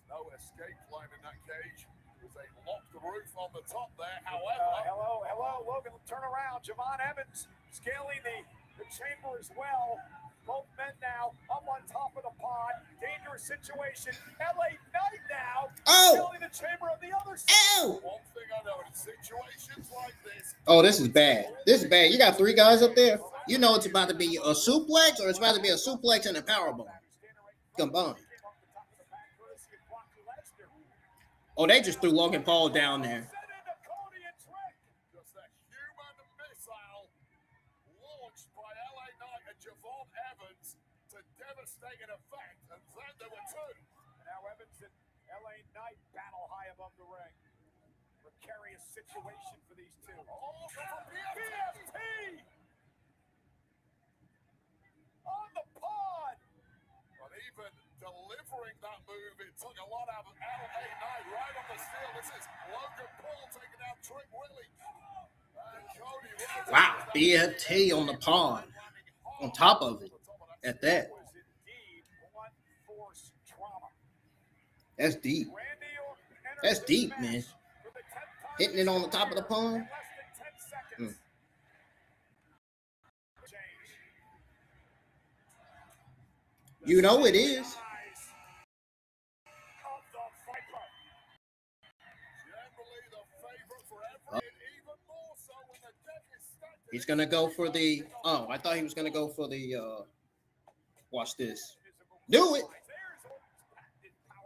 No escape plan in that cage. There's a locked roof on the top there. However, Hello, Logan, turn around. Javon Evans scaling the chamber as well. Both men now up on top of the pod. Dangerous situation. LA Knight now scaling the chamber on the other side. Ow! one thing I know in situations like this. Oh, this is bad. This is bad. You got 3 guys up there. You know it's about to be a suplex or it's about to be a suplex and a powerbomb combined. Oh, they just threw Logan Paul down there. Just a human missile launched by LA Knight and Javon Evans to devastating effect. And then there were 2. Now Evans and LA Knight battle high above the ring. Precarious situation for these two. Oh, PFT! On the pod! But even delivering that move, it took a lot out of LA Knight right on the steel. This is Logan Paul taking out Trick Willie. And Cody Rhodes. Wow, BFT on the pod. On top of it. At that. Was indeed blunt force trauma. That's deep. Randy Orton enters That's this deep, match man. for the 10th time Hitting it on the top of the in pond. less than 10 seconds. Change. You know it is. Eyes of the Viper. Generally the favorite for every, and even more so when He's going to go for the, oh, I thought he was going to go for the, watch this. Do it.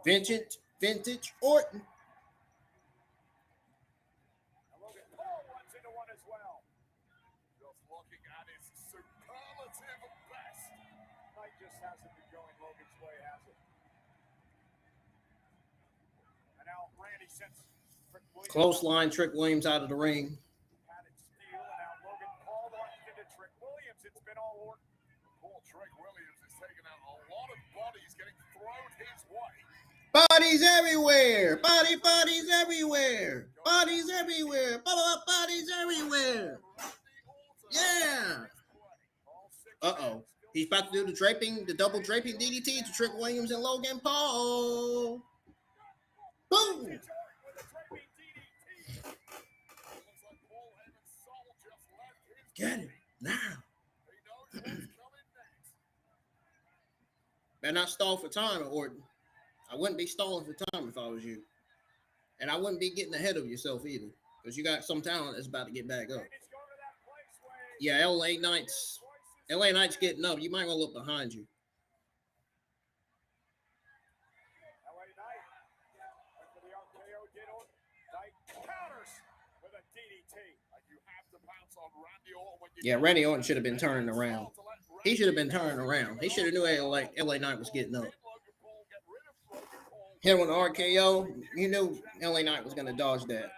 Vintage Orton. Just hasn't been going Logan's way, has it? And now Randy sends Trick Williams. Clothesline Trick Williams out of the ring. Padded steel, and now Logan Paul launched into Trick Williams. It's been all Orton. Poor Trick Williams is taking out a lot of bodies getting thrown his way. Bodies everywhere. Bodies everywhere. Bodies everywhere. Bodies everywhere. Yeah. Uh-oh. He's about to do the double draping DDT to Trick Williams and Logan Paul. Boom! Get it now. Better not stall for time, Orton. I wouldn't be stalling for time if I was you. And I wouldn't be getting ahead of yourself either. Because you got some talent that's about to get back up. Yeah, LA Knight's getting up. You might want to look behind you. LA Knight for the RKO did Knight counters with a DDT. You have to pounce on Randy Orton when you Randy Orton should have been turning around. He should have been turning around. He should have knew LA Knight was getting up. Here with the RKO, you knew LA Knight was going to dodge that.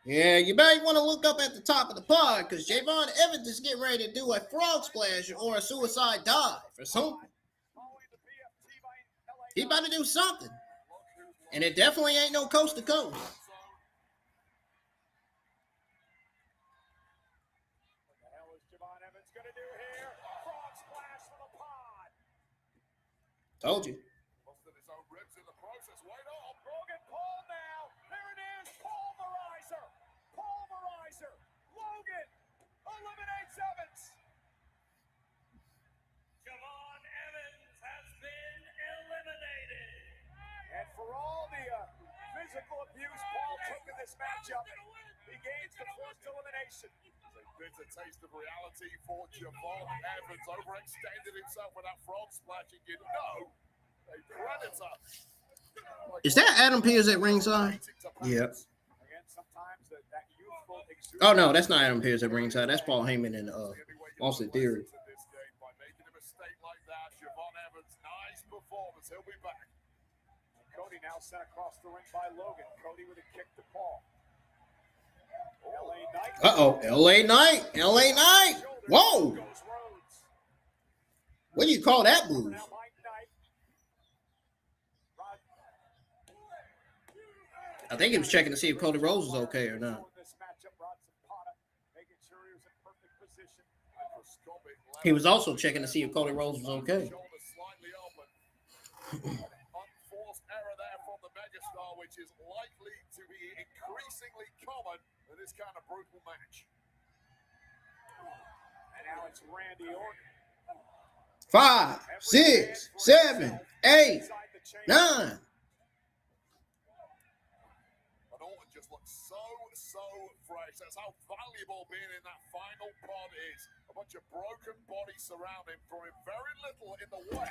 Yeah, you might want to look up at the top of the pod because Javon Evans is getting ready to do a frog splash or a suicide dive or something. He's about to do something. And it definitely ain't no coast to coast. What the hell is Javon Evans going to do here? Frog splash for the pod. Told you. Busted his own ribs in the process. Wait up. Logan Paul now. There it is. Pulverizer. Logan eliminates Evans. Javon Evans has been eliminated. And for all the physical abuse Paul took in this matchup, he gains the first elimination. A bitter taste of reality for Javon Evans. Overextended himself with that frog splashing. You know, a predator. Is that Adam Pearce at ringside? Yep. Again, sometimes that youthful Oh, no, that's not Adam Pearce at ringside. That's Paul Heyman and Austin Theory. By making a mistake like that, Javon Evans, nice performance. He'll be back. Cody now sent across the ring by Logan. Cody with a kick to Paul. LA Knight. LA Knight. Whoa. What do you call that move? I think he was checking to see if Cody Rhodes was okay or not. He was also checking to see if Cody Rhodes was okay. Unforced error there from the megastar, which is likely to be increasingly common in this kind of brutal match. And now it's Randy Orton. 5, 6, 7, 8, 9. But Orton just looks so fresh. That's how valuable being in that final pod is. A bunch of broken bodies surround him, throwing very little in the way.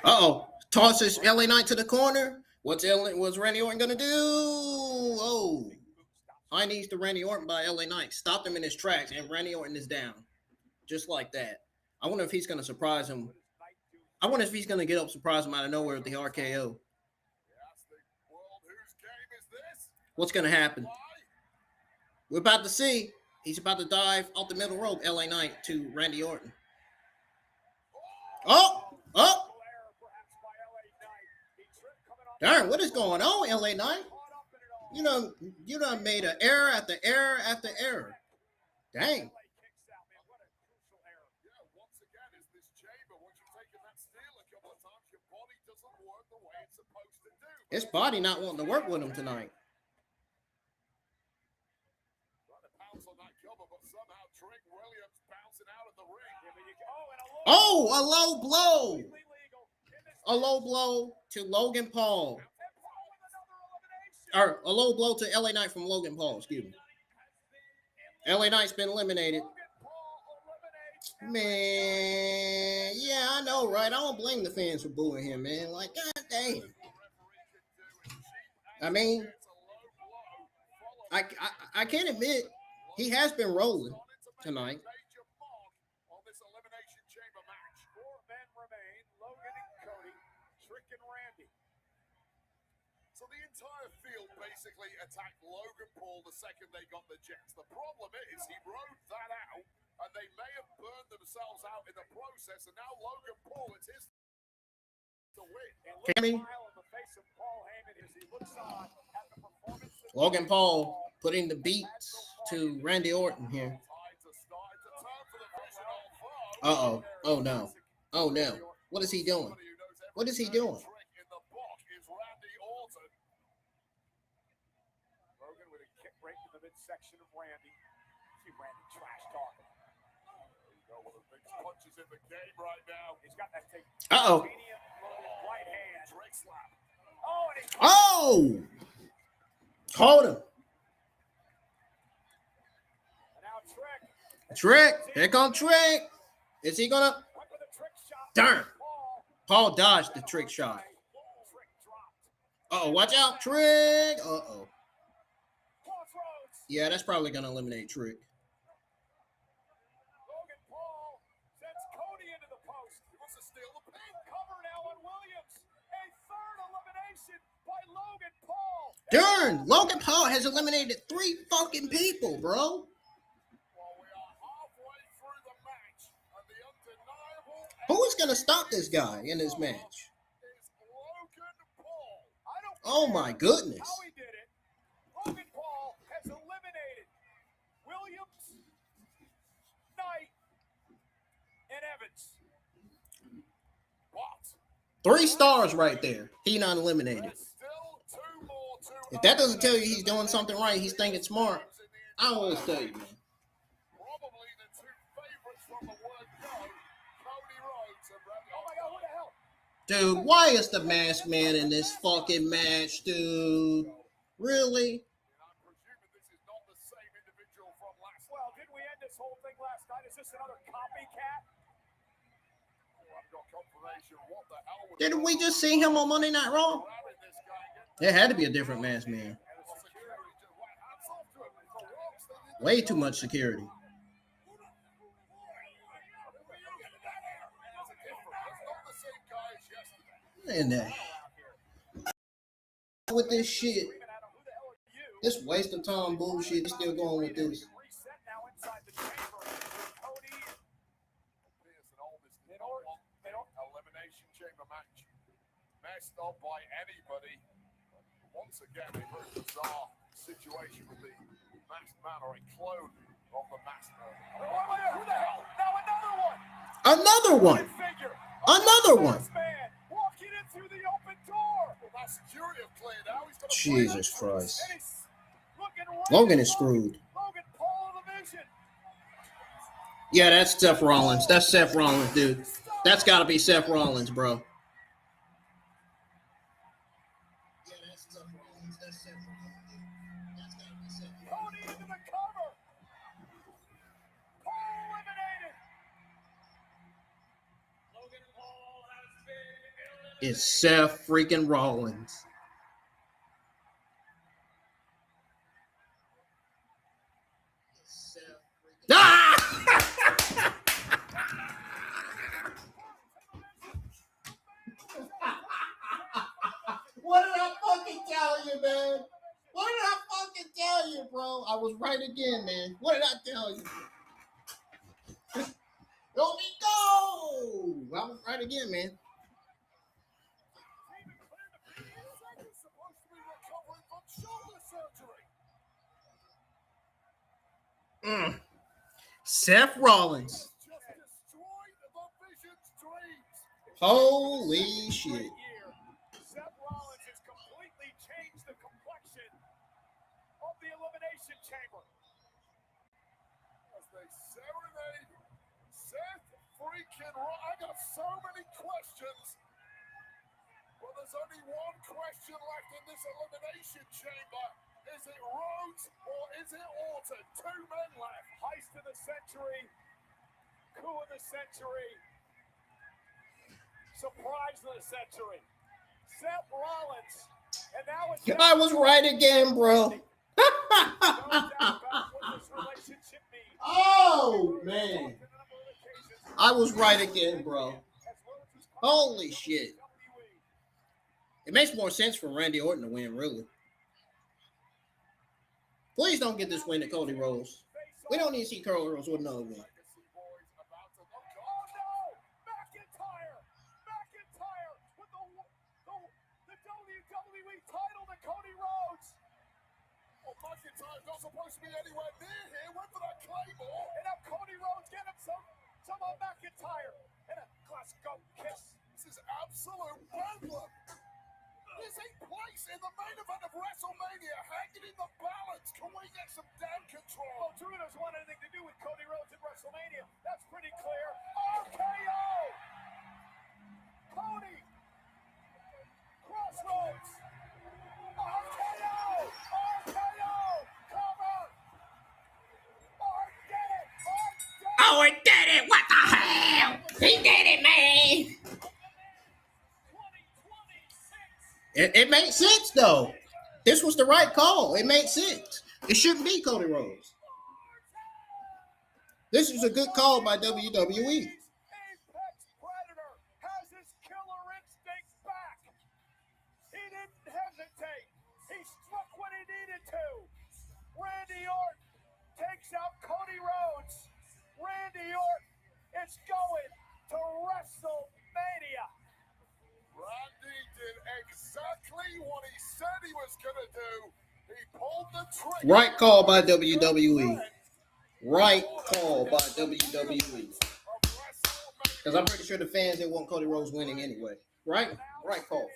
Tosses LA Knight to the corner. What's Randy Orton gonna do? Oh, high knees to Randy Orton by LA Knight. Stopped him in his tracks, and Randy Orton is down, just like that. I wonder if he's gonna surprise him. I wonder if he's gonna get up, surprise him out of nowhere with the RKO. What's gonna happen? We're about to see. He's about to dive off the middle rope, LA Knight to Randy Orton. Darn, what is going on, LA Knight? You done made an error after error after error. Dang. Once again, it's this chamber. Once you've taken that steel a couple of times, your body doesn't work the way it's supposed to do. His body not wanting to work with him tonight. On that cover, but somehow Trick Williams bouncing out of the ring. A low blow. A low blow to Logan Paul. Or a low blow to LA Knight from Logan Paul, excuse me. LA Knight's been eliminated. Man, yeah, I know, right? I don't blame the fans for booing him, man. Like, god damn. I mean, I can't admit he has been rolling tonight. On this Elimination Chamber match. 4 men remain, Logan and Cody, Trick and Randy. So the entire field basically attacked Logan Paul the second they got the Jets. The problem is he rode that out, and they may have burned themselves out in the process, and now Logan Paul, it's his to win. Cammy. Logan Paul putting the beats to Randy Orton here. Uh-oh. Oh, no. Oh, no. What is he doing? What is he doing? Logan with a kick right to the midsection of Randy. See Randy trash talking. There you go, one of the biggest punches in the game right now. He's got that thing. Uh-oh. Right hand. Trick slap. Oh! Hold him. And now Trick. Here comes Trick. Is he gonna? Darn. Paul dodged the trick shot. Uh-oh, watch out, Trick. Uh-oh. Yeah, that's probably gonna eliminate Trick. Logan Paul sends Cody into the post. He wants to steal the pin. Cover now on Williams. A third elimination by Logan Paul. Darn, Logan Paul has eliminated 3 fucking people, bro. Who is going to stop this guy in this match? Oh, my goodness. How he did it. Logan Paul has eliminated Williams, Knight, and Evans. What? 3 stars right there. He not eliminated. If that doesn't tell you he's doing something right, he's thinking smart, I always tell you, man. Probably the 2 favorites from the word go, Cody Rhodes and Randy. Oh my God, what the hell? Dude, why is the masked man in this fucking match, dude? Really? I'm presuming this is not the same individual from last. Well, didn't we end this whole thing last night? Is this another copycat? Oh, I've got confirmation. What the hell? Didn't we just see him on Monday Night Raw? There had to be a different masked man. Way too much security. And that. With this shit. This waste of time bullshit is still going with this. Elimination Chamber match. Messed up by anybody. Once again, a very bizarre situation with the masked man or a clone of the masked man. Who the hell? Now another one. Another one. Another one. Man walking in through the open door. Well, that security have cleared out. He's gonna Jesus Christ. right Logan is screwed. Logan Paul of the Vision. Yeah, that's Seth Rollins. That's Seth Rollins, dude. That's got to be Seth Rollins, bro. Cody into the cover. Paul eliminated. Logan Paul has been eliminated. It's Seth freaking Rollins. Ah! What did I fucking tell you, man? What did I fucking tell you, bro? I was right again, man. What did I tell you? Let me go! I was right again, man. Supposed to be recovering from shoulder surgery. Seth Rollins. Just destroyed the Vision's dreams. Holy shit. Seth Rollins has completely changed the complexion of the Elimination Chamber. As they serenade Seth freaking Rollins. I got so many questions. Well, there's only one question left in this Elimination Chamber. Is it Rhodes or is it Orton? 2 men left. Heist of the century. Coup of the century. Surprise of the century. Seth Rollins. And now it's I was right again, bro. no doubt about what this relationship means. Oh, man. I was right again, bro. Holy shit. It makes more sense for Randy Orton to win, really. Please don't get this win to Cody Rhodes. We don't need to see Cody Rhodes with another win. McIntyre's not supposed to be anywhere near here. Went for that Claymore. And now Cody Rhodes get him some on McIntyre. And a Glasgow kiss. This is absolute bedlam. This ain't place in the main event of WrestleMania, hanging in the balance. Can we get some damn control? Well, Drew doesn't want anything to do with Cody Rhodes at WrestleMania. That's pretty clear. RKO! Cody! Crossroads! RKO! RKO! Cover! Art did it! Art did it! Oh, he did it! What the hell? He did it, man! It makes sense, though. This was the right call. It makes sense. It shouldn't be Cody Rhodes. This is a good call by WWE. Apex Predator has his killer instinct back. He didn't hesitate. He struck when he needed to. Randy Orton takes out Cody Rhodes. Randy Orton is going to WrestleMania. Randy did exactly what he said he was going to do. He pulled the trigger. Right call by WWE. Right call by WWE. Because I'm pretty sure the fans didn't want Cody Rhodes winning anyway. Right? Right call.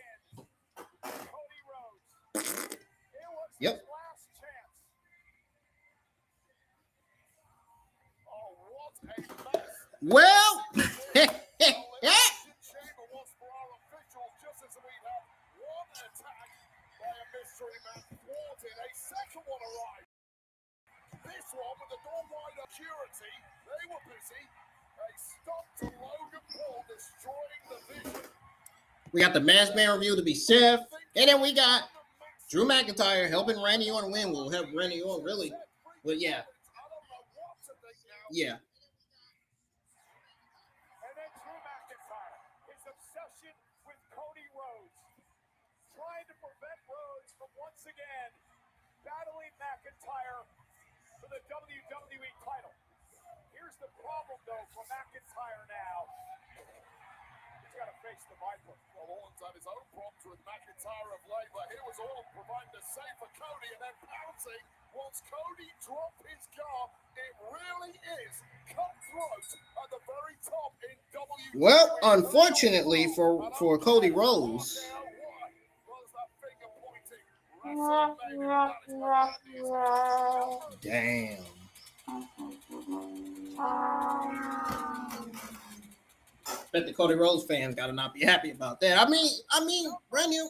Cody Rhodes. It was Yep. his last chance. Oh, what a mess. Well, Elimination Chamber was for our officials, just as we'd had one attack by a mystery man thwarted. A second one arrived. This one with the door wide of security. They were busy. They stopped to Logan Paul, destroying the vision. we got the masked man review to be Seth. And then we got Drew McIntyre helping Randy Orton win. We'll help Randy Orton really. Well, yeah. I don't know what to think now. Yeah. And then Drew McIntyre, his obsession with Cody Rhodes, trying to prevent Rhodes from once again battling McIntyre for the WWE title. Here's the problem, though, for McIntyre now. He's got to face the Viper. Well, Orton's had his own problems with McIntyre of late, but here was Orton providing a save for Cody and then pouncing once Cody dropped his guard. It really is cutthroat at the very top in WWE. Well, unfortunately for Cody Rhodes. Damn. Bet the Cody Rhodes fans gotta not be happy about that. I mean, Randy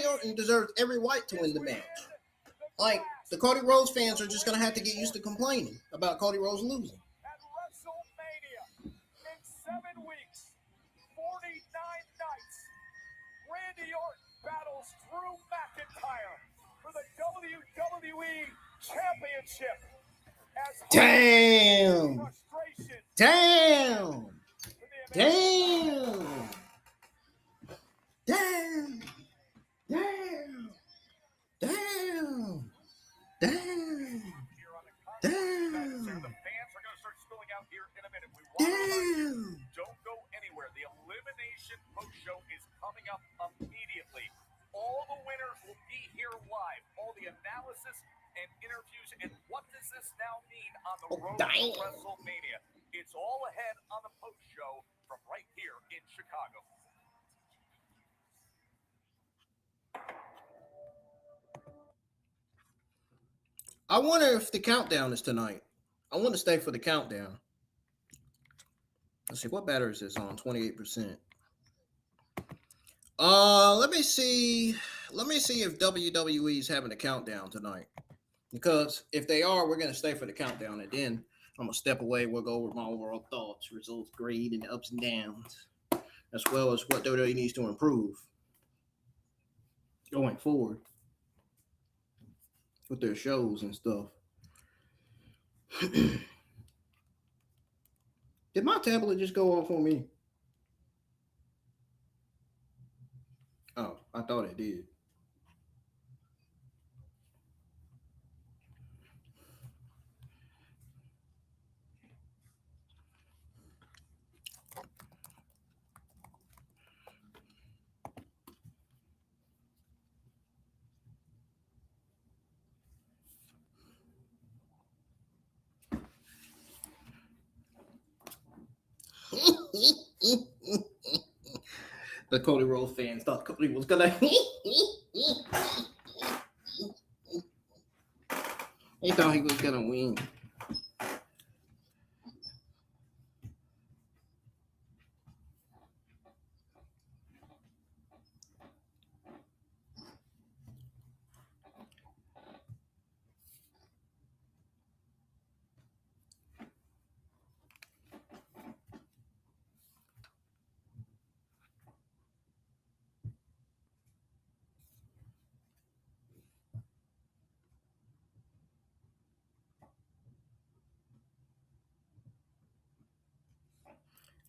Orton deserves every right to win the match. Like, the Cody Rhodes fans are just gonna have to get used to complaining about Cody Rhodes losing. At WrestleMania, in 7 weeks, 49 nights, Randy Orton battles Drew McIntyre for the WWE Championship. As Damn. frustration Damn. for the Damn. Damn. Damn. Damn. Damn. here on the Damn. The fans are going to start spilling out here in a minute. We want to Damn. don't go anywhere. The Elimination Post Show is coming up immediately. All the winners will be here live. All the analysis and interviews. And what does this now mean on the road damn. to WrestleMania? It's all ahead on the Post Show from right here in Chicago. I wonder if the countdown is tonight. I want to stay for the countdown. Let's see, what battery is this on? 28%. Let me see if WWE is having a countdown tonight. Because if they are, we're going to stay for the countdown. And then I'm going to step away. We'll go over my overall thoughts, results, grade, and the ups and downs, as well as what WWE needs to improve going forward with their shows and stuff. Did my tablet just go off on me? Oh, I thought it did. The Cody Rhodes fans thought Cody was gonna. He thought he was gonna win.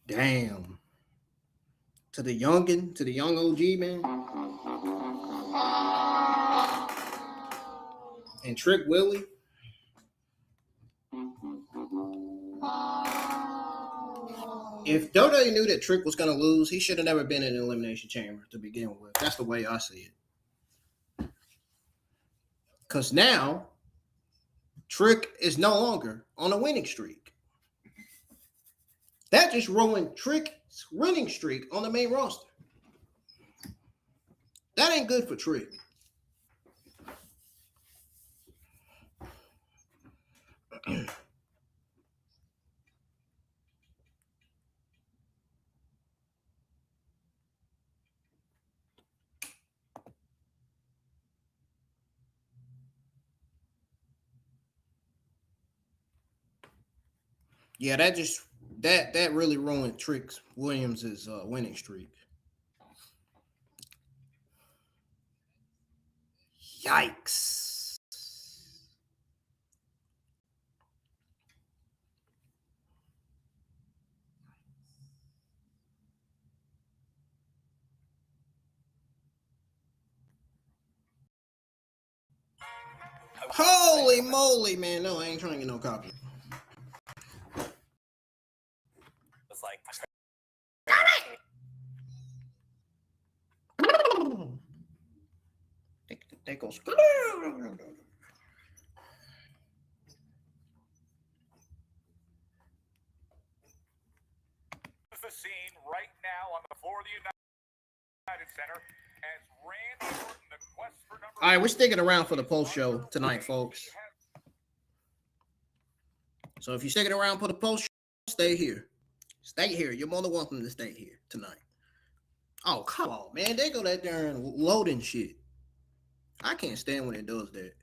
Damn. To the young OG, man. And Trick Willie. If WWE knew that Trick was going to lose, he should have never been in the Elimination Chamber to begin with. That's the way I see it. Because now, Trick is no longer on a winning streak. That just ruined Trick's winning streak on the main roster. That ain't good for Trick. Yeah, that really ruined Trick Williams' winning streak. Yikes. Holy moly, man. No, I ain't trying to get no copy. It's like They go. The scene right now on the floor of the United Center as Randy Orton, the quest for number. All right, we're sticking around for the post show tonight, folks. So if you're sticking around for the post show, stay here. Stay here. You're more than welcome to stay here tonight. Oh, come on, man. They go that there and loading shit. I can't stand when it does that.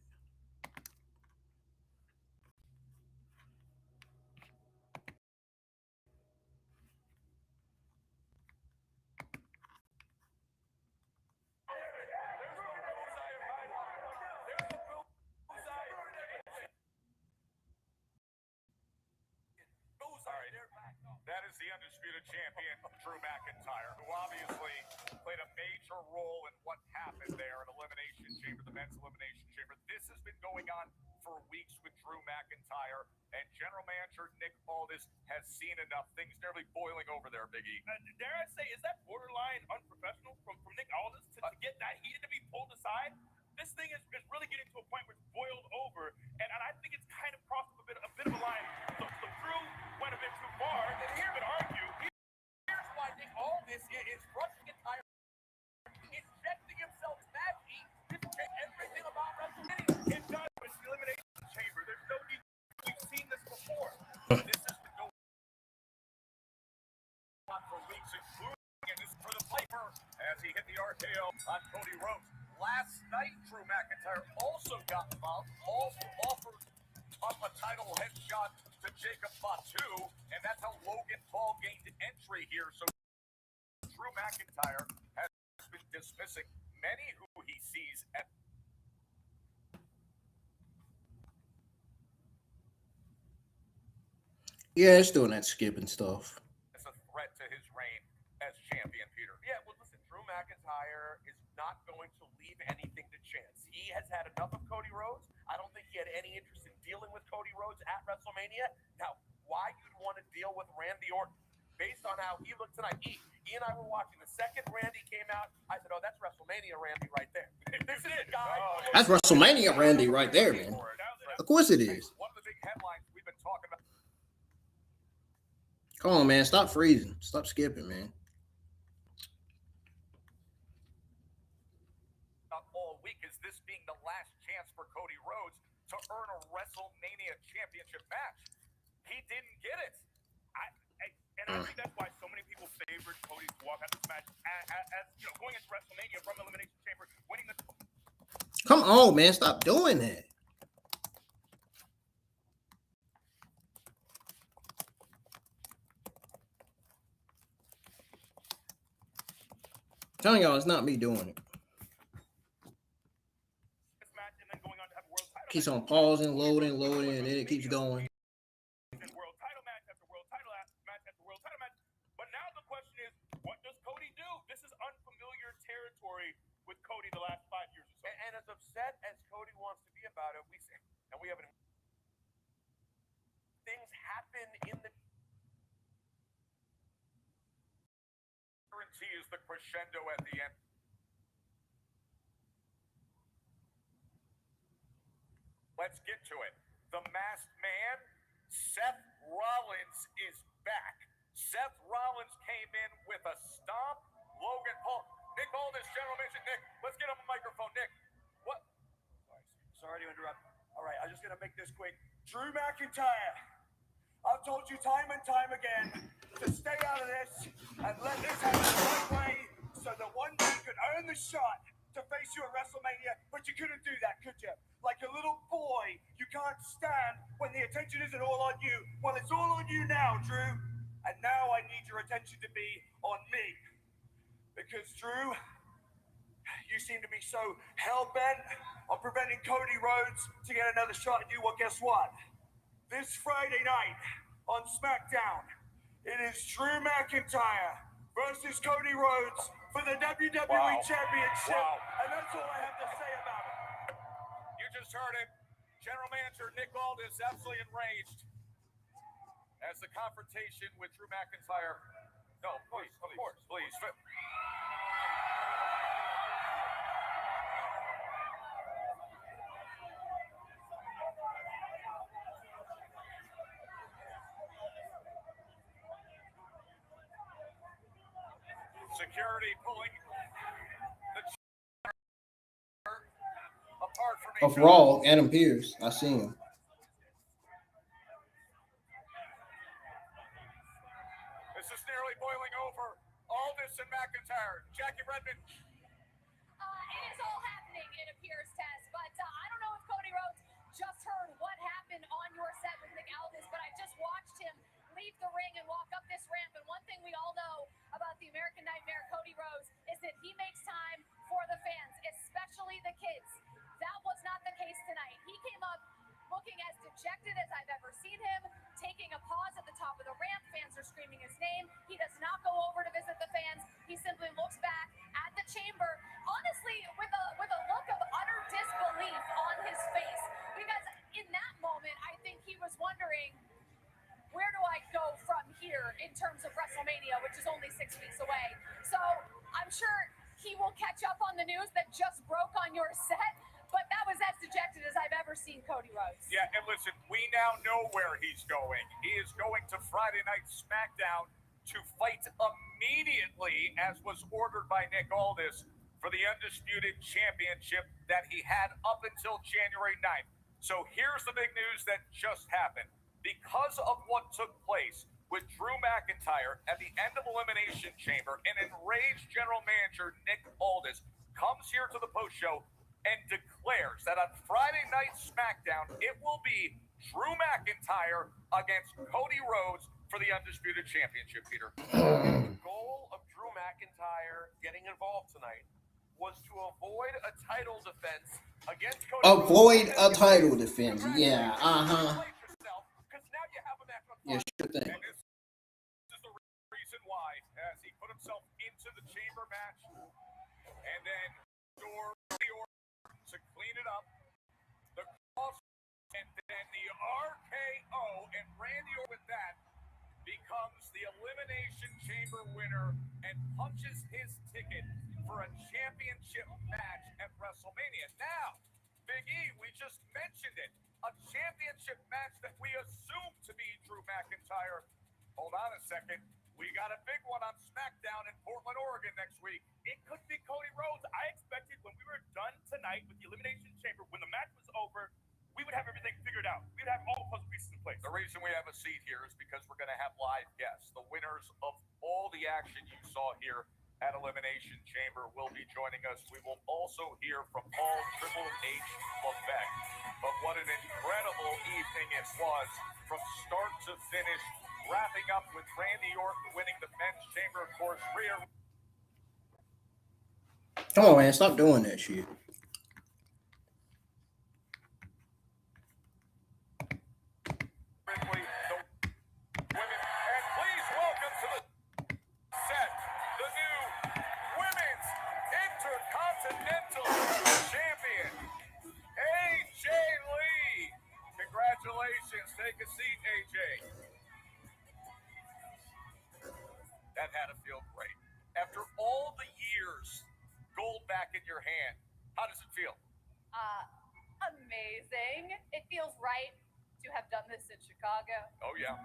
That is the undisputed champion, Drew McIntyre, who obviously played a major role in what happened there in Elimination Chamber, the men's Elimination Chamber. This has been going on for weeks with Drew McIntyre, and General Manager Nick Aldis has seen enough. Things nearly boiling over there, Big E. dare I say, is that borderline unprofessional from Nick Aldis to get that heated to be pulled aside? This thing is really getting to a point where it's boiled over, and I think it's kind of crossed a bit of a line. So Drew went a bit too far, and here you could argue. Here's why Nick Aldis is rushing entire, injecting himself mad heat to change everything about WrestleMania. It does, but it's the Elimination Chamber. There's no need. We've seen this before. This has been going on for weeks, including and this for the Piper as he hit the RKO on Cody Rhodes. Last night, Drew McIntyre also got involved. Also offers up a title headshot to Jacob Fatu, and that's how Logan Paul gained entry here. So Drew McIntyre has been dismissing many who he sees at Yeah, it's doing that skipping stuff. as a threat to his reign as champion, Peter. Yeah, well, listen, Drew McIntyre is not going to leave anything to chance. He has had enough of Cody Rhodes. I don't think he had any interest in dealing with Cody Rhodes at WrestleMania. Now, why you'd want to deal with Randy Orton based on how he looked tonight? E and I were watching. The second Randy came out, I said, oh, that's WrestleMania Randy right there. This is the guy. That's WrestleMania Randy right there, man. Of course it is. One of the big headlines we've been talking about. Come on, man. Stop freezing. Stop skipping, man. All week is this being the last chance for Cody Rhodes to earn a WrestleMania championship match. He didn't get it. I think that's why so many people favored Cody to walk out this match as you know, going into WrestleMania from Elimination Chamber, winning the. Come on, man. Stop doing that. I'm telling y'all, it's not me doing it. This match and then going on to have a world title. Keeps on pausing, loading, and then it keeps going. World title match after world title match after world title match. But now the question is, what does Cody do? This is unfamiliar territory with Cody the last 5 years or so. And as upset as Cody wants to be about it, we haven't. Things happen in the. Currency is the crescendo at the end. Let's get to it. The masked man, Seth Rollins, is back. Seth Rollins came in with a stomp. Logan Paul. Nick Aldis, general manager. Nick, let's get him a microphone. Nick, what? Sorry to interrupt. All right, I'm just going to make this quick. Drew McIntyre, I've told you time and time again to stay out of this and let this happen the right way so that one day you could earn the shot to face you at WrestleMania, but you couldn't do that, could you? Like a little boy, you can't stand when the attention isn't all on you. Well, it's all on you now, Drew. And now I need your attention to be on me. Because, Drew, you seem to be so hell-bent on preventing Cody Rhodes to get another shot at you. Well, guess what? This Friday night on SmackDown, it is Drew McIntyre versus Cody Rhodes for the WWE Championship. Wow. And that's all I have to say about it. You just heard it. General manager Nick Aldis absolutely enraged as the confrontation with Drew McIntyre. No, please, of course, please. Security pulling the chair apart from Of each Raw, Adam Pearce. I see him. This is nearly boiling over. Aldis and McIntyre. Jackie Redmond. It is all happening, it appears, Tess. But I don't know if Cody Rhodes just heard what happened on your set with Nick Aldis, but I just watched him leave the ring and walk up this ramp. And one thing we all know about the American Nightmare, Cody Rhodes, is that he makes time for the fans, especially the kids. That was not the case tonight. He came up looking as dejected as I've ever seen him, taking a pause at the top of the ramp. Fans are screaming his name. He does not go over to visit the fans. He simply looks back at the chamber, honestly, with a look of utter disbelief on his face. Because in that moment, I think he was wondering, where do I go from here in terms of WrestleMania, which is only 6 weeks away? So I'm sure he will catch up on the news that just broke on your set, but that was as dejected as I've ever seen Cody Rhodes. Yeah, and listen, we now know where he's going. He is going to Friday Night SmackDown to fight immediately, as was ordered by Nick Aldis, for the Undisputed Championship that he had up until January 9th. So here's the big news that just happened. Because of what took place with Drew McIntyre at the end of Elimination Chamber, an enraged general manager, Nick Aldis, comes here to the post show and declares that on Friday Night SmackDown, it will be Drew McIntyre against Cody Rhodes for the Undisputed Championship, Peter. The goal of Drew McIntyre getting involved tonight was to avoid a title defense against Cody Rhodes. Avoid a title defense. Yeah, Because now you have a match on Yeah, sure thing. And this is the reason why, as he put himself into the chamber match, and then Randy Orton to clean it up, the cross, and then the RKO, and Randy Orton with that becomes the Elimination Chamber winner and punches his ticket for a championship match at WrestleMania. Now, Big E, we just mentioned it, a championship match that we assume to be Drew McIntyre. Hold on a second. We got a big one on SmackDown in Portland, Oregon next week. It could be Cody Rhodes. I expected when we were done tonight with the Elimination Chamber, when the match was over, we would have everything figured out. We'd have all the puzzle pieces in place. The reason we have a seat here is because we're going to have live guests. The winners of all the action you saw here at Elimination Chamber will be joining us. We will also hear from Paul Triple H Levesque. But what an incredible evening it was from start to finish, wrapping up with Randy Orton winning the men's chamber. Of course, Rhea Come on, man. Stop doing that shit. Ripley, the women. And please welcome to the set the new Women's Intercontinental Champion, AJ Lee. Congratulations. Take a seat, AJ. That had to feel great. After all the years, gold back in your hand. How does it feel? Amazing. It feels right to have done this in Chicago. Oh, yeah.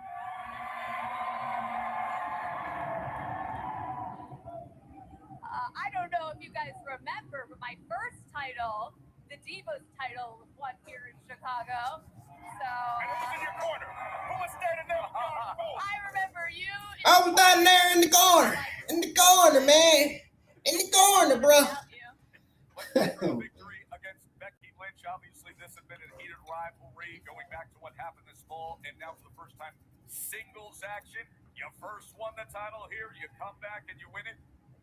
I don't know if you guys remember, but my first title, the Divas title, was won here in Chicago. So And who was in your corner? Who was standing there? I remember you. I was down there in the corner. In the corner, man. In the corner, bro. Victory against Becky Lynch. Obviously, this had been a heated rivalry going back to what happened this fall, and now for the first time, singles action. You first won the title here, you come back and you win it.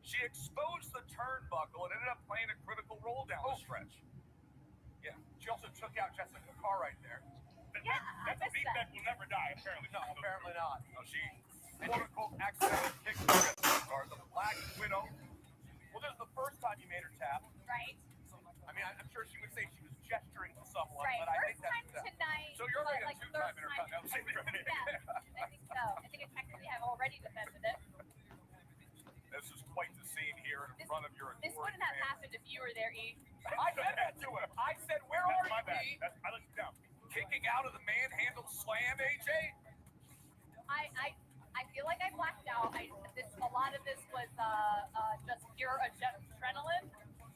She exposed the turnbuckle and ended up playing a critical role down the stretch. Yeah, she also took out Jessica Carr right there. Yeah, That's a beat that will never die, apparently. No, apparently not. No, she, quote-unquote, accidentally kicked the Black Widow. Well, this is the first time you made her tap. Right. I mean, I'm sure she would say she was gesturing to someone, Right. but I First think time that's tonight. So you're but already a like two-time third time. Intercontinental. Yeah, I think so. I think I technically have already defended it. This is quite the scene here in front of your This adoring wouldn't have fans. happened if you were there, E. I said that to him. I said, where are That's my you, bad. B? I let you down. Kicking out of the manhandle slam, AJ? I feel like I blacked out. A lot of this was just pure adrenaline.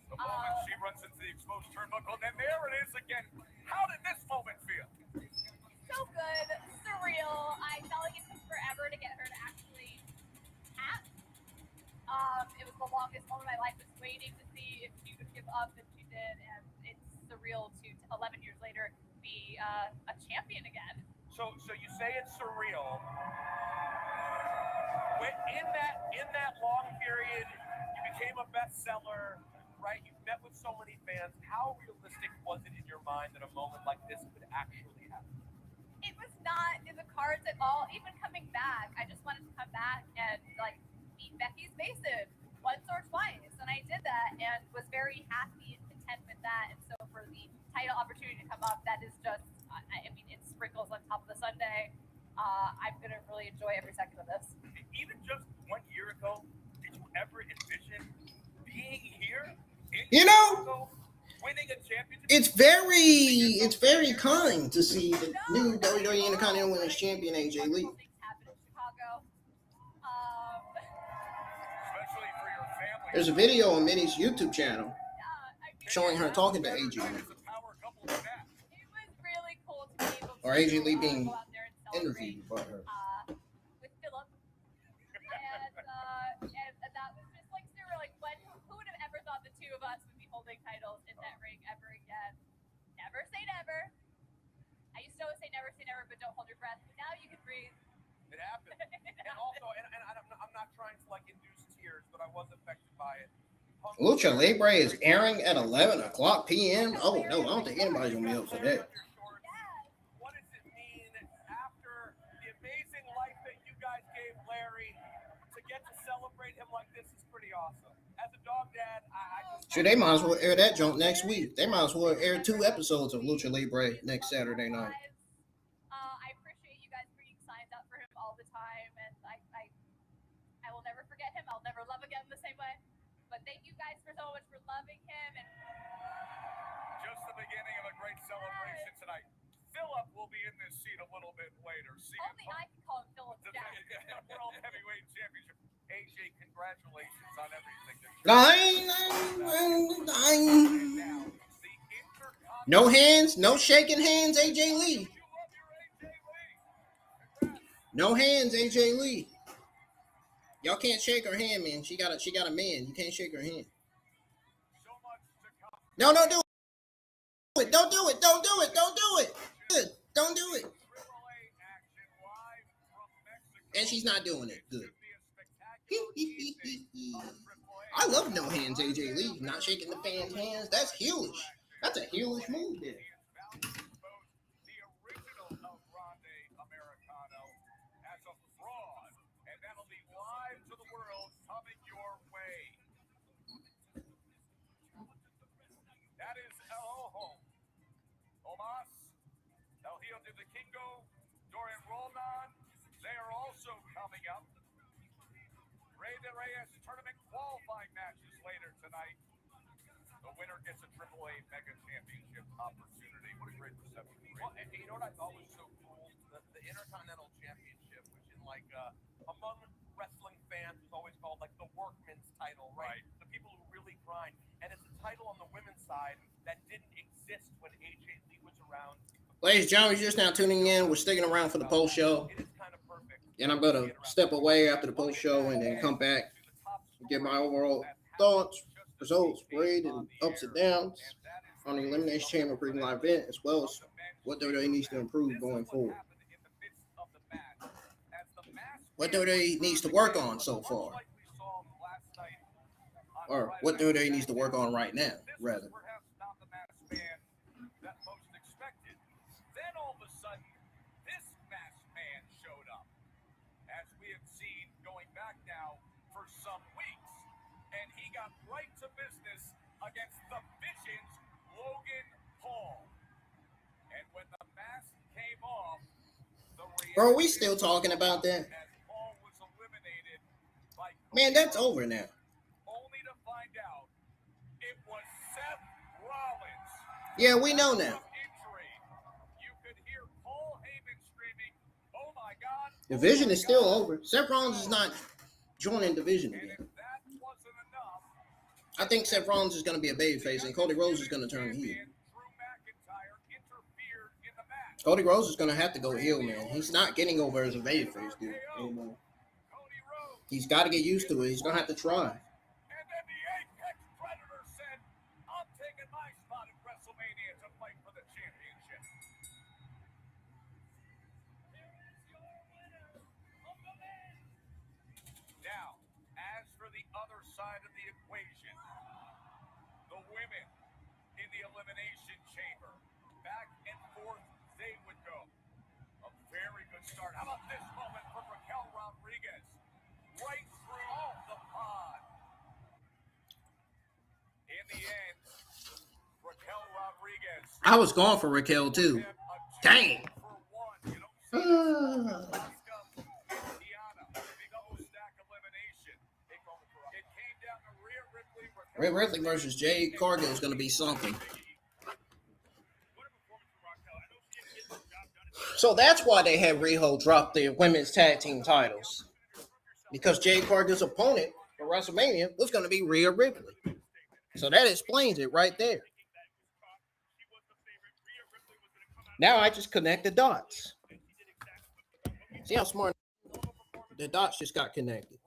The moment she runs into the exposed turnbuckle, and then there it is again. How did this moment feel? So good, surreal. I felt like it took forever to get her to actually tap. It was the longest moment of my life, just waiting to see if she would give up, and she did. And it's surreal to 11 years later be a champion again. So you say it's surreal. When in that long period, you became a bestseller, right? You met with so many fans. How realistic was it in your mind that a moment like this could actually happen? It was not in the cards at all. Even coming back, I just wanted to come back and like beat Becky's bases once or twice, and I did that and was very happy and content with that. And so for the title opportunity to come up, that is just, I mean, it's sprinkles on top of the sundae. I'm gonna really enjoy every second of this. Even just 1 year ago, did you ever envision being here? You know, winning a championship? it's very kind to see the new WWE Intercontinental Women's Champion, AJ Lee. Wonderful things happen in Chicago. Especially for your family. There's a video on Minnie's YouTube channel I mean, showing her talking to AJ Lee. It's a power couple of that. it was really cool to be able to Or AJ Lee being go out there and celebrate, interviewed by her. with Philip. And that was just like surreal. Like, who would have ever thought the two of us would be holding titles in that ring ever again. Never say never. I used to always say never, but don't hold your breath. Now you can breathe. It happened. And also, and I'm not trying to like induce tears, but I was affected by it. Lucha Libre is airing at 11 o'clock p.m. Oh, no, I don't think anybody's going to be up for that. What does it mean after the amazing life that you guys gave Larry to get to celebrate him like this is pretty awesome. As a dog dad, I just... Sure, they might as well air that junk next week. They might as well air 2 episodes of Lucha Libre next Saturday night. I appreciate you guys bringing signs up for him all the time, and I will never forget him. I'll never love again the same way. But thank you guys for so much for loving him. And just the beginning of a great celebration tonight. Phillip will be in this seat a little bit later. Only I can call him Phillip. The World Heavyweight Championship. AJ, congratulations on everything. No hands, no shaking hands, AJ Lee. No hands, AJ Lee. Y'all can't shake her hand, man. She got a man. You can't shake her hand. No, don't do it. Don't do it. Don't do it. Don't do it. Good. Don't do it. And she's not doing it. Good. I love no hands, AJ Lee. Not shaking the fans' hands. That's heelish. That's a heelish move there. Coming up, Reyes tournament qualifying matches later tonight. The winner gets a AAA Mega Championship opportunity. What a great reception. Well, and you know what I thought was so cool? The Intercontinental Championship, which in like among wrestling fans was always called like the workman's title, right? The people who really grind. And it's a title on the women's side that didn't exist when AJ Lee was around. Ladies and gentlemen, you're just now tuning in. We're sticking around for the post show. It is kind of perfect. And I'm going to step away after the post show and then come back and give my overall thoughts, results, grade, and ups and downs on the Elimination Chamber Premium Live event, as well as what WWE needs to improve going forward. What WWE needs to work on so far. Or what WWE needs to work on right now, rather. To business against the Vision's Logan Paul. And when the mask came off, bro, are we still talking about that? Paul was eliminated by man, that's over now. Only to find out it was Seth Rollins. Yeah, we know now. You could hear Paul Heyman screaming, "Oh my God!" The Vision is still over. Seth Rollins is not joining the Vision again. I think Seth Rollins is going to be a babyface, and Cody Rhodes is going to turn heel. Cody Rhodes is going to have to go heel, man. He's not getting over as a babyface, dude, anymore. He's got to get used to it. He's going to have to try. And then the Apex Predator said, "I'm taking my spot at WrestleMania to fight for the championship." Now, as for the other side of the equation, the women in the Elimination Chamber, back and forth they would go. A very good start. How about this moment from Raquel Rodriguez? Right through the pod. In the end, Raquel Rodriguez. I was going for Raquel, too. Dang. Rhea Ripley versus Jade Cargill is going to be something. So that's why they had Riho drop the women's tag team titles. Because Jade Cargill's opponent for WrestleMania was going to be Rhea Ripley. So that explains it right there. Now I just connect the dots. See how smart the dots just got connected.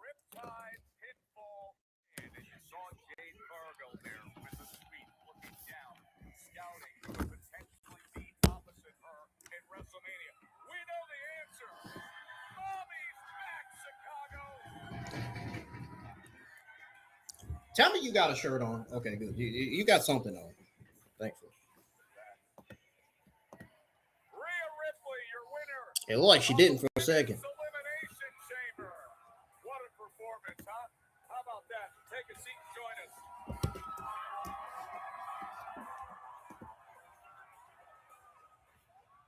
Tell me you got a shirt on. Okay, good. You got something on. Thankful. Rhea Ripley, your winner. It looked like she didn't for a second. Elimination Chamber. What a performance, huh? How about that? Take a seat and join us.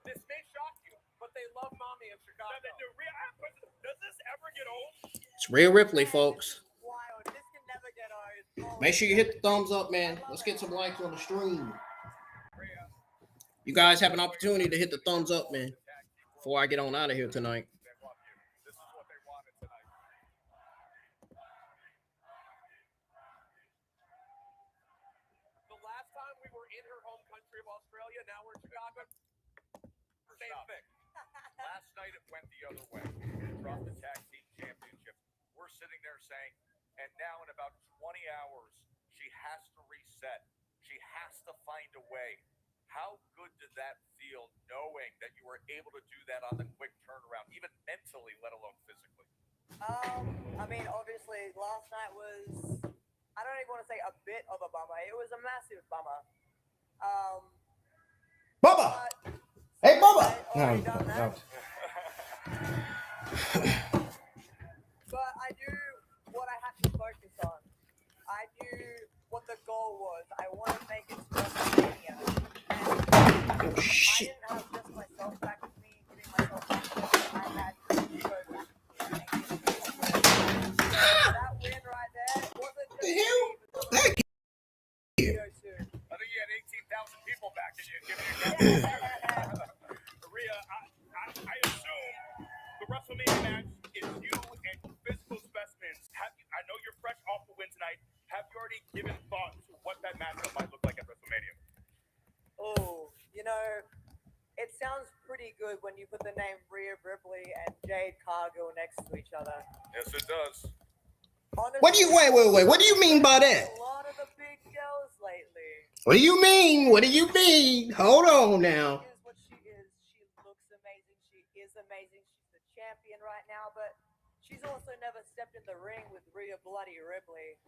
This may shock you, but they love mommy in Chicago. Does this ever get old? It's Rhea Ripley, folks. Wild. This can never get old. Make sure you hit the thumbs up, man. Let's get some likes on the stream. You guys have an opportunity to hit the thumbs up, man, before I get on out of here tonight. They love you. This is what they wanted tonight. The last time we were in her home country of Australia, now we're in Chicago. Same thing. Last night it went the other way. Dropped the tag team championship. We're sitting there saying, and now in about 20 hours, she has to reset. She has to find a way. How good did that feel knowing that you were able to do that on the quick turnaround, even mentally, let alone physically? I mean, obviously, last night was, I don't even want to say a bit of a bummer. It was a massive bummer. Bubba! But Hey, Bubba! already done that. But I knew what I had to focus on. I knew what the goal was. I wanted to make it to WrestleMania. And Oh, shit. I didn't have just myself back with me, giving myself back. I had Cody Rhodes. That win right there wasn't just The hell? Thank you. I think you had 18,000 people back and you give me a Rhea, I assume the WrestleMania match is you and physical specimens. I know you're fresh off the win tonight. Have you already given thought to what that matchup might look like at WrestleMania? Oh, you know, it sounds pretty good when you put the name Rhea Ripley and Jade Cargill next to each other. Yes, it does. Honestly, What do you wait? What do you mean by that? A lot of the big girls lately. What do you mean? What do you mean? Hold on now. She is what she is. She looks amazing. She is amazing. She's the champion right now, but she's also never stepped in the ring with Rhea Bloody Ripley.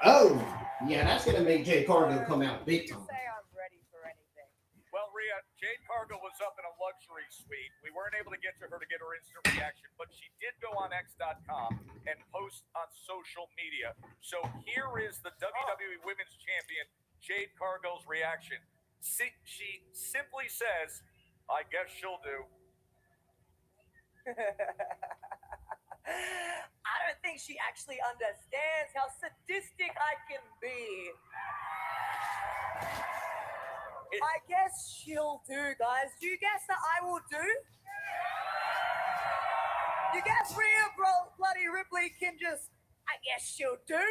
Oh, yeah, that's gonna make Jay Cargill come out big time. Say I'm ready for anything. Well, Rhea, Jade Cargill was up in a luxury suite. We weren't able to get to her to get her instant reaction, but she did go on X.com and post on social media. So here is the WWE Women's Champion, Jade Cargill's reaction. She simply says, I guess she'll do. I don't think she actually understands how sadistic I can be. I guess she'll do, guys. Do you guess that I will do? You guess Rhea Bloody Ripley can just, I guess she'll do?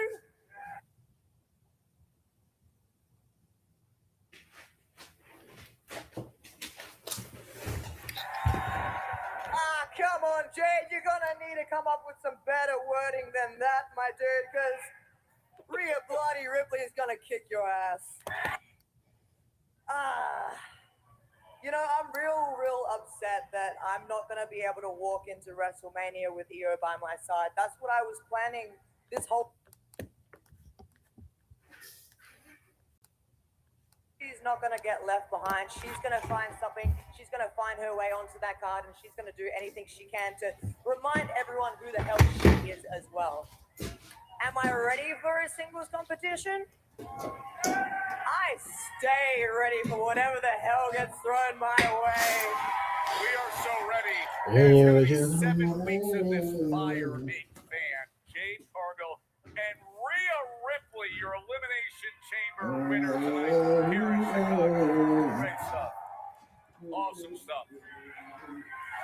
Come on, Jade, you're gonna need to come up with some better wording than that, my dude, because Rhea Bloody Ripley is gonna kick your ass. You know, I'm real upset that I'm not gonna be able to walk into WrestleMania with Io by my side. That's what I was planning this whole. She's not going to get left behind. She's going to find something. She's going to find her way onto that card, and she's going to do anything she can to remind everyone who the hell she is as well. Am I ready for a singles competition? I stay ready for whatever the hell gets thrown my way. We are so ready. There's going to be 7 weeks of this fire being fanned. Jade Cargill and Rhea Ripley, your Elimination Chamber winner tonight here in Chicago. Great stuff. Awesome stuff.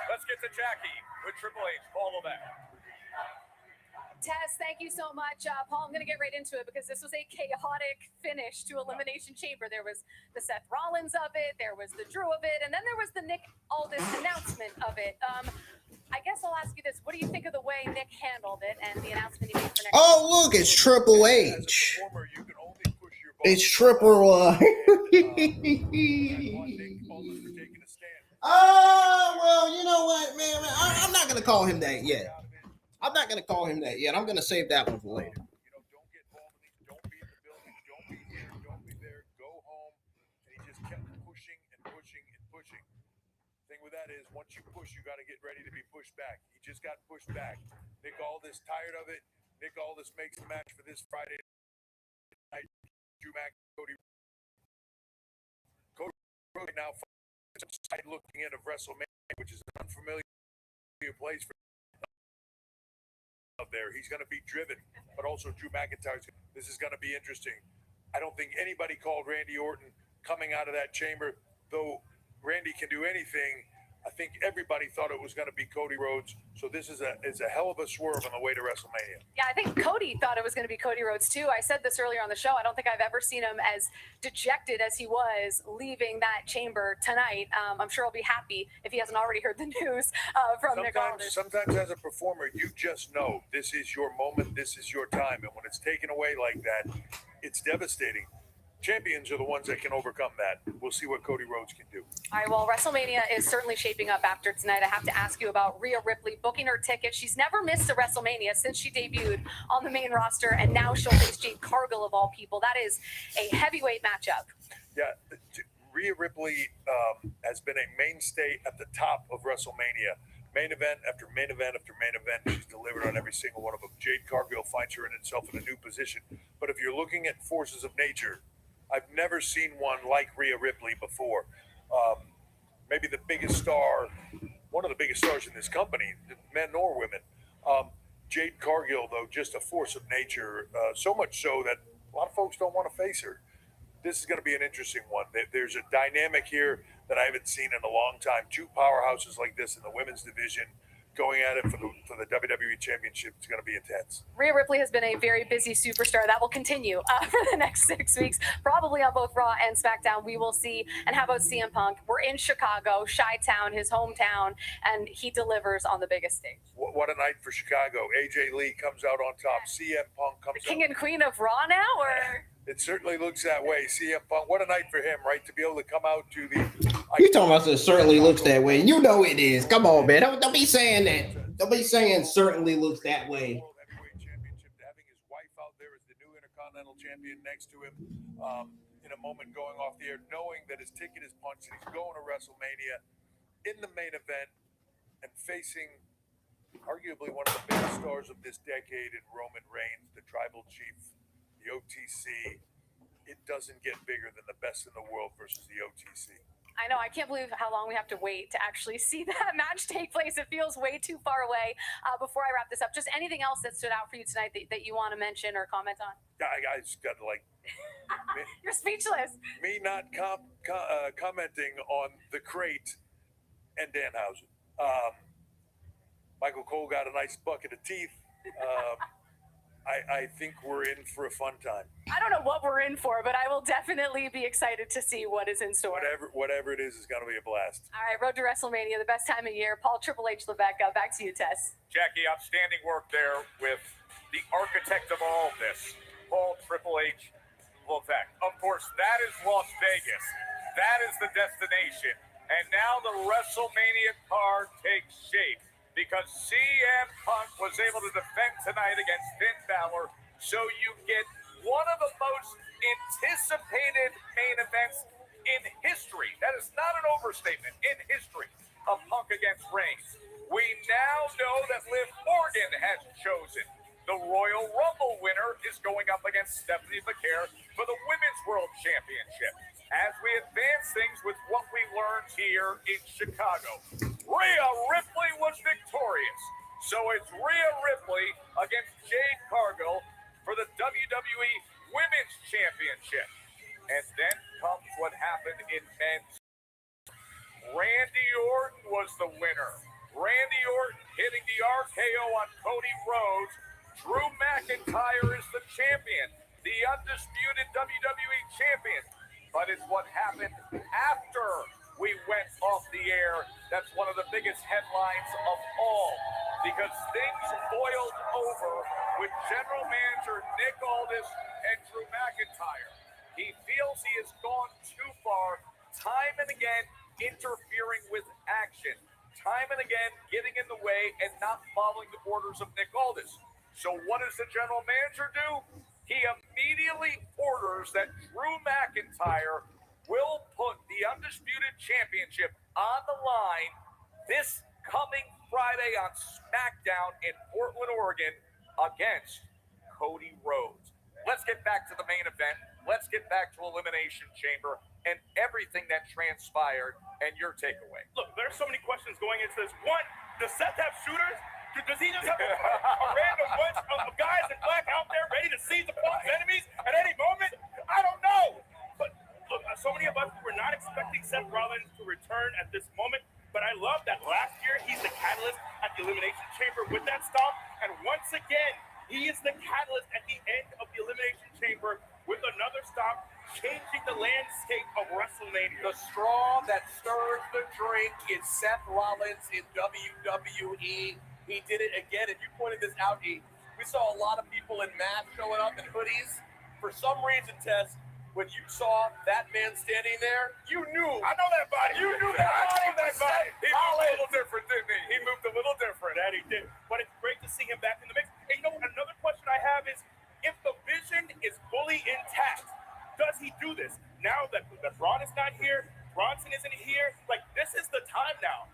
Let's get to Jackie with Triple H. Follow that. Tess, thank you so much. Paul, I'm going to get right into it because this was a chaotic finish to Elimination Chamber. There was the Seth Rollins of it, there was the Drew of it, and then there was the Nick Aldis announcement of it. I guess I'll ask you this. What do you think of the way Nick handled it and the announcement he made for next week? Oh, look, it's Triple H. It's Triple Oh, well, you know what, man? I'm not going to call him that yet. I'm not going to call him that yet. I'm going to save that one for later. pushing. Thing with that is, once you push, you got to get ready to be pushed back. He just got pushed back. Nick Aldis tired of it. Nick Aldis makes the match for this Friday night. Drew McIntyre, Cody Rhodes now side looking in of WrestleMania, which is an unfamiliar place for up there. He's going to be driven, but also Drew McIntyre. This is going to be interesting. I don't think anybody called Randy Orton coming out of that chamber, though Randy can do anything. I think everybody thought it was going to be Cody Rhodes. So this is a hell of a swerve on the way to WrestleMania. Yeah, I think Cody thought it was going to be Cody Rhodes too. I said this earlier on the show. I don't think I've ever seen him as dejected as he was leaving that chamber tonight. I'm sure he'll be happy if he hasn't already heard the news from Nick Aldis. Sometimes as a performer, you just know this is your moment, this is your time. And when it's taken away like that, it's devastating. Champions are the ones that can overcome that. We'll see what Cody Rhodes can do. All right, well, WrestleMania is certainly shaping up after tonight. I have to ask you about Rhea Ripley booking her ticket. She's never missed a WrestleMania since she debuted on the main roster, and now she'll face Jade Cargill of all people. That is a heavyweight matchup. Yeah, Rhea Ripley has been a mainstay at the top of WrestleMania. Main event after main event after main event, she's delivered on every single one of them. Jade Cargill finds her in itself in a new position. But if you're looking at forces of nature, I've never seen one like Rhea Ripley before. Maybe the biggest star, one of the biggest stars in this company, men or women. Jade Cargill, though, just a force of nature, so much so that a lot of folks don't want to face her. This is going to be an interesting one. There's a dynamic here that I haven't seen in a long time. Two powerhouses like this in the women's division going at it for the WWE Championship. It's going to be intense. Rhea Ripley has been a very busy superstar. That will continue for the next 6 weeks, probably on both Raw and SmackDown. We will see. And how about CM Punk? We're in Chicago, Chi-Town, his hometown, and he delivers on the biggest stage. What a night for Chicago. AJ Lee comes out on top. CM Punk comes the King and Queen of Raw now, or? It certainly looks that way. CM Punk, what a night for him, right? To be able to come out to the... You talking about it certainly looks that way. You know it is. Come on, man. Don't be saying that. Don't be saying certainly looks that way. World Heavyweight Championship, having his wife out there as the new Intercontinental Champion next to him in a moment going off the air, knowing that his ticket is punched and he's going to WrestleMania in the main event and facing arguably one of the biggest stars of this decade in Roman Reigns, the Tribal Chief, the OTC. It doesn't get bigger than the best in the world versus the OTC. I know. I can't believe how long we have to wait to actually see that match take place. It feels way too far away. Before I wrap this up, just anything else that stood out for you tonight that you want to mention or comment on? I just got like... You're speechless. Me not commenting on the Crate and Danhausen. Michael Cole got a nice bucket of teeth. I think we're in for a fun time. I don't know what we're in for, but I will definitely be excited to see what is in store. Whatever it is going to be a blast. All right, road to WrestleMania, the best time of year. Paul Triple H Levesque, back to you, Tess. Jackie, outstanding work there with the architect of all this, Paul Triple H Levesque. Of course, that is Las Vegas. That is the destination. And now the WrestleMania card takes shape, because CM Punk was able to defend tonight against Finn Bálor, so you get one of the most anticipated main events in history. That is not an overstatement. In history of Punk against Reigns. We now know that Liv Morgan has chosen. The Royal Rumble winner is going up against Stephanie McCare for the Women's World Championship. As we advance things with what we learned here in Chicago, Rhea Ripley was victorious. So it's Rhea Ripley against Jade Cargill for the WWE Women's Championship. And then comes what happened in men's. Randy Orton was the winner. Randy Orton hitting the RKO on Cody Rhodes. Drew McIntyre is the champion, the undisputed WWE champion. But it's what happened after we went off the air that's one of the biggest headlines of all. Because things boiled over with General Manager Nick Aldis and Drew McIntyre. He feels he has gone too far, time and again interfering with action. Time and again getting in the way and not following the orders of Nick Aldis. So what does the general manager do? He immediately orders that Drew McIntyre will put the Undisputed Championship on the line this coming Friday on SmackDown in Portland, Oregon against Cody Rhodes. Let's get back to the main event. Let's get back to Elimination Chamber and everything that transpired and your takeaway. Look, there's so many questions going into this. One, does Seth have shooters? Does he just have a random bunch of guys in black out there ready to seize upon his enemies at any moment? I don't know. But look, so many of us were not expecting Seth Rollins to return at this moment. But I love that last year he's the catalyst at the Elimination Chamber with that stomp. And once again, he is the catalyst at the end of the Elimination Chamber with another stomp, changing the landscape of WrestleMania. The straw that stirs the drink is Seth Rollins in WWE. He did it again, and you pointed this out, E. We saw a lot of people in masks showing up in hoodies. For some reason, Tess, when you saw that man standing there, you knew. I know that body. You knew that body. He moved a little different, didn't he? He moved a little different. That he did. But it's great to see him back in the mix. And you know, another question I have is, if the vision is fully intact, does he do this? Now that Braun is not here, Bronson isn't here, like, this is the time now.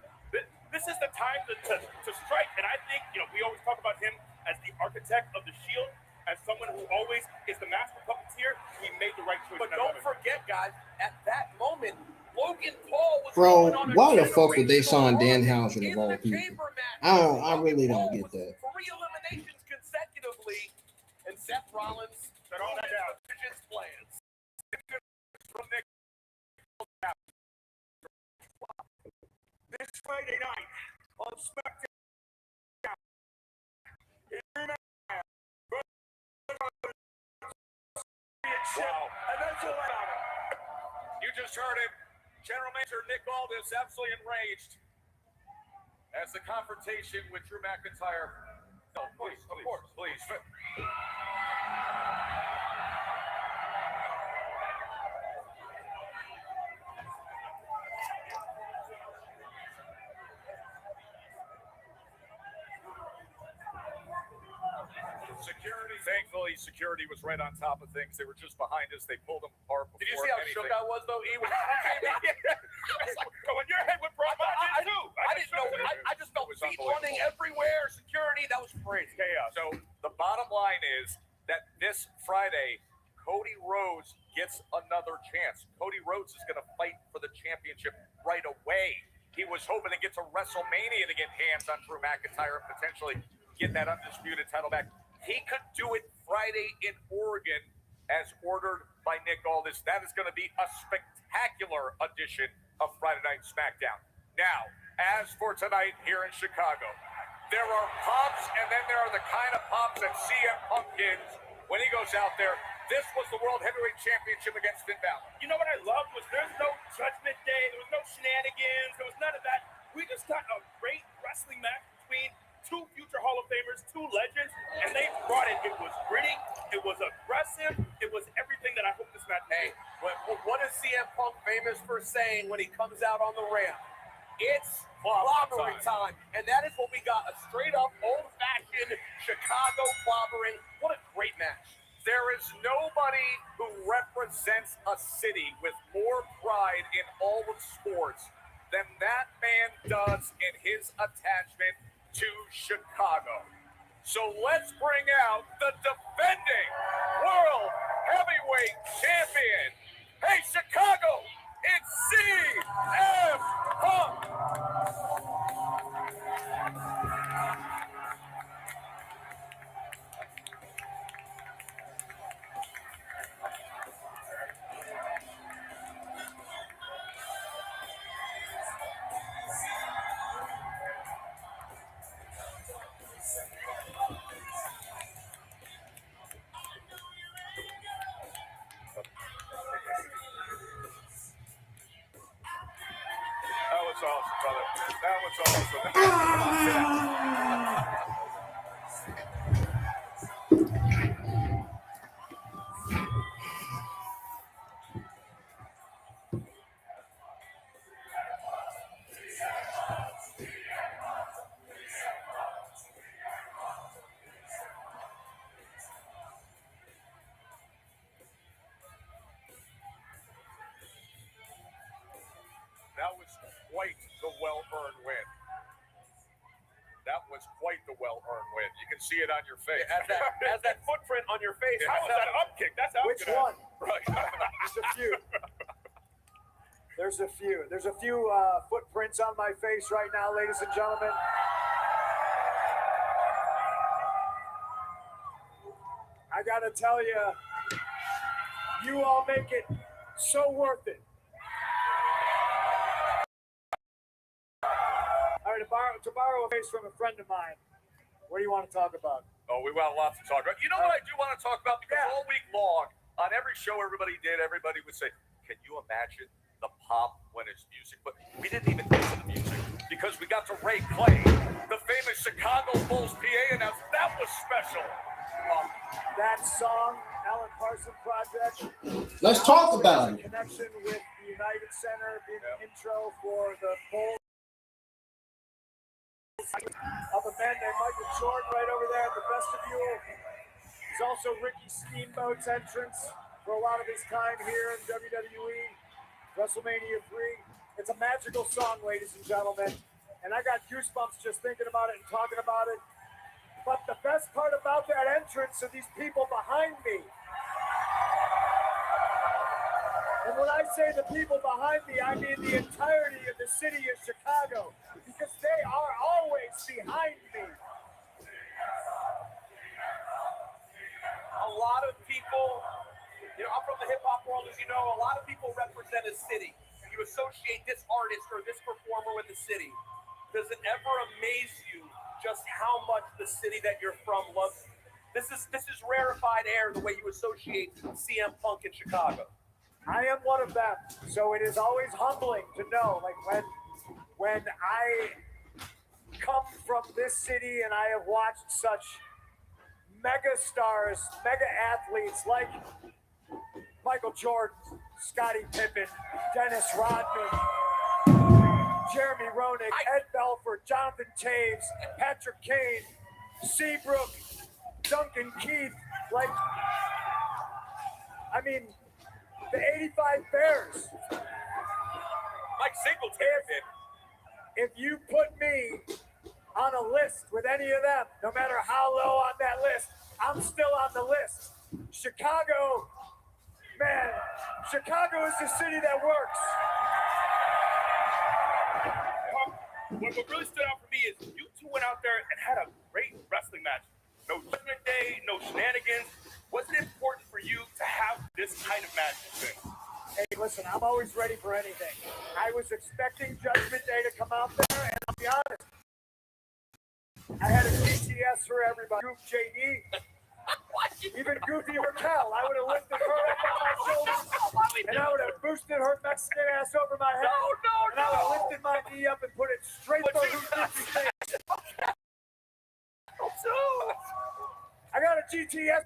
This is the time to strike. And I think, you know, we always talk about him as the architect of the Shield, as someone who always is the master puppeteer. He made the right choice. But don't forget, guys, at that moment, Logan Paul was Bro, going on a why the fuck would they generational sign run Dan Housen in of all the people? chamber match. I really don't Paul get was that. 3 eliminations consecutively, and Seth Rollins Shut all that down. Vision's plans. From Nick. This Friday night on SmackDown. Wow. And that's all about it. You just heard it. General Manager Nick Aldis absolutely enraged as the confrontation with Drew McIntyre. No, please, of course, please. Thankfully, security was right on top of things. They were just behind us. They pulled them apart before Did you see how anything. shook I was, though, E? It's like going your head with Braun. I didn't know. I just felt feet running everywhere. Security. That was crazy. Chaos. So the bottom line is that this Friday, Cody Rhodes gets another chance. Cody Rhodes is going to fight for the championship right away. He was hoping to get to WrestleMania to get hands on Drew McIntyre and potentially get that undisputed title back. He could do it Friday in Oregon as ordered by Nick Aldis. That is going to be a spectacular edition of Friday Night SmackDown. Now, as for tonight here in Chicago, there are pops, and then there are the kind of pops that CM Punk gets when he goes out there. This was the World Heavyweight Championship against Finn Bálor. You know what I loved was there's no Judgment Day. There was no shenanigans. There was none of that. We just got a great wrestling match between two future Hall of Famers, two legends, and they brought it. It was gritty. It was aggressive. It was everything that I hope this match. Hey, what is CM Punk famous for saying when he comes out on the ramp? It's clobbering time. And that is what we got, a straight-up, old-fashioned Chicago clobbering. What a great match. There is nobody who represents a city with more pride in all of sports than that man does in his attachment to Chicago. So let's bring out the defending World Heavyweight Champion. Hey, Chicago, it's CM Punk. That was awesome, brother. That was quite the well-earned win. That was quite the well-earned win. You can see it on your face. As that footprint on your face. How was that up kick? That's how Which one? Right. There's a few. There's a few footprints on my face right now, ladies and gentlemen. I gotta tell you, you all make it so worth it. All right, to borrow a face from a friend of mine, what do you want to talk about? Oh, we want lots to talk about. You know what I do want to talk about? Because all week long, on every show everybody would say, can you imagine the pop when it's music? But we didn't even get to the music because we got to Ray Clay, the famous Chicago Bulls PA announcer. That was special. That song, Alan Parsons Project. Let's talk about it. Connection with the United Center, being the intro for the Bulls. Of a man named Michael Jordan right over there at the vestibule. He's also Ricky Steamboat's entrance for a lot of his time here in WWE, WrestleMania 3. It's a magical song, ladies and gentlemen, and I got goosebumps just thinking about it and talking about it. But the best part about that entrance are these people behind me. And when I say the people behind me, I mean the entirety of the city of Chicago, because they are always behind me. A lot of people, I'm from the hip-hop world, as you know, a lot of people represent a city. You associate this artist or this performer with the city. Does it ever amaze you just how much the city that you're from loves you? This is rarefied air, the way you associate CM Punk in Chicago. I am one of them, so it is always humbling to know, like when I come from this city and I have watched such mega stars, mega athletes like Michael Jordan, Scottie Pippen, Dennis Rodman, Jeremy Roenick, Ed Belfort, Jonathan Taves, Patrick Kane, Seabrook, Duncan Keith, the 85 Bears. Mike Singletary. If you put me on a list with any of them, no matter how low on that list, I'm still on the list. Chicago, man, Chicago is the city that works. What really stood out for me is you two went out there and had a great wrestling match. No Judgment Day, no shenanigans. Was it important for you to have this kind of match? Hey, listen, I'm always ready for anything. I was expecting Judgment Day to come out there, and I'll be honest, I had a GTS for everybody. Goof JD, even Goofy Raquel, I would have lifted her up on my shoulders, and I would have boosted her Mexican ass over my head, and I would have lifted my knee up and put it straight through Goofy's face. I got a GTS.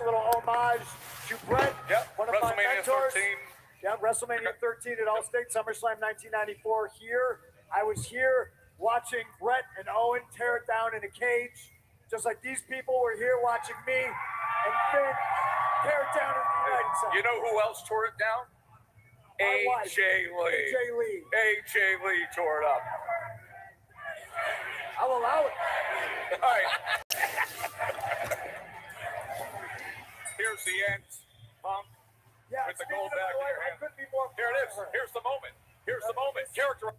A little homage to Brett, one of my mentors. 13. Yeah, WrestleMania 13 at Allstate, SummerSlam 1994 here. I was here watching Brett and Owen tear it down in a cage, just like these people were here watching me and Finn tear it down in the United Center. You know who else tore it down? AJ Lee. AJ Lee tore it up. I'll allow it. All right. Here's the end, Punk. Yeah, with the gold back in your hand. I couldn't be more. Here it is. Here's the moment. Here's the moment. Character.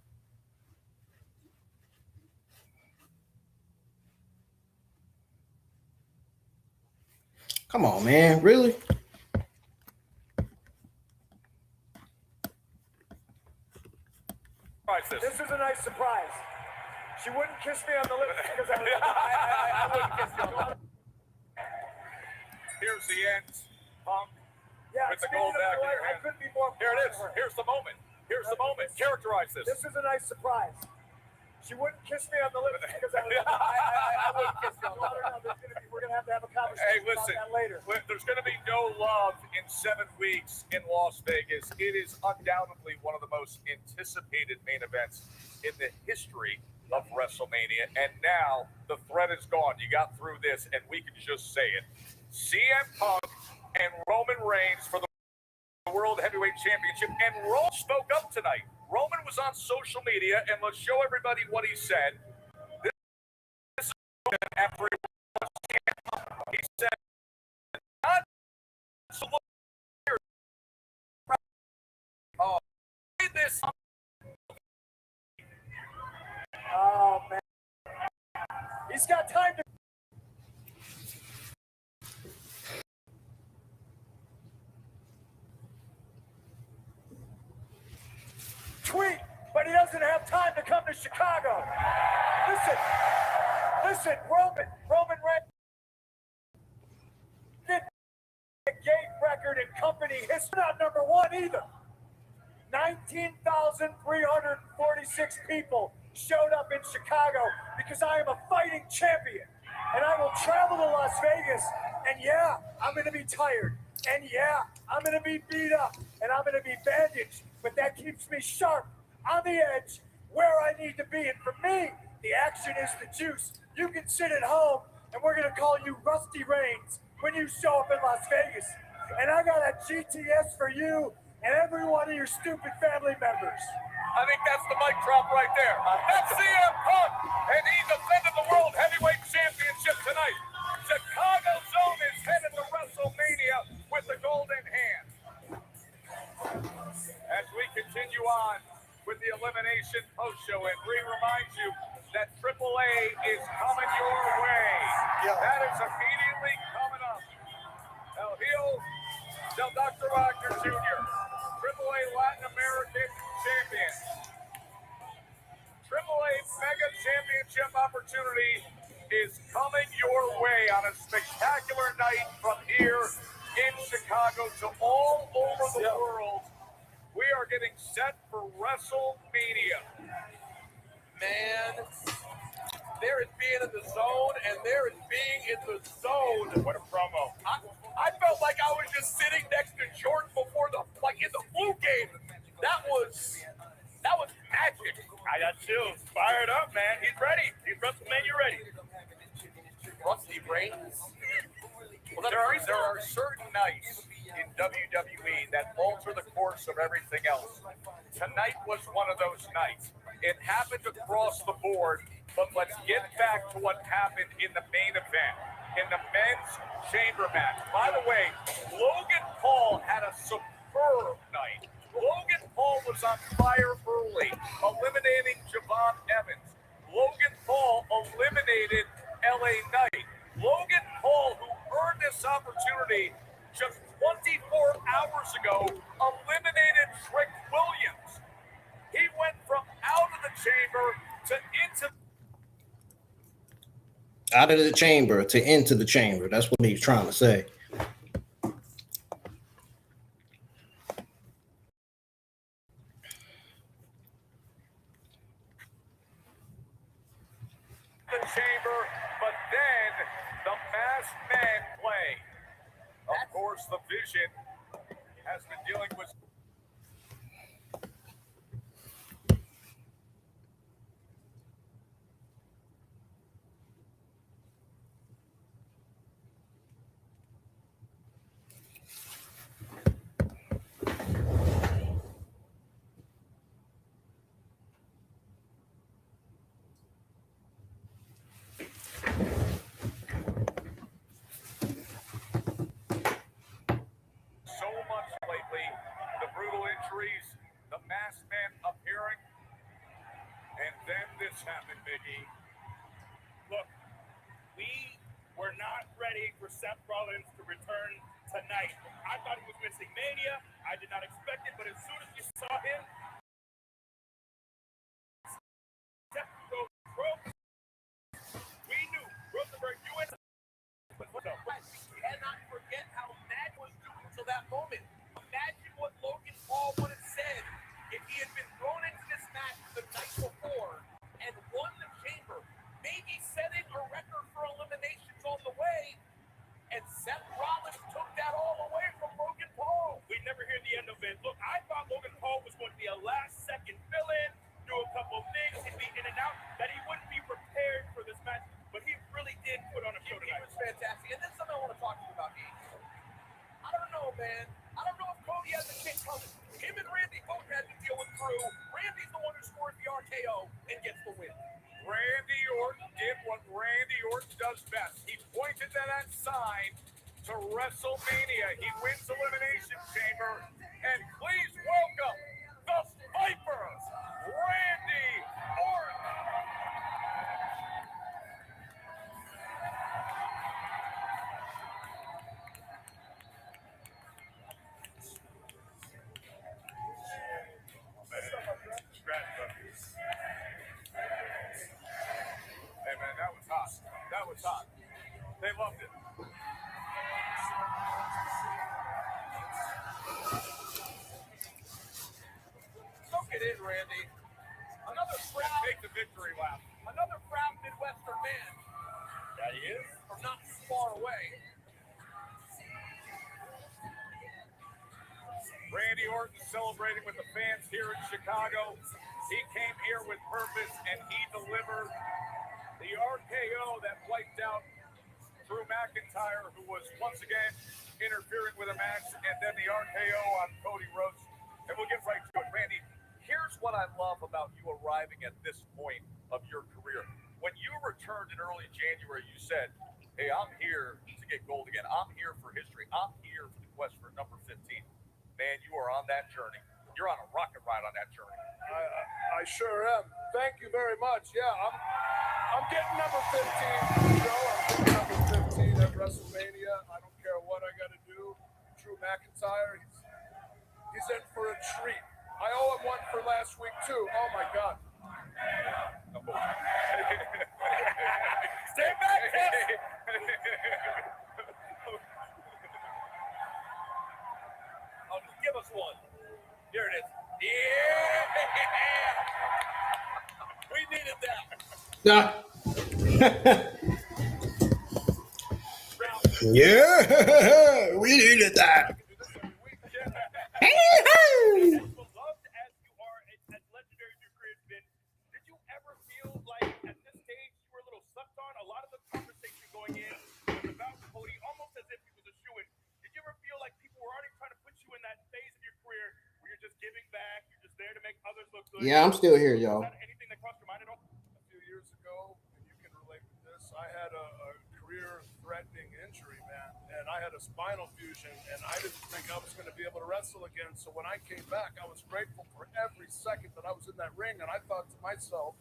Come on, man. Really? This is a nice surprise. She wouldn't kiss me on the lips because I wouldn't kiss you on the lips. Here's the end, Punk. Yeah, with the gold back in your I hand. couldn't be more. Here it is. Here's the moment. Here's the moment. Characterize this. This is a nice surprise. She wouldn't kiss me on the lips because I wouldn't kiss you on the lips. We're going to have a conversation about that later. There's going to be no love in 7 weeks in Las Vegas. It is undoubtedly one of the most anticipated main events in the history of WrestleMania. And now the threat is gone. You got through this, and we can just say it. CM Punk and Roman Reigns for the World Heavyweight Championship. And Roman spoke up tonight. Roman was on social media, and let's show everybody what he said. This is Roman after he said, "Not so look here. Oh, this." Oh man, he's got time to. Tweet, but he doesn't have time to come to Chicago. Listen, Roman Reigns did a gate record in company history. Not number one either. 19,346 people showed up in Chicago because I am a fighting champion. And I will travel to Las Vegas, and yeah, I'm going to be tired. And yeah, I'm going to be beat up, and I'm going to be bandaged. But that keeps me sharp, on the edge, where I need to be. And for me, the action is the juice. You can sit at home, and we're going to call you Rusty Reigns when you show up in Las Vegas. And I got a GTS for you and every one of your stupid family members. I think that's the mic drop right there. That's CM Punk, and he defended the World Heavyweight Championship tonight. Chicago Zone is headed to WrestleMania with the golden hand. As we continue on with the Elimination Post Show, and reminds you that AAA is coming your way. That is immediately coming up. El Hijo del Dr. Wagner Jr., AAA Latin American champion. AAA Mega Championship opportunity is coming your way on a spectacular night from here in Chicago to all over the world. We are getting set for WrestleMania. Man, there is being in the zone, and there is being in the zone. What a promo. I felt like I was just sitting next to Jordan before in the flu game. That was magic. I got chills. Fired up, man. He's ready. He's WrestleMania ready. Rusty Reigns. Well, there are certain nights in WWE that alter the course of everything else. Tonight was one of those nights. It happened across the board, but let's get back to what happened in the main event, in the men's chamber match. By the way, Logan Paul had a superb night. Logan Paul was on fire early, eliminating Javon Evans. Logan Paul eliminated LA Knight. Logan Paul, who earned this opportunity just 24 hours ago, eliminated Trick Williams. He went from out of the chamber to Out of the chamber to into the chamber. That's what he's trying to say. the chamber, but then the masked man play. Of course, the Vision has been dealing with so much lately. The brutal injuries, the masked man appearing, and then this happened, Biggie. Look, we were not ready for Seth Rollins to return tonight. I thought he was missing Mania. I did not expect it, but as soon as we saw him, Seth goes broke. We knew Rosenberg, you and We cannot forget how Matt was doing till that moment. Imagine what Logan Paul would have said if he had been thrown into this match the night before and won man. I don't know if Cody has a kick coming. Him and Randy both had to deal with Drew. Randy's the one who scored the RKO and gets the win. Randy Orton did what Randy Orton does best. He pointed to that sign to WrestleMania. He wins Elimination Chamber. And please welcome the Vipers, Randy Orton. Hey man, that was hot. That was hot. They loved it. Soak it in, Randy. Another proud, Take the victory lap. another proud Midwestern man. That he is. From not far away. Randy Orton celebrating with the fans here in Chicago. He came here with purpose and he delivered the RKO that wiped out Drew McIntyre, who was once again interfering with a match, and then the RKO on Cody Rhodes. And we'll get right to it. Randy, Here's what I love about you arriving at this point of your career. When you returned in early January, you said, hey, I'm here to get gold again. I'm here for history. I'm here for the quest for number 15. Man, you are on that journey. You're on a rocket ride on that journey. I sure am. Thank you very much. Yeah, I'm getting number 15. Joe, I'm getting number 15 at WrestleMania. I don't care what I got to do. Drew McIntyre, he's in for a treat. I owe him one for last week too. Oh my God. Stay back, Tiff. Oh, give us one. Here it is. Yeah. We needed that. Yeah, we needed that. Beloved as you are, as legendary as your career has been, did you ever feel like at this stage you were a little slept on? A lot of the conversation going in was about Cody, almost as if he was a shoo-in. Did you ever feel like people were already trying to put you in that phase of your career where you're just giving back, you're just there to make others look good? Yeah, I'm still here, y'all. Is that anything that crossed your mind at all? A few years ago, and you can relate with this, I had a career-threatening injury, man, and I had a spinal fusion, and I didn't think I was going to be able to wrestle again. So when I came back, I was grateful for every second that I was in that ring, and I thought to myself,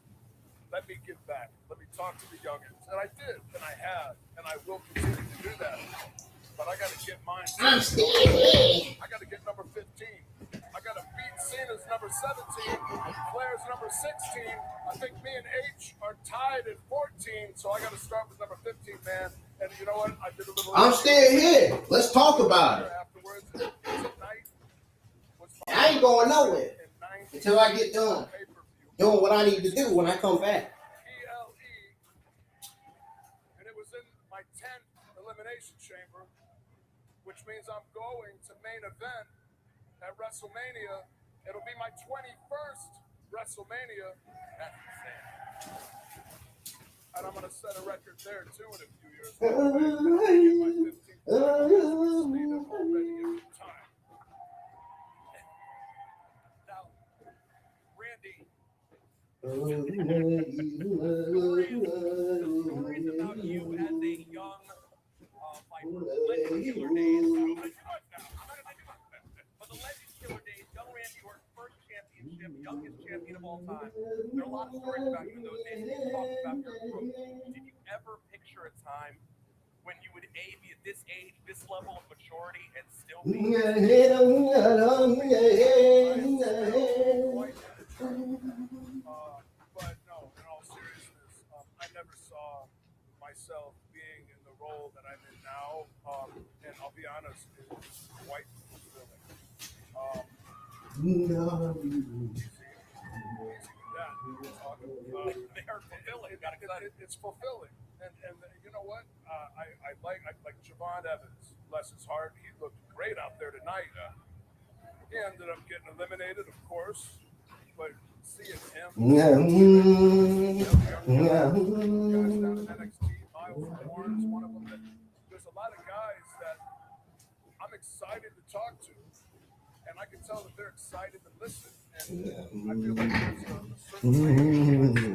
let me give back. Let me talk to the youngins. And I did, and I have, and I will continue to do that. But I got to get mine. I'm still here. I got to get number 15. I got to beat Cena's number 17, Flair's number 16. I think me and H are tied at 14, so I got to start with number 15, man. And you know what? I did a little. I'm still here. Let's talk about it. Afterwards, tonight was I ain't going nowhere until I get done doing what I need to do when I come back. PLE, and it was in my 10th Elimination Chamber, which means I'm going to main event at WrestleMania. It'll be my 21st WrestleMania. That's insane. And I'm going to set a record there too in a few years. My 15th already in time. Now, Randy, stories about you as a young fighter, legend killer days. But the legend killer days, young Randy Orton, first championship, youngest champion of all time. There are a lot of stories about you in those days. You talked about your growth. Did you ever picture a time when you would be at this age, this level of maturity, and still be? But no, in all seriousness, I never saw myself being in the role that I'm in now. And I'll be honest, it's quite fulfilling. They are fulfilling. It's fulfilling, and you know what? I like Javon Evans. Bless his heart, he looked great out there tonight. He ended up getting eliminated, of course, but seeing him, guys down in NXT, Miles Warren's one of them. There's a lot of guys that I'm excited to talk to, and I can tell that they're excited to listen. And I feel like there's a certain way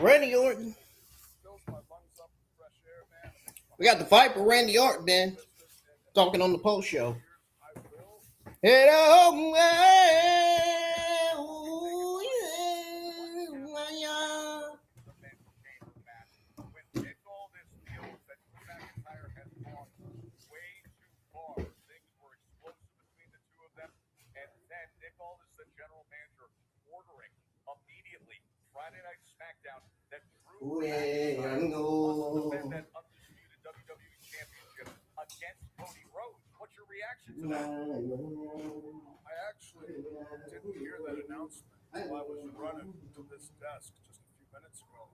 Randy Orton. We got the fight for Randy Orton, then. Talking on the post show. Friday Night SmackDown that Ooh, yeah, I know. defend that undisputed WWE Championship against Cody Rhodes. What's your reaction to that? I actually didn't hear that announcement until I was running to this desk just a few minutes ago.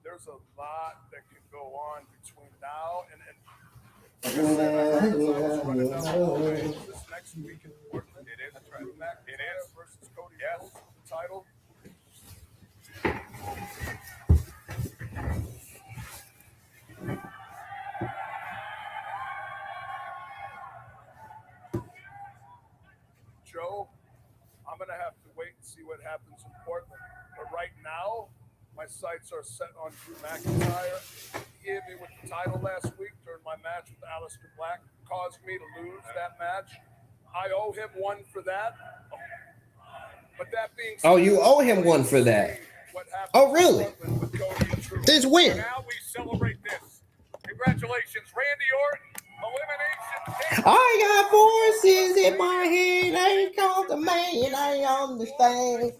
There's a lot that can go on between now and as I was running down the hallway, this next week in Portland. It is. That's right. It is versus Cody Rhodes for the title. Joe, I'm going to have to wait and see what happens in Portland. But right now, my sights are set on Drew McIntyre. He hit me with the title last week during my match with Aleister Black, caused me to lose that match. I owe him one for that. But that being said, you owe him one for that. Oh, really? This win. Now we celebrate this. Congratulations, Randy Orton. Elimination. I got forces in my head. They talk to me. They understand.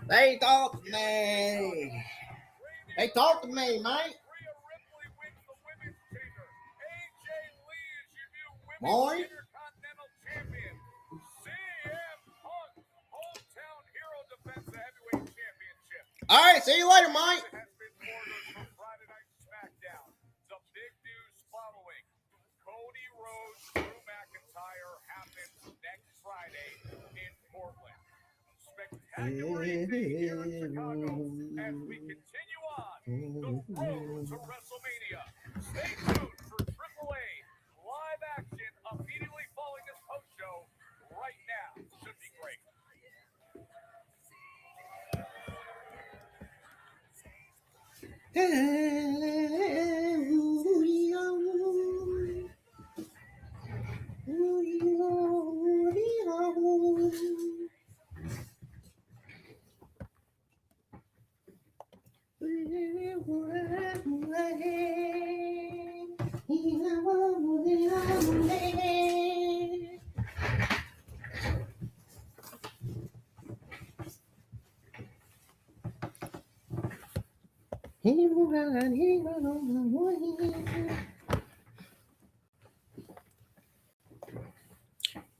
They talk to me. They talk to me, mate. Rhea Ripley wins the women's chamber. AJ Lee is your new Boy. women's Intercontinental champion. CM Punk, hometown hero, defends the heavyweight championship. All right, see you later, Mike. Has been ordered for Friday Night SmackDown. The big news following: Cody Rhodes, Drew McIntyre happens next Friday in Portland. Spectacular evening here in Chicago as we continue on the road to WrestleMania. Stay tuned for AAA live action immediately following this post show right now. Should be great.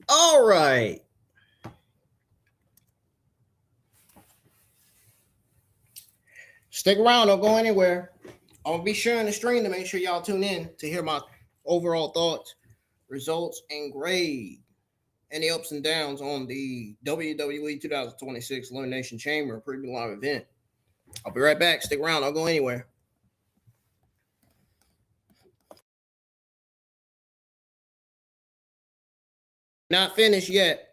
All right. Stick around. Don't go anywhere. I'll be sharing the stream to make sure y'all tune in to hear my overall thoughts, results, and grade, and the ups and downs on the WWE 2026 Elimination Chamber preview live event. I'll be right back. Stick around. Don't go anywhere. Not finished yet.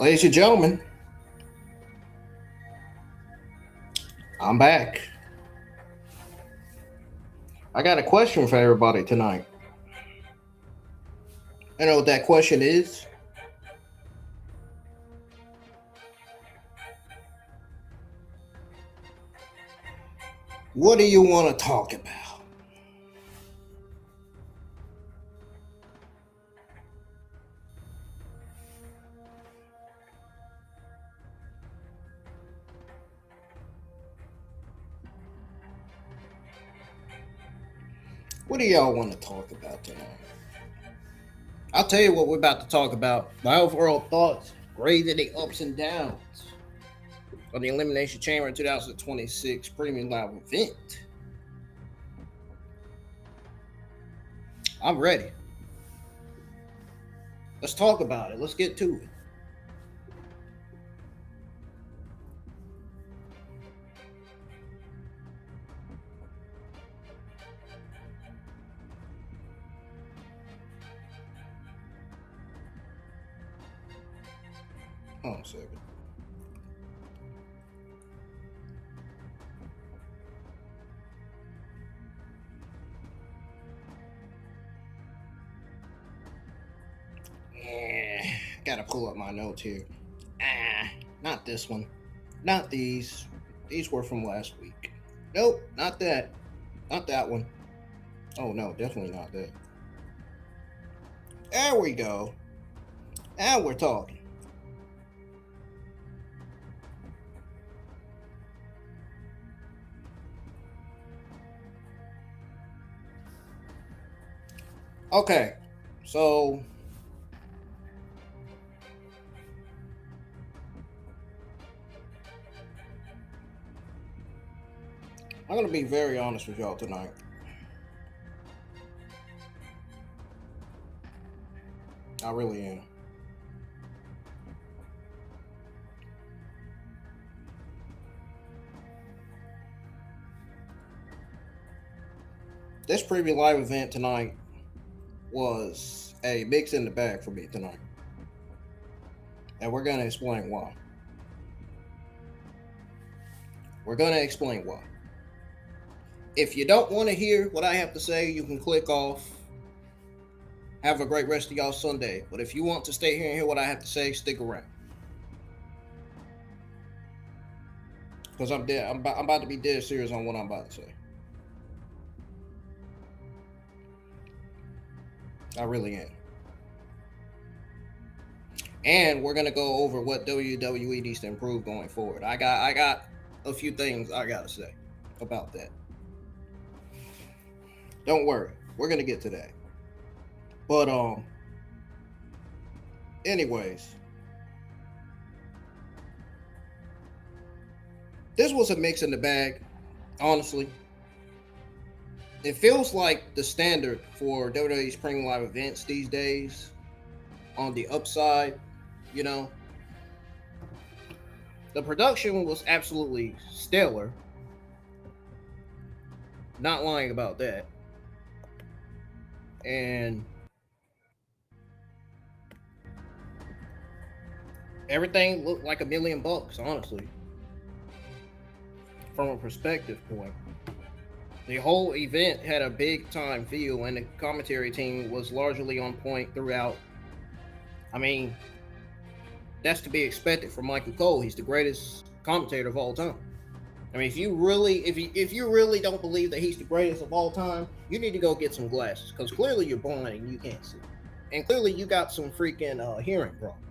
Ladies and gentlemen, I'm back. I got a question for everybody tonight. You know what that question is? What do you want to talk about? What do y'all want to talk about tonight? I'll tell you what we're about to talk about. My overall thoughts, grading the ups and downs of the Elimination Chamber 2026 Premium Live event. I'm ready. Let's talk about it. Let's get to it. Hold on a second. Gotta pull up my notes here. Not this one. Not these. These were from last week. Nope, not that. Not that one. Oh no, definitely not that. There we go. Now we're talking. Okay, so I'm going to be very honest with y'all tonight. I really am. This preview live event tonight was a mix in the bag for me tonight. And we're going to explain why. We're going to explain why. If you don't want to hear what I have to say, you can click off. Have a great rest of y'all Sunday. But if you want to stay here and hear what I have to say, stick around. Because I'm about to be dead serious on what I'm about to say. I really am. And we're gonna go over what WWE needs to improve going forward. I got a few things I gotta say about that. Don't worry, we're gonna get to that. But anyways, this was a mix in the bag, honestly. It feels like the standard for WWE's Premium Live events these days. On the upside, you know, the production was absolutely stellar. Not lying about that. And everything looked like $1 million, honestly. From a perspective point. The whole event had a big time feel, and the commentary team was largely on point throughout. I mean, that's to be expected from Michael Cole. He's the greatest commentator of all time. I mean, if you really don't believe that he's the greatest of all time, you need to go get some glasses, because clearly you're blind and you can't see, and clearly you got some freaking hearing problems.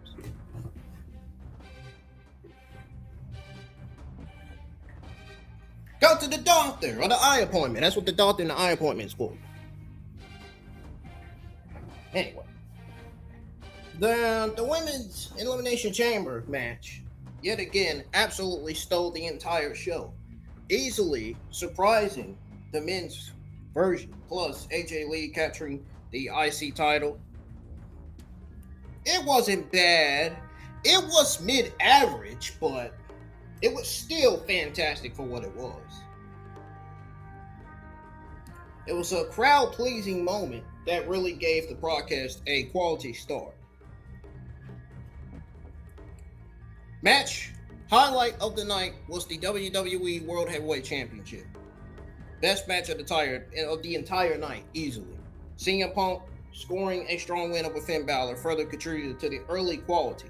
Go to the doctor or the eye appointment. That's what the doctor and the eye appointment is for. Anyway, the women's Elimination Chamber match, yet again, absolutely stole the entire show. Easily surprising the men's version, plus AJ Lee capturing the IC title. It wasn't bad. It was mid-average, but it was still fantastic for what it was. It was a crowd-pleasing moment that really gave the broadcast a quality start. Match highlight of the night was the WWE World Heavyweight Championship. Best match of the entire night, easily. CM Punk scoring a strong win over Finn Bálor further contributed to the early quality.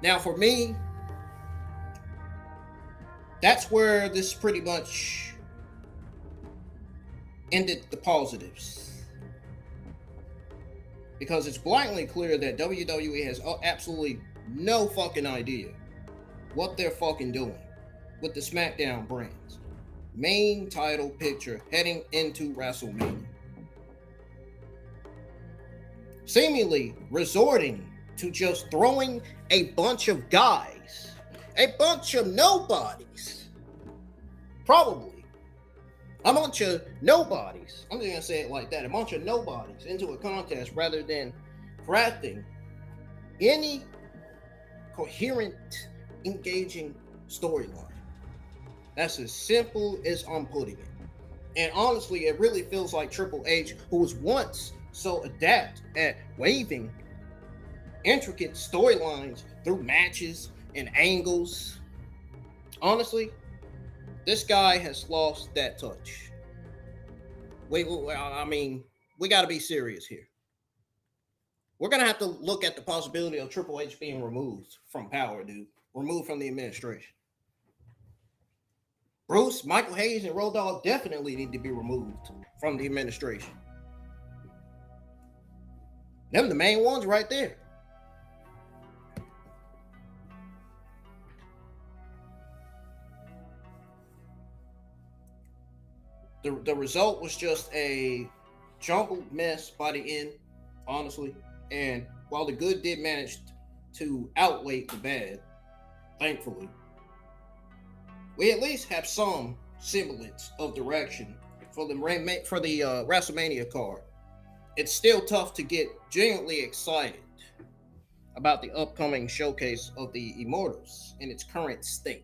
Now, for me, that's where this pretty much ended the positives. Because it's blatantly clear that WWE has absolutely no fucking idea what they're fucking doing with the SmackDown brands. Main title picture heading into WrestleMania. Seemingly resorting to just throwing a bunch of guys, a bunch of nobodies, probably a bunch of nobodies, I'm just gonna say it like that, a bunch of nobodies into a contest rather than crafting any coherent, engaging storyline. That's as simple as I'm putting it. And honestly, it really feels like Triple H, who was once so adept at weaving intricate storylines through matches and angles. Honestly, this guy has lost that touch. We got to be serious here. We're going to have to look at the possibility of Triple H being removed from power, dude. Removed from the administration. Bruce, Michael Hayes, and Road Dogg definitely need to be removed from the administration. Them the main ones right there. The result was just a jumbled mess by the end, honestly. And while the good did manage to outweigh the bad, thankfully, we at least have some semblance of direction for the WrestleMania card. It's still tough to get genuinely excited about the upcoming showcase of the Immortals in its current state.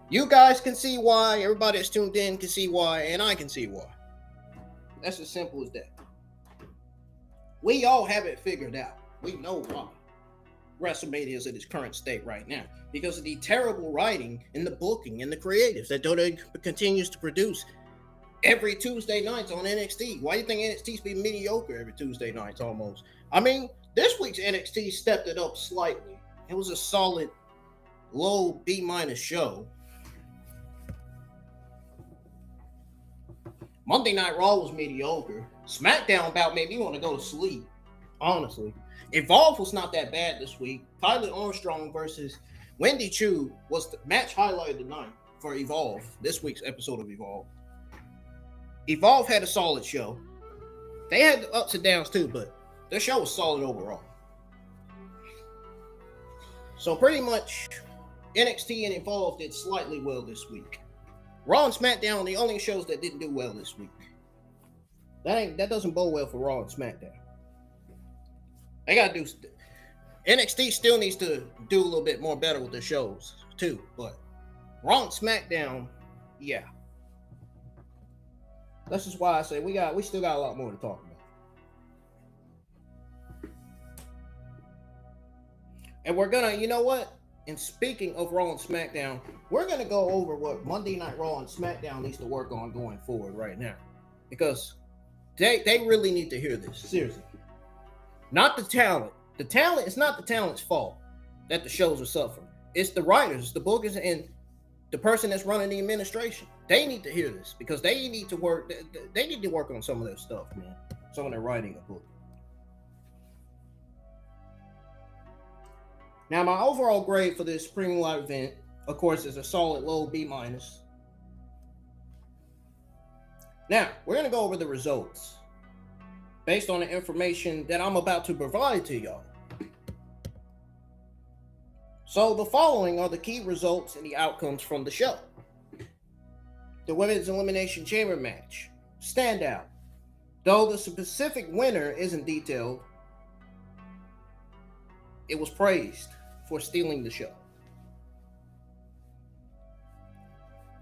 You guys can see why, everybody that's tuned in can see why, and I can see why. That's as simple as that. We all have it figured out. We know why WrestleMania is in its current state right now. Because of the terrible writing and the booking and the creatives that WWE continues to produce every Tuesday nights on NXT. Why do you think NXT's been mediocre every Tuesday nights almost? I mean, this week's NXT stepped it up slightly. It was a solid low B- show. Monday Night Raw was mediocre. SmackDown bout made me want to go to sleep, honestly. Evolve was not that bad this week. Tyler Armstrong versus Wendy Chu was the match highlight of the night for Evolve, this week's episode of Evolve. Evolve had a solid show. They had the ups and downs too, but their show was solid overall. So pretty much NXT and Evolve did slightly well this week. Raw and SmackDown are the only shows that didn't do well this week. That doesn't bode well for Raw and SmackDown. They gotta do. NXT still needs to do a little bit more better with their shows too, but Raw and SmackDown, yeah. That's just why I say we still got a lot more to talk about. And we're gonna, you know what? And speaking of Raw and SmackDown, we're gonna go over what Monday Night Raw and SmackDown needs to work on going forward right now, because they really need to hear this seriously. Not the talent. The talent, it's not the talent's fault that the shows are suffering. It's the writers, the bookers, and the person that's running the administration. They need to hear this because they need to work. They need to work on some of their stuff, man. Some of their writing and book. Now, my overall grade for this premium live event, of course, is a solid low B-. Now, we're going to go over the results based on the information that I'm about to provide to y'all. So the following are the key results and the outcomes from the show. The Women's Elimination Chamber match. Standout. Though the specific winner isn't detailed, it was praised for stealing the show.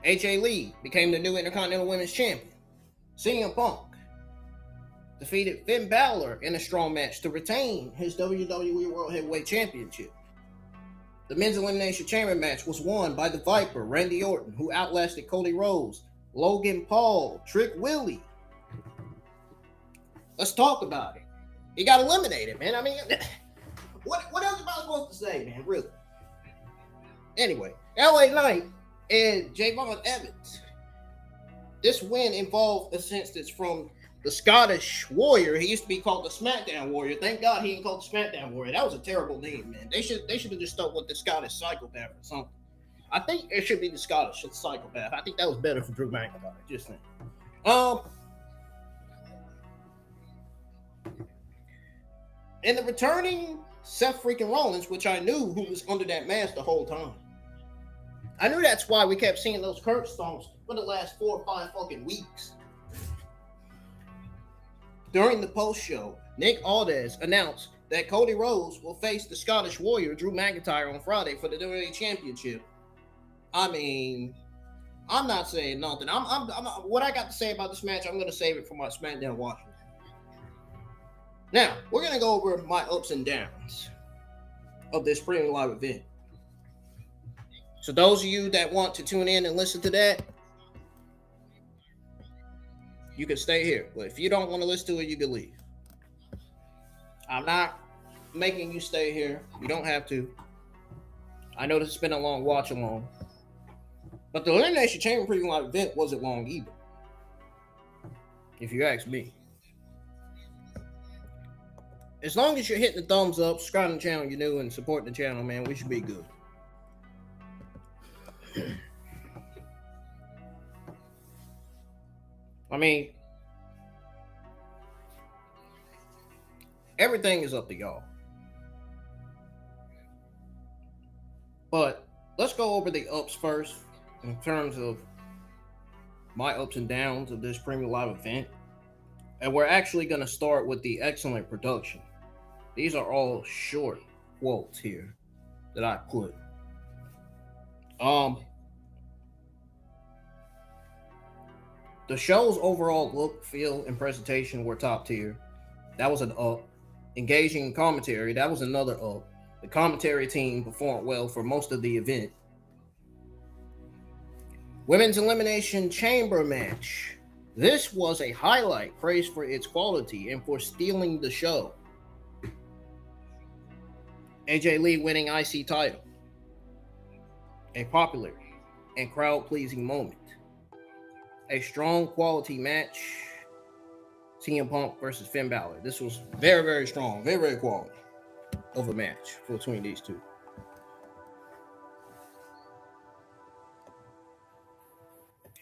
AJ Lee became the new Intercontinental Women's Champion. CM Punk defeated Finn Bálor in a strong match to retain his WWE World Heavyweight Championship. The men's elimination chamber match was won by the Viper, Randy Orton, who outlasted Cody Rhodes, Logan Paul, Trick Willie. Let's talk about it. He got eliminated, man. I mean, what else am I supposed to say, man? Really? Anyway, LA Knight and Javon Evans. This win involved a sense that's from the Scottish Warrior. He used to be called the SmackDown Warrior. Thank God he ain't called the SmackDown Warrior. That was a terrible name, man. They should have just stuck with the Scottish Psychopath or something. I think it should be the Scottish Psychopath. I think that was better for Drew McIntyre. Just saying. And the returning Seth freaking Rollins, which I knew who was under that mask the whole time. I knew that's why we kept seeing those curb stomps for the last 4 or 5 fucking weeks. During the post-show, Nick Aldis announced that Cody Rhodes will face the Scottish Warrior, Drew McIntyre, on Friday for the WWE Championship. I mean, I'm not saying nothing. What I got to say about this match, I'm going to save it for my SmackDown watching. Now, we're going to go over my ups and downs of this premium live event. So those of you that want to tune in and listen to that, you can stay here. But if you don't want to listen to it, you can leave. I'm not making you stay here. You don't have to. I know this has been a long watch along. But the Elimination Chamber premium live event wasn't long either, if you ask me. As long as you're hitting the thumbs up, subscribing to the channel, you're new, and supporting the channel, man, we should be good. I mean, everything is up to y'all. But let's go over the ups first in terms of my ups and downs of this premium live event. And we're actually going to start with the excellent production. These are all short quotes here that I put. The show's overall look, feel, and presentation were top tier. That was an up. Engaging in commentary, that was another up. The commentary team performed well for most of the event. Women's Elimination Chamber match. This was a highlight, praised for its quality and for stealing the show. AJ Lee winning IC title. A popular and crowd-pleasing moment. A strong quality match. CM Punk versus Finn Bálor. This was very, very strong, very, very quality of a match between these two.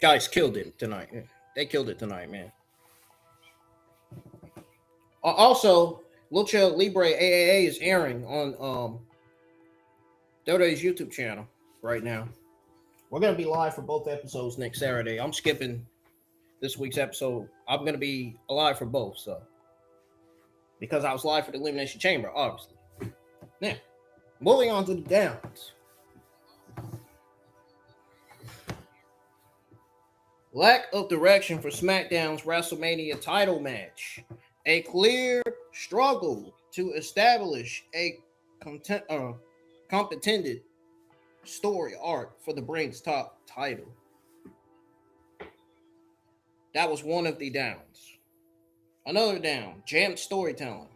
Guys killed it tonight. They killed it tonight, man. Also, Lucha Libre AAA is airing on WWE's YouTube channel right now. We're going to be live for both episodes next Saturday. I'm skipping this week's episode. I'm going to be live for both, so. Because I was live for the Elimination Chamber, obviously. Now, moving on to the downs. Lack of direction for SmackDown's WrestleMania title match. A clear struggle to establish a competent story arc for the Brain's top title. That was one of the downs. Another down, jammed storytelling.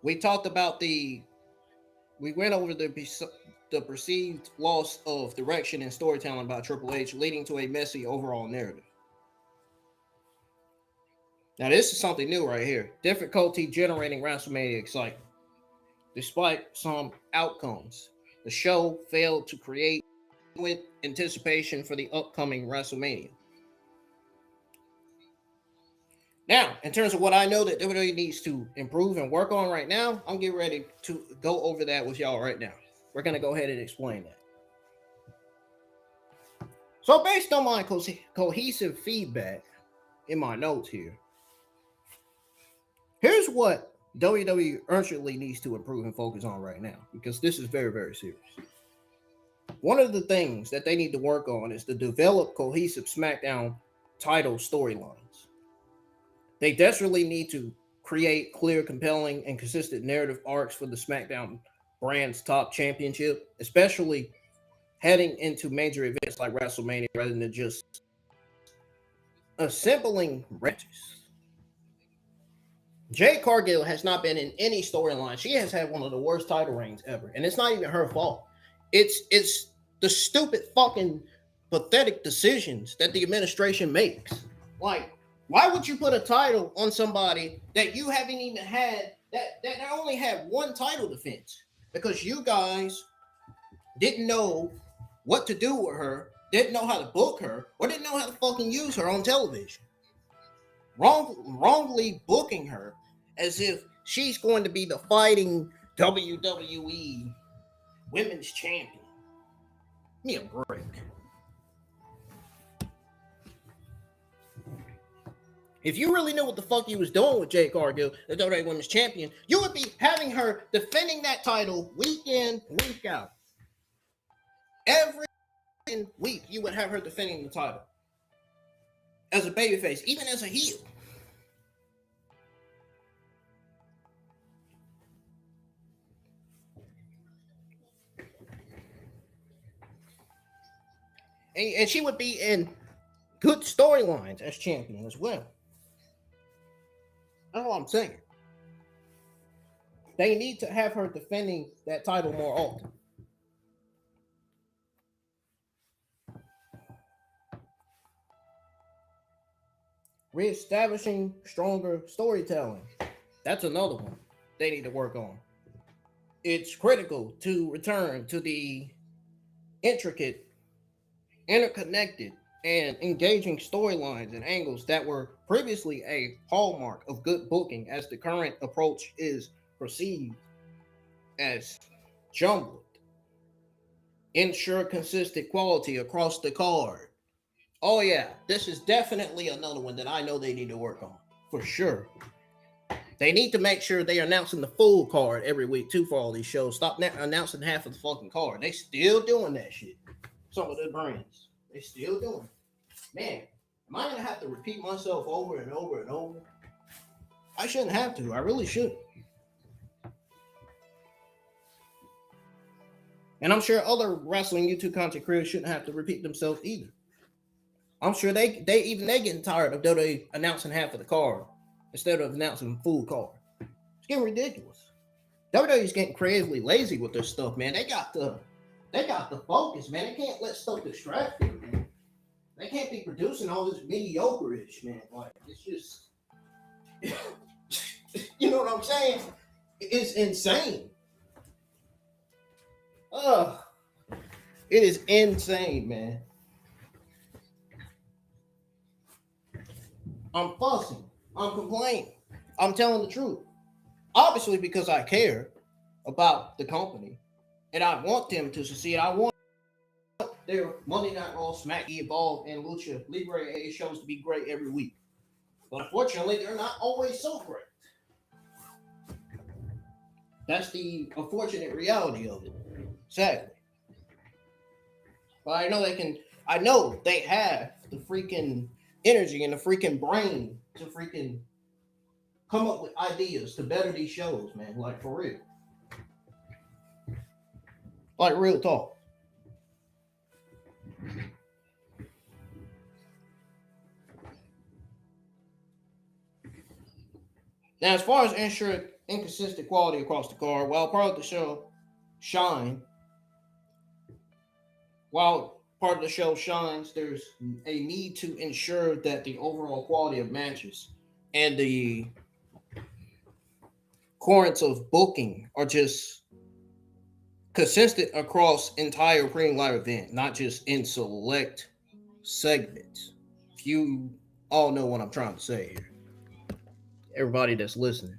We talked about we went over the perceived loss of direction and storytelling by Triple H, leading to a messy overall narrative. Now, this is something new right here. Difficulty generating WrestleMania excitement. Despite some outcomes, the show failed to create with anticipation for the upcoming WrestleMania. Now, in terms of what I know that WWE needs to improve and work on right now, I'm getting ready to go over that with y'all right now. We're going to go ahead and explain that. So based on my cohesive feedback in my notes here, here's what WWE urgently needs to improve and focus on right now, because this is very, very serious. One of the things that they need to work on is to develop cohesive SmackDown title storylines. They desperately need to create clear, compelling, and consistent narrative arcs for the SmackDown brand's top championship, especially heading into major events like WrestleMania rather than just assembling matches. Jade Cargill has not been in any storyline. She has had one of the worst title reigns ever, and it's not even her fault. It's the stupid fucking pathetic decisions that the administration makes. Like, why would you put a title on somebody that you haven't even had, that only had one title defense? Because you guys didn't know what to do with her, didn't know how to book her, or didn't know how to fucking use her on television. Wrongly booking her as if she's going to be the fighting WWE Women's Champion. Give me a break. If you really knew what the fuck you was doing with Jade Cargill, the WWE Women's Champion, you would be having her defending that title week in, week out. Every week, you would have her defending the title. As a babyface, even as a heel. And she would be in good storylines as champion as well. That's all I'm saying. They need to have her defending that title more often. Reestablishing stronger storytelling. That's another one they need to work on. It's critical to return to the intricate, interconnected, and engaging storylines and angles that were previously a hallmark of good booking, as the current approach is perceived as jumbled. Ensure consistent quality across the card. Oh yeah, this is definitely another one that I know they need to work on, for sure. They need to make sure they're announcing the full card every week too for all these shows. Stop announcing half of the fucking card. They still doing that shit. Some of the brands, they still doing it. Man, am I gonna have to repeat myself over and over and over? I shouldn't have to. I really shouldn't. And I'm sure other wrestling YouTube content creators shouldn't have to repeat themselves either. I'm sure they getting tired of WWE announcing half of the card instead of announcing full card. It's getting ridiculous. WWE's getting creatively lazy with their stuff, man. They got the focus, man. They can't let stuff distract them, man. They can't be producing all this mediocre-ish, man. Like, it's just, you know what I'm saying? It's insane. It is insane, man. I'm fussing. I'm complaining. I'm telling the truth. Obviously, because I care about the company and I want them to succeed. I want their Monday Night Raw, Smack, Evolve, and Lucha Libre AA shows to be great every week. But unfortunately, they're not always so great. That's the unfortunate reality of it. Sadly. But I know they have the freaking energy and the freaking brain to freaking come up with ideas to better these shows, man. Like, for real. Like, real talk. Now, as far as ensuring inconsistent quality across the card, while part of the show shines, there's a need to ensure that the overall quality of matches and the currents of booking are just consistent across entire premium live event, not just in select segments. You all know what I'm trying to say here. Everybody that's listening.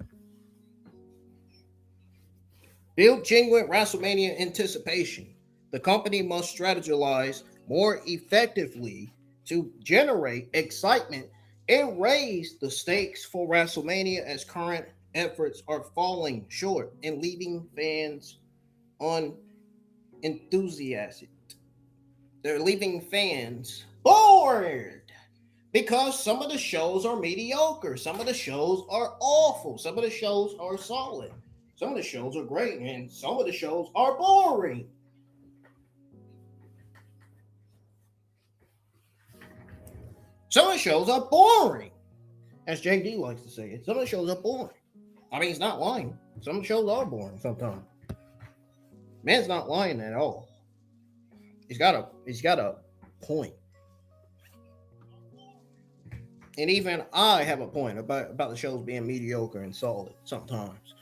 Build genuine WrestleMania anticipation. The company must strategize more effectively to generate excitement and raise the stakes for WrestleMania, as current efforts are falling short and leaving fans unenthusiastic. They're leaving fans bored Because some of the shows are mediocre. Some of the shows are awful. Some of the shows are solid. Some of the shows are great. And some of the shows are boring. Some of the shows are boring. As JD likes to say it. Some of the shows are boring. I mean, he's not lying. Some of the shows are boring sometimes. Man's not lying at all. He's got a point. And even I have a point about the shows being mediocre and solid sometimes.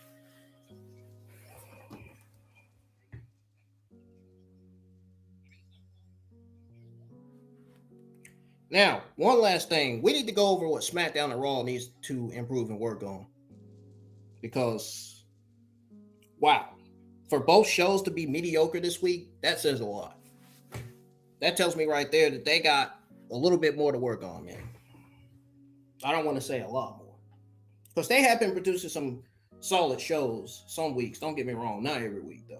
Now, one last thing. We need to go over what SmackDown and Raw needs to improve and work on. Because, wow. For both shows to be mediocre this week, that says a lot. That tells me right there that they got a little bit more to work on, man. I don't want to say a lot more. Because they have been producing some solid shows some weeks. Don't get me wrong. Not every week, though.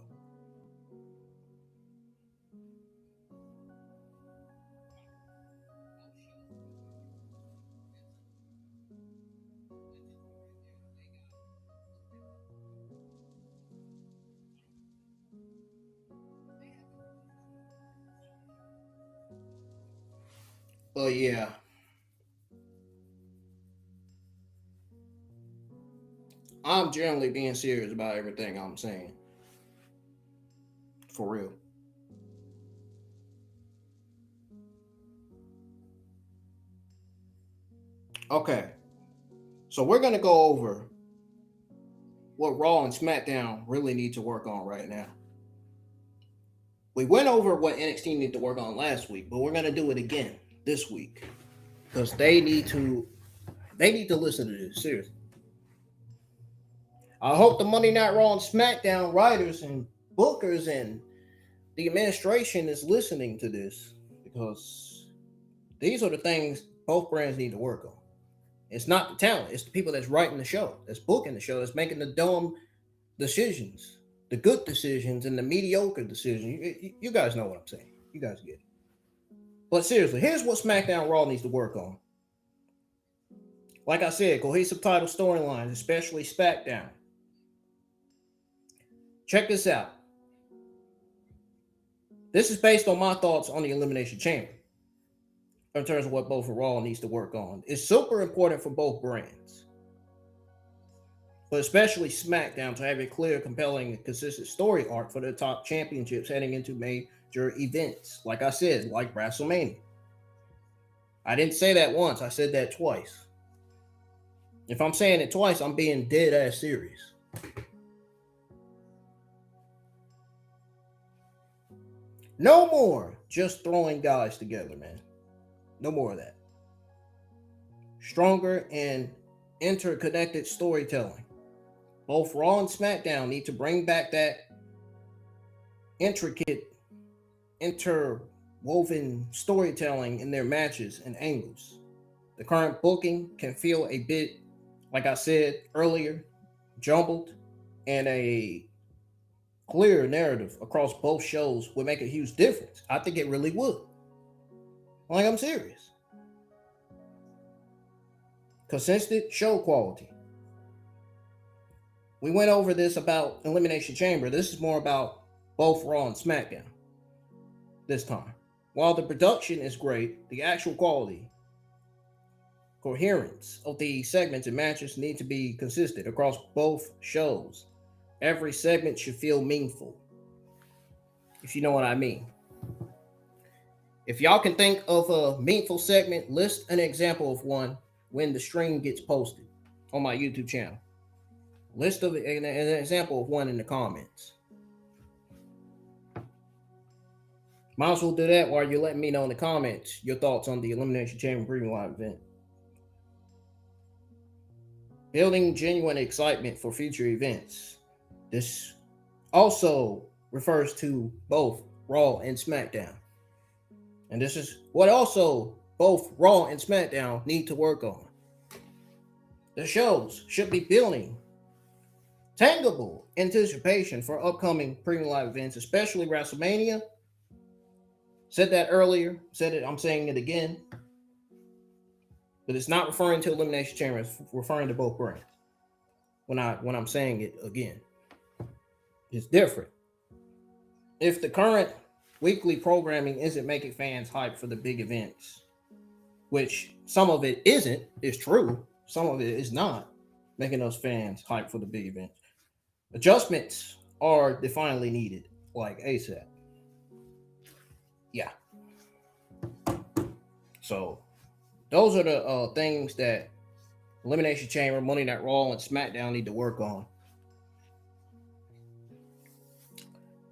But yeah. I'm generally being serious about everything I'm saying. For real. Okay. So we're going to go over what Raw and SmackDown really need to work on right now. We went over what NXT need to work on last week, but we're going to do it again this week. Because they need to listen to this, seriously. I hope the Monday Night Raw and SmackDown writers and bookers and the administration is listening to this, because these are the things both brands need to work on. It's not the talent. It's the people that's writing the show, that's booking the show, that's making the dumb decisions, the good decisions and the mediocre decisions. You guys know what I'm saying. You guys get it. But seriously, here's what SmackDown Raw needs to work on. Like I said, cohesive title storylines, especially SmackDown. Check this out. This is based on my thoughts on the Elimination Chamber in terms of what both Raw needs to work on. It's super important for both brands, but especially SmackDown, to have a clear, compelling, and consistent story arc for the top championships heading into major events. Like I said, like WrestleMania. I didn't say that once. I said that twice. If I'm saying it twice, I'm being dead ass serious. No more just throwing guys together, man. No more of that. Stronger and interconnected storytelling. Both Raw and SmackDown need to bring back that intricate, interwoven storytelling in their matches and angles. The current booking can feel a bit, like I said earlier, jumbled, and a clear narrative across both shows would make a huge difference. I think it really would. Like, I'm serious. Consistent show quality. We went over this about Elimination Chamber. This is more about both Raw and SmackDown this time. While the production is great, the actual quality, coherence of the segments and matches need to be consistent across both shows. Every segment should feel meaningful, if you know what I mean. If y'all can think of a meaningful segment, list an example of one when the stream gets posted on my YouTube channel. List of an example of one in the comments. Might as well do that while you're letting me know in the comments your thoughts on the Elimination Chamber Premium Live event. Building genuine excitement for future events. This also refers to both Raw and SmackDown. And this is what also both Raw and SmackDown need to work on. The shows should be building tangible anticipation for upcoming premium live events, especially WrestleMania. Said that earlier, said it, I'm saying it again. But it's not referring to Elimination Chamber. It's referring to both brands. When I'm saying it again, it's different. If the current weekly programming isn't making fans hype for the big events, which some of it isn't, is true. Some of it is not making those fans hype for the big events. Adjustments are definitely needed, like ASAP. Yeah. So those are the things that Elimination Chamber, Monday Night Raw, and SmackDown need to work on.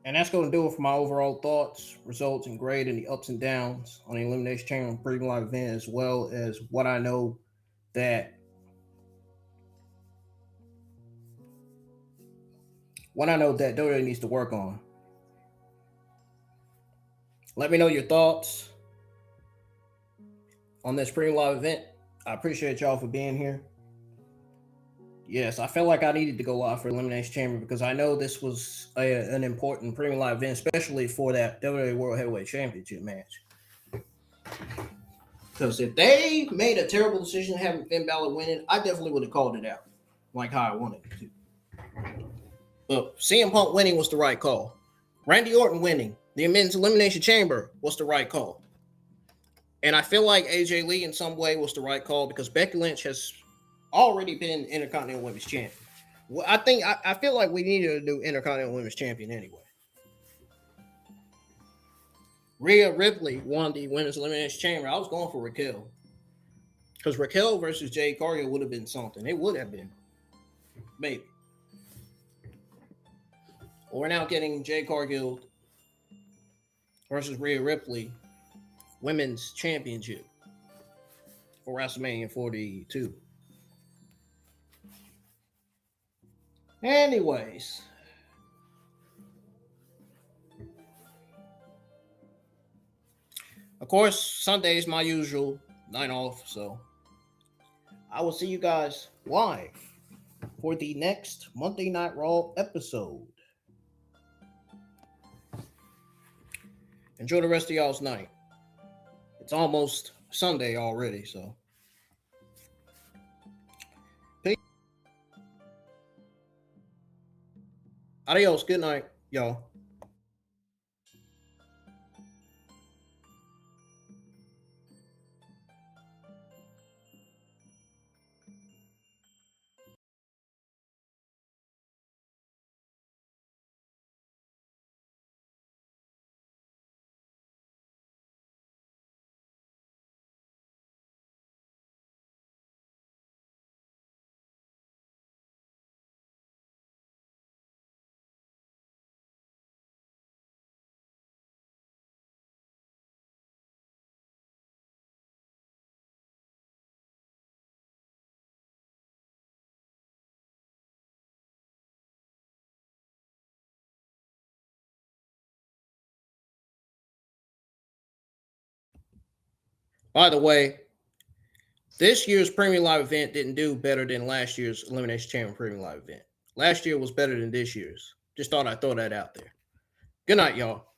And that's going to do it for my overall thoughts, results, and grade, and the ups and downs on the Elimination Chamber Premium Live event, as well as what I know that WWE needs to work on. Let me know your thoughts on this Premium Live event. I appreciate y'all for being here. Yes, I felt like I needed to go live for Elimination Chamber because I know this was an important Premium Live event, especially for that WWE World Heavyweight Championship match. Because if they made a terrible decision having Finn Bálor winning, I definitely would have called it out, like how I wanted it to. But CM Punk winning was the right call. Randy Orton winning the Men's Elimination Chamber was the right call. And I feel like AJ Lee in some way was the right call because Becky Lynch has already been Intercontinental Women's Champion. Well, I feel like we needed a new Intercontinental Women's Champion anyway. Rhea Ripley won the Women's Elimination Chamber. I was going for Raquel. Because Raquel versus Jade Cargill would have been something. It would have been. Maybe. We're now getting Jade Cargill versus Rhea Ripley Women's Championship for WrestleMania 42. Anyways. Of course, Sunday is my usual night off, so I will see you guys live for the next Monday Night Raw episode. Enjoy the rest of y'all's night. It's almost Sunday already, so. Peace. Adios. Good night, y'all. By the way, this year's Premium Live event didn't do better than last year's Elimination Chamber Premium Live event. Last year was better than this year's. Just thought I'd throw that out there. Good night, y'all.